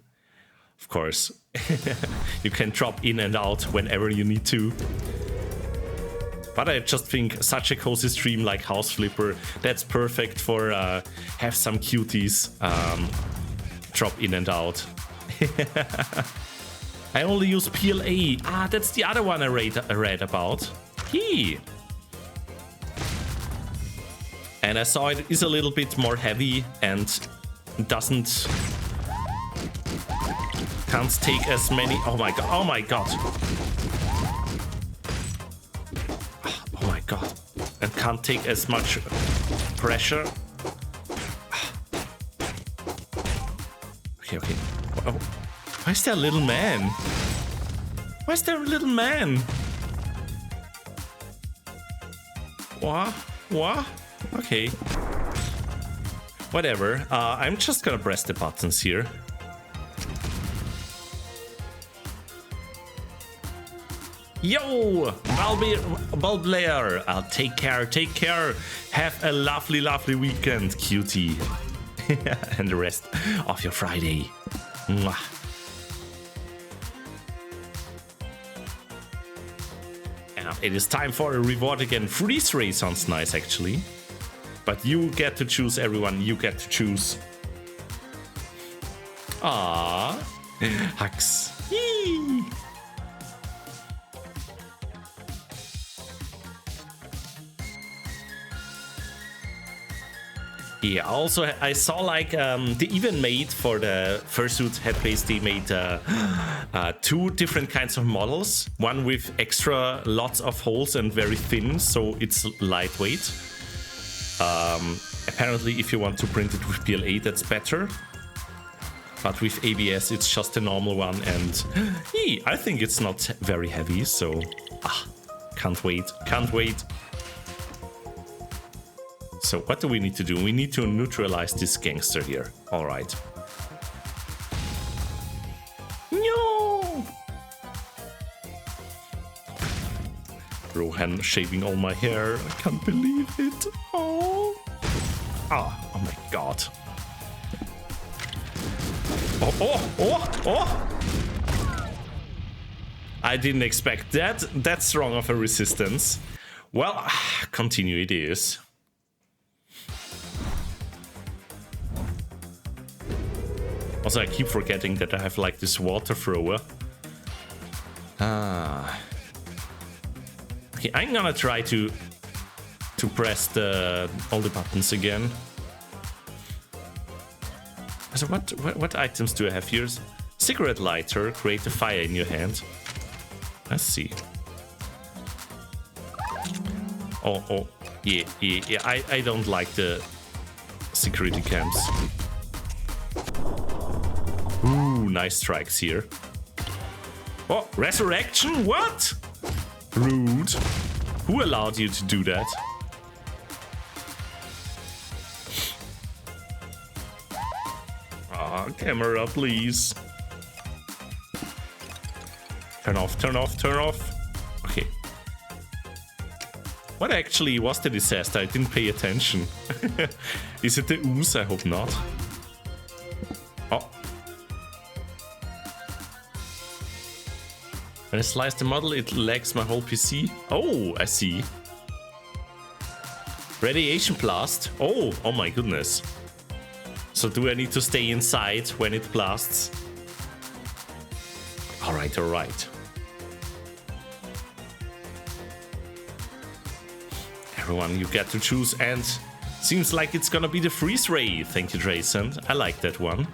A: Of course, you can drop in and out whenever you need to. But I just think such a cozy stream like House Flipper, that's perfect for have some cuties drop in and out. I only use PLA. Ah, that's the other one I read about. Hey. And I saw it is a little bit more heavy and can't take as many. Oh my god! Oh my god! Oh my god! And can't take as much pressure. Okay, okay. Oh, why is there a little man? Why is there a little man? What? What? Okay. Whatever. I'm just gonna press the buttons here. Yo! Balblair! Take care, take care. Have a lovely, lovely weekend, cutie. And the rest of your Friday. Mwah. And it is time for a reward again. Freeze ray sounds nice, actually. But you get to choose, everyone. You get to choose. Ah, Hux. Yee. Yeah, also I saw like they even made for the fursuit headbase, they made 2 different kinds of models. One with extra lots of holes and very thin, so it's lightweight. Apparently if you want to print it with PLA, that's better. But with ABS it's just a normal one, and I think it's not very heavy, so can't wait, can't wait. So what do we need to do? We need to neutralize this gangster here. All right. No! Rohan shaving all my hair. I can't believe it. Oh. Oh my god. Oh. I didn't expect that. That strong of a resistance. Well, continue it is. Also, I keep forgetting that I have like this water thrower. Okay, I'm gonna try to press all the buttons again. So what items do I have here? Cigarette lighter, create a fire in your hand. Let's see. Oh, yeah. I don't like the security cams. Ooh, nice strikes here. Oh, resurrection? What? Rude. Who allowed you to do that? Ah, camera, please. Turn off, turn off, turn off. Okay. What actually was the disaster? I didn't pay attention. Is it the ooze? I hope not. Oh. When I slice the model, it lags my whole PC. Oh, I see. Radiation blast. Oh my goodness. So do I need to stay inside when it blasts? All right. Everyone, you get to choose, and seems like it's gonna be the freeze ray. Thank you, Drayson. I like that one.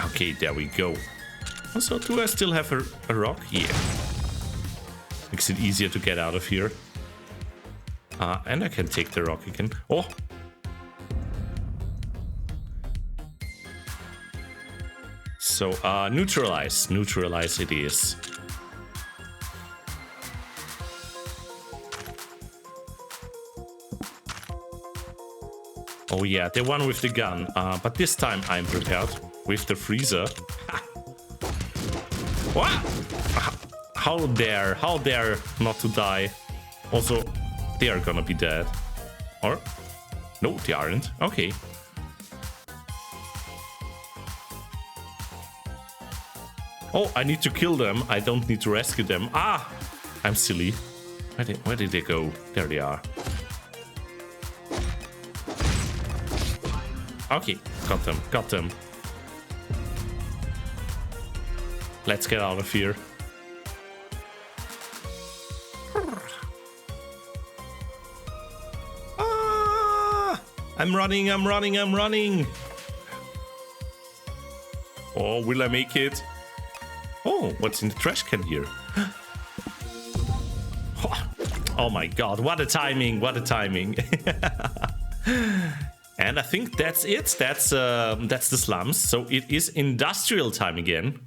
A: Okay, there we go. Also, do I still have a rock? Yeah. Makes it easier to get out of here. And I can take the rock again. Oh! So, neutralize. Neutralize it is. Oh yeah, the one with the gun. But this time I'm prepared with the freezer. What? How dare not to die. Also, they are gonna be dead. Or? No, they aren't. Okay. Oh, I need to kill them. I don't need to rescue them. Ah! I'm silly. Where did they go? There they are. Okay, got them, got them. Let's get out of here. Ah! I'm running, I'm running, I'm running. Oh, will I make it? Oh, what's in the trash can here? Oh my god, what a timing, what a timing. And I think that's it. That's the slums. So it is industrial time again.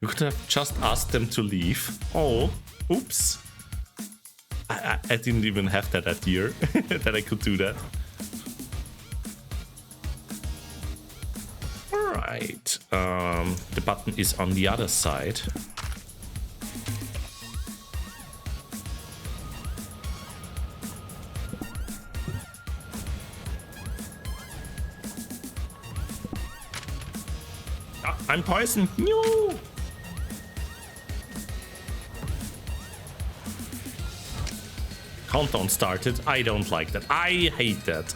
A: You could have just asked them to leave. Oh, oops. I didn't even have that idea that I could do that. All right. The button is on the other side. I'm poisoned. No. Countdown started. I don't like that. I hate that.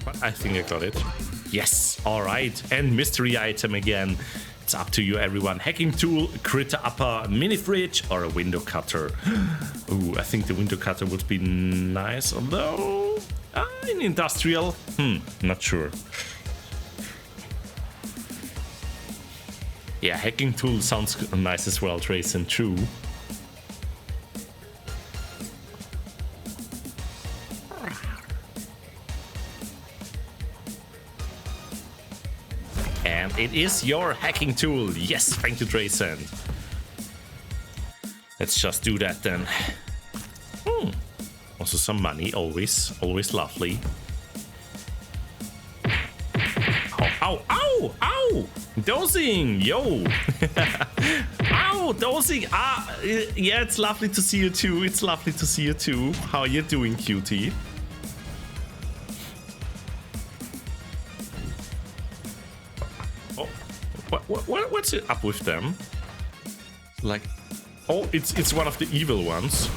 A: But I think I got it. Yes. All right. And mystery item again. It's up to you, everyone. Hacking tool, critter upper, mini fridge, or a window cutter. Ooh, I think the window cutter would be nice, although in industrial, not sure. Yeah, hacking tool sounds nice as well, Trace, and true. And it is your hacking tool. Yes, thank you, Drayson. Let's just do that then. Also some money, always lovely. Ow, ow, ow! Dozing, yo! Ow, dozing! Yeah, it's lovely to see you too. It's lovely to see you too. How are you doing, cutie? What's it up with them? Like, oh, it's one of the evil ones.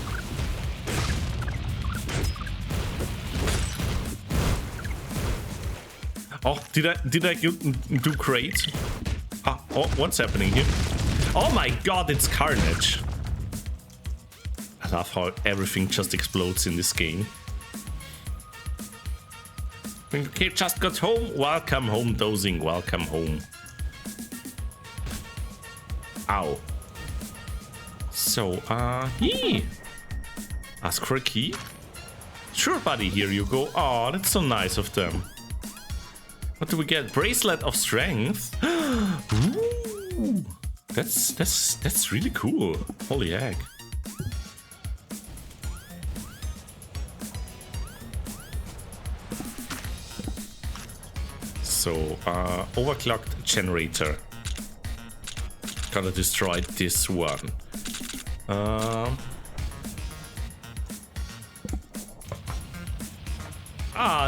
A: Oh, did I do great? Oh, what's happening here? Oh my god, it's carnage. I love how everything just explodes in this game. Okay, just got home. Welcome home, dozing. Welcome home. Ow. So, ask for a key? Sure, buddy, here you go. Oh, that's so nice of them. What do we get? Bracelet of strength? Ooh, that's really cool. Holy egg. So, overclocked generator. Gotta destroy this one.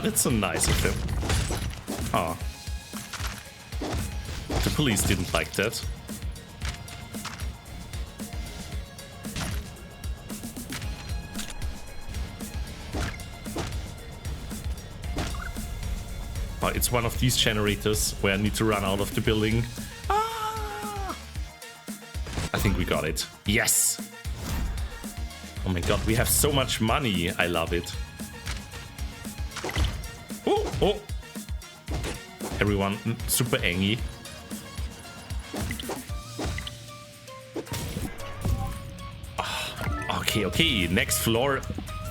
A: That's so nice of him. The police didn't like that. It's one of these generators where I need to run out of the building. I think we got it. Yes! Oh my god, we have so much money. I love it. Oh! Everyone super angry. Okay. Next floor.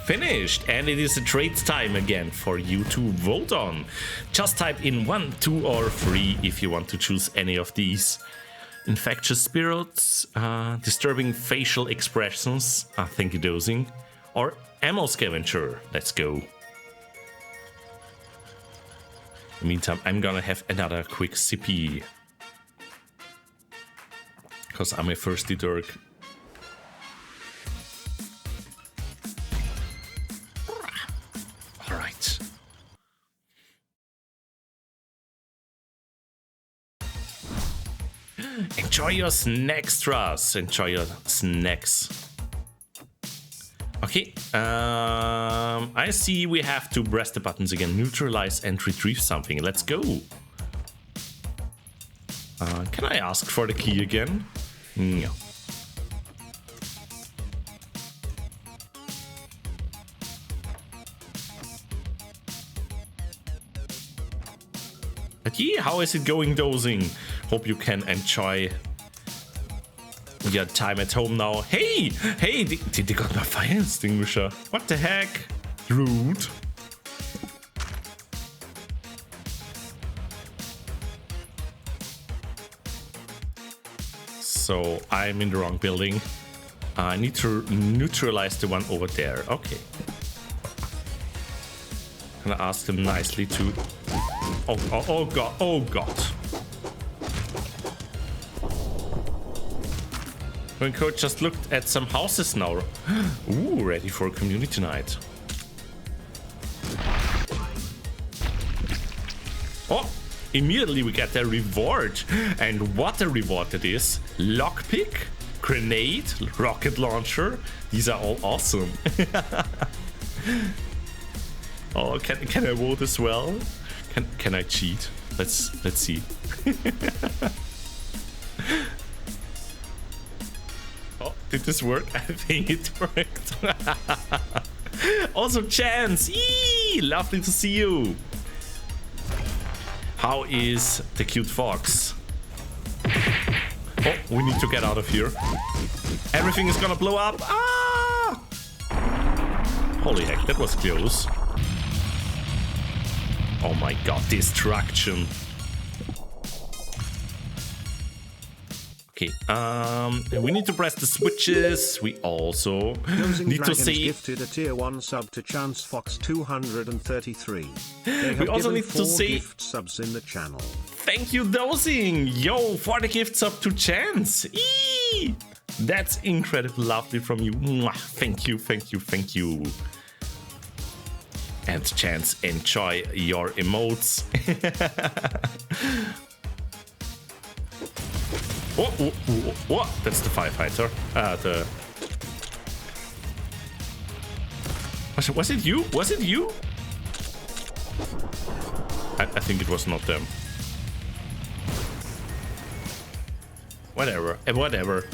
A: finished, and it is a trade time again for you to vote on. Just type in 1, 2 or 3 if you want to choose any of these. Infectious spirits, disturbing facial expressions, thank you dosing, or ammo scavenger. Let's go. In the meantime, I'm gonna have another quick sippy, because I'm a thirsty Dirk. All right. Enjoy your snackstras. Enjoy your snacks. Okay. I see we have to press the buttons again. Neutralize and retrieve something. Let's go. Can I ask for the key again? No. But yeah, how is it going, dosing? Hope you can enjoy your time at home now. Hey, they got my fire extinguisher. What the heck? Rude. So I'm in the wrong building. I need to neutralize the one over there. Okay. Can I ask them nicely to... Oh god, oh god. When Coach just looked at some houses now. Ooh, ready for community night. Oh, immediately we get the reward. And what a reward it is. Lockpick, grenade, rocket launcher. These are all awesome. Oh, can I vote as well? Can I cheat? Let's see. Oh, did this work? I think it worked. Also, Chance. Eee, lovely to see you. How is the cute fox? Oh, we need to get out of here. Everything is gonna blow up. Ah! Holy heck, that was close. Oh my god, destruction. Okay, we need to press the switches. We also need to say...
B: gifted a tier 1 sub to Chance Fox 233. They have
A: we also
B: given
A: need
B: 4
A: to say...
B: gift subs in the channel.
A: Thank you, Dosing! Yo, for the gift sub to Chance! Eee! That's incredibly lovely from you. Mwah. Thank you, thank you, thank you. And Chance, enjoy your emotes. Oh, that's the firefighter. Was it you? Was it you? I think it was not them. Whatever, whatever.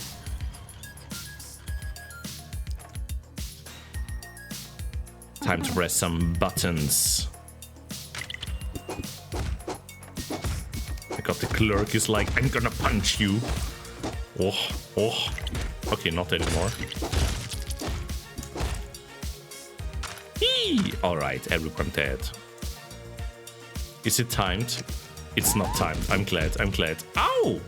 A: Time to press some buttons. I got the clerk is like, I'm gonna punch you. Oh. Okay, not anymore. Eee! Alright, everyone dead. Is it timed? It's not timed. I'm glad. Ow!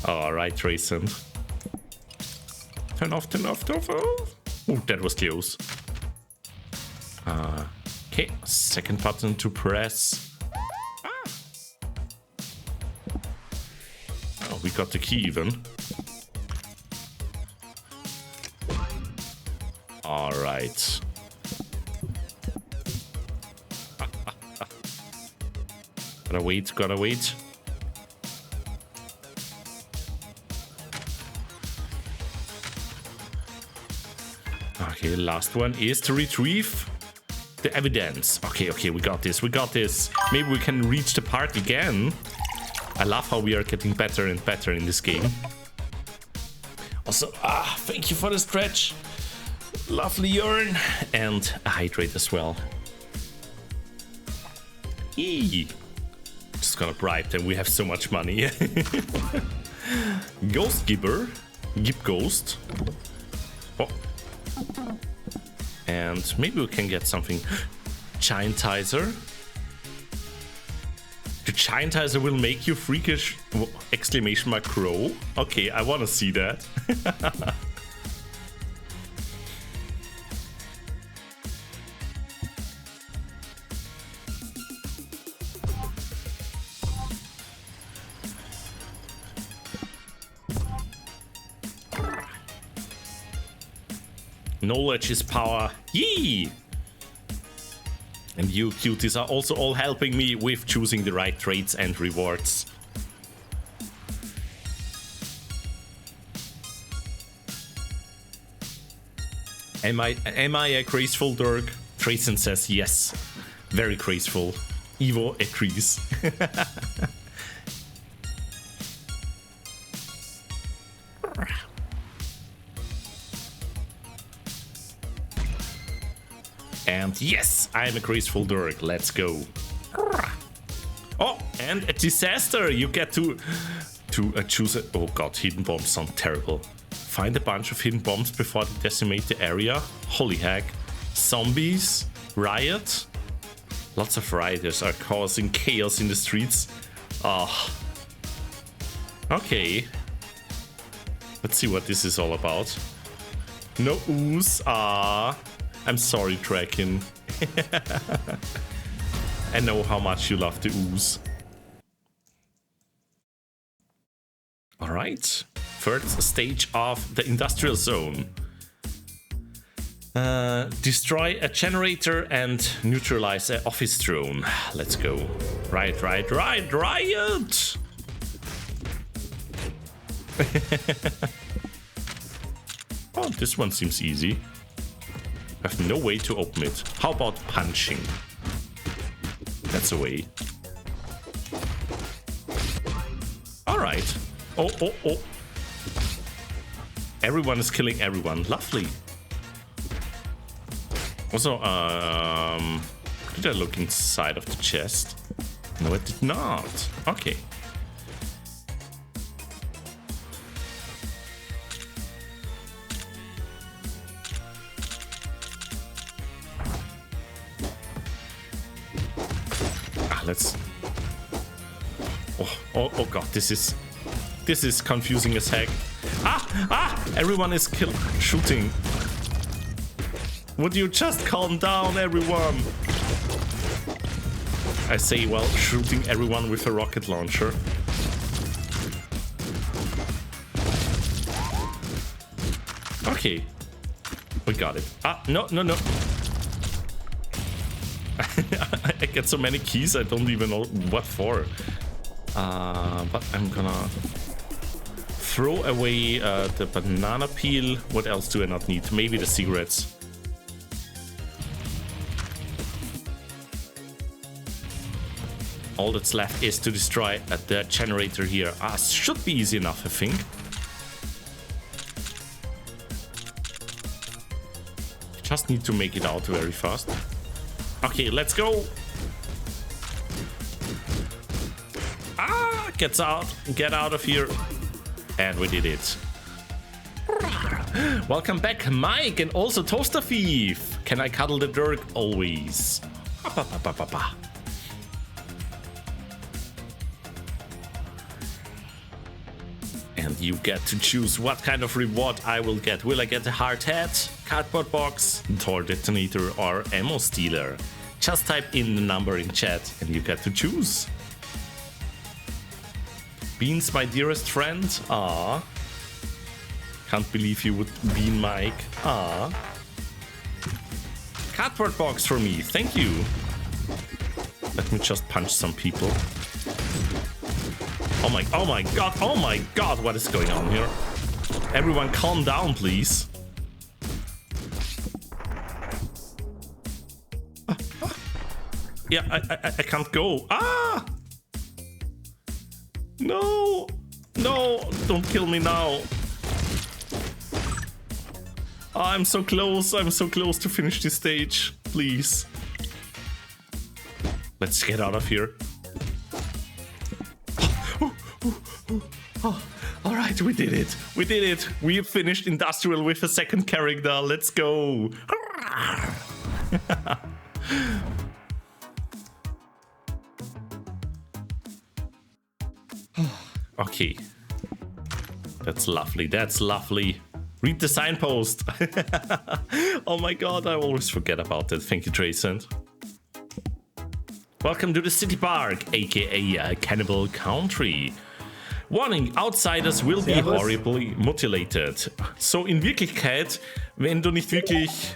A: Alright, Trayson. Turn off. Oh, that was close. Okay, second button to press. Oh, we got the key even. Alright. Gotta wait. Okay, last one is to retrieve the evidence. Okay, we got this. Maybe we can reach the part again. I love how we are getting better and better in this game. Also, thank you for the stretch. Lovely urn. And a hydrate as well. Eee. Just gonna bribe them. We have so much money. Ghost Gibber. Gib Ghost. Oh. And maybe we can get something. Giantizer. The Giantizer will make you freakish! Exclamation mark crow. Okay, I want to see that. Knowledge is power. Yee! And you cuties are also all helping me with choosing the right traits and rewards. Am I a graceful Dirk? Trayson says yes. Very graceful. Evo agrees. And yes, I'm a graceful Dirk. Let's go. Oh, and a disaster. You get to choose a... Oh god, hidden bombs sound terrible. Find a bunch of hidden bombs before they decimate the area. Holy heck. Zombies. Riot. Lots of rioters are causing chaos in the streets. Ah. Okay. Let's see what this is all about. No ooze. Ah. I'm sorry, Draken. I know how much you love the ooze. Alright. First stage of the industrial zone. Destroy a generator and neutralize an office drone. Let's go. Riot. Oh, this one seems easy. I have no way to open it. How about punching? That's a way. Alright. Oh. Everyone is killing everyone. Lovely. Also, did I look inside of the chest? No, I did not. Okay. Let's... Oh god, this is confusing as heck. Everyone is shooting. Would you just calm down, everyone? I say while shooting everyone with a rocket launcher. Okay. We got it. No. I get so many keys, I don't even know what for. But I'm gonna throw away the banana peel. What else do I not need? Maybe the cigarettes. All that's left is to destroy the generator here. Should be easy enough, I think. Just need to make it out very fast. Okay, let's go. Get out of here. And we did it. Welcome back, Mike, and also Toaster Thief. Can I cuddle the Dirk? Always. And you get to choose what kind of reward I will get. Will I get a hard hat, cardboard box, door detonator, or ammo stealer? Just type in the number in chat and you get to choose. Beans, my dearest friend. Can't believe you would bean Mike. Cardboard box for me. Thank you. Let me just punch some people. Oh my god, what is going on here? Everyone calm down, please. Yeah, I can't go. No, don't kill me now. I'm so close to finish this stage. Please. Let's get out of here. All right, we did it. We did it. We finished Industrial with a second character. Let's go. Okay. That's lovely. That's lovely. Read the signpost. Oh my god, I always forget about that. Thank you, Tracent. Welcome to the City Park, aka Cannibal Country. Warning, outsiders will be horribly mutilated. So in Wirklichkeit, wenn du nicht wirklich...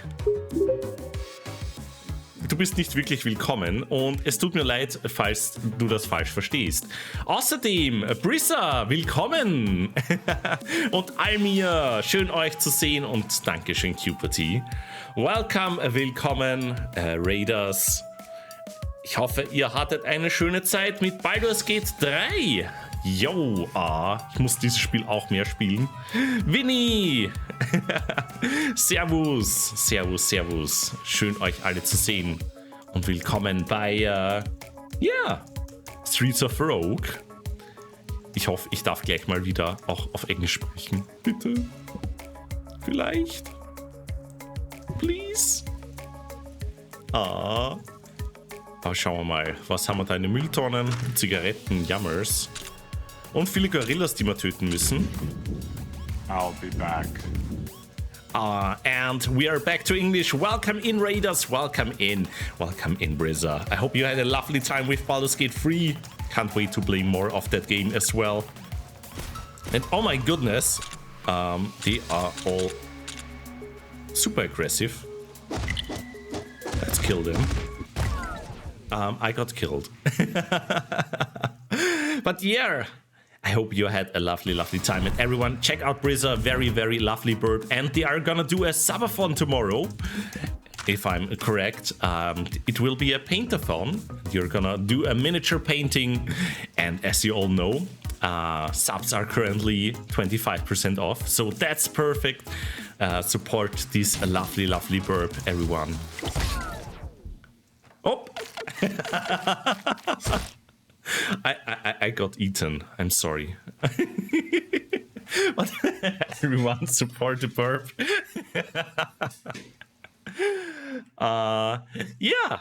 A: Du bist nicht wirklich willkommen und es tut mir leid, falls du das falsch verstehst. Außerdem, Brixxy, willkommen! Und Almir, schön euch zu sehen und Dankeschön, Cuperty. Welcome, willkommen, Raiders. Ich hoffe, ihr hattet eine schöne Zeit mit Baldur's Gate 3. Yo, ich muss dieses Spiel auch mehr spielen. Winnie! Servus, servus, servus. Schön euch alle zu sehen. Und willkommen bei, Streets of Rogue. Ich hoffe, ich darf gleich mal wieder auch auf Englisch sprechen. Bitte. Vielleicht. Please. Aber schauen wir mal. Was haben wir da? Eine Mülltonnen, Zigaretten, Yummers. Und viele Gorillas, die wir töten müssen.
C: I'll be back.
A: And we are back to English. Welcome in, Raiders. Welcome in. Welcome in, Brixxy. I hope you had a lovely time with Baldur's Gate 3. Can't wait to play more of that game as well. And oh my goodness, they are all super aggressive. Let's kill them. I got killed. But yeah, I hope you had a lovely, lovely time. And everyone, check out Brixxy, very, very lovely burp. And they are gonna do a subathon tomorrow, if I'm correct. It will be a paintathon. You're gonna do a miniature painting. And as you all know, subs are currently 25% off. So that's perfect. Support this lovely, lovely burp, everyone. Oh! I got eaten. I'm sorry. But everyone support the burp. Yeah.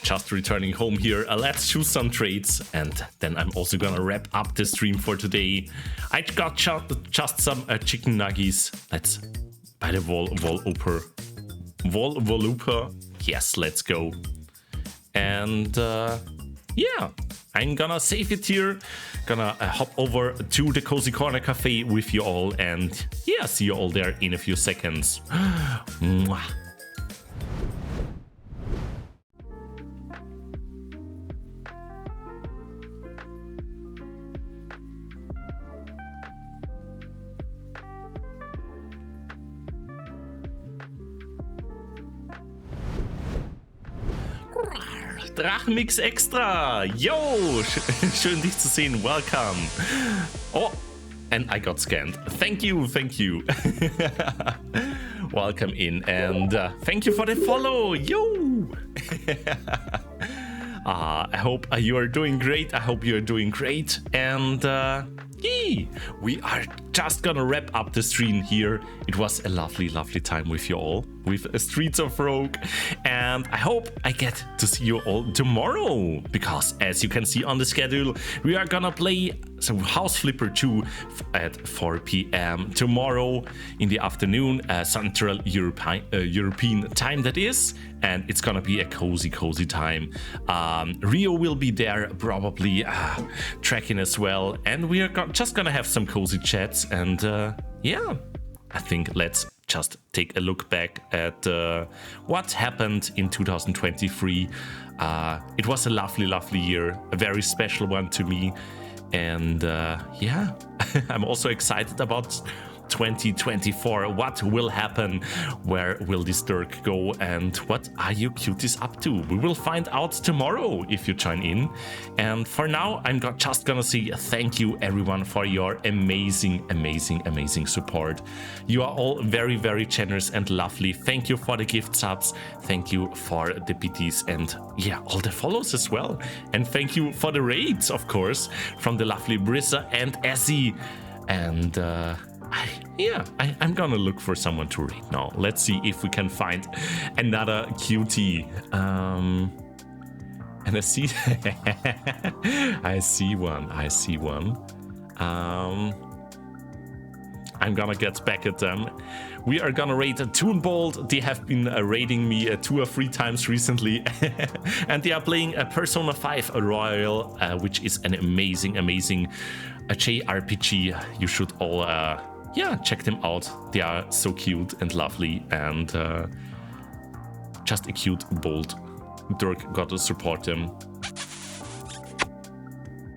A: Just returning home here. Let's choose some trades, and then I'm also gonna wrap up the stream for today. I got just some chicken nuggies. Let's buy the Volooper. Yes, let's go. And yeah, I'm gonna save it here. Gonna hop over to the Cozy Corner Cafe with you all, and yeah, see you all there in a few seconds. Mwah. Drachenmix Extra. Yo, schön dich zu sehen. Welcome. Oh, and I got scanned. Thank you, thank you. Welcome in, and thank you for the follow. Yo. I hope you are doing great. I hope you are doing great. And we are just gonna wrap up the stream here. It was a lovely, lovely time with you all, with Streets of Rogue. And I hope I get to see you all tomorrow, because as you can see on the schedule, we are gonna play some House Flipper 2 at 4 p.m. tomorrow in the afternoon, Central European time that is. And it's gonna be a cozy time. Rio will be there probably tracking as well, and we are just gonna have some cozy chats. And yeah, I think let's just take a look back at what happened in 2023. It was a lovely, lovely year, a very special one to me. And yeah, I'm also excited about 2024. What will happen? Where will this Dirk go? And what are you cuties up to? We will find out tomorrow if you join in. And for now, I'm just gonna say thank you everyone for your amazing support. You are all very, very generous and lovely. Thank you for the gift subs. Thank you for the BTs and yeah, all the follows as well. And thank you for the raids, of course, from the lovely Brissa and Essie. And I'm gonna look for someone to raid now. Let's see if we can find another cutie. And I see I see one. I'm gonna get back at them. We are gonna raid a Toonbolt. They have been raiding me 2 or 3 times recently. And they are playing a Persona 5 Royal, which is an amazing JRPG. You should all check them out. They are so cute and lovely and just a cute bolt. Dirk got to support them.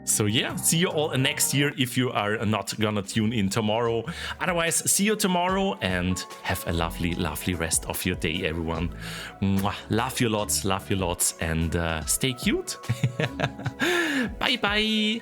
A: So yeah, see you all next year if you are not gonna tune in tomorrow. Otherwise, see you tomorrow and have a lovely rest of your day, everyone. Mwah. Love you lots, and stay cute. Bye bye.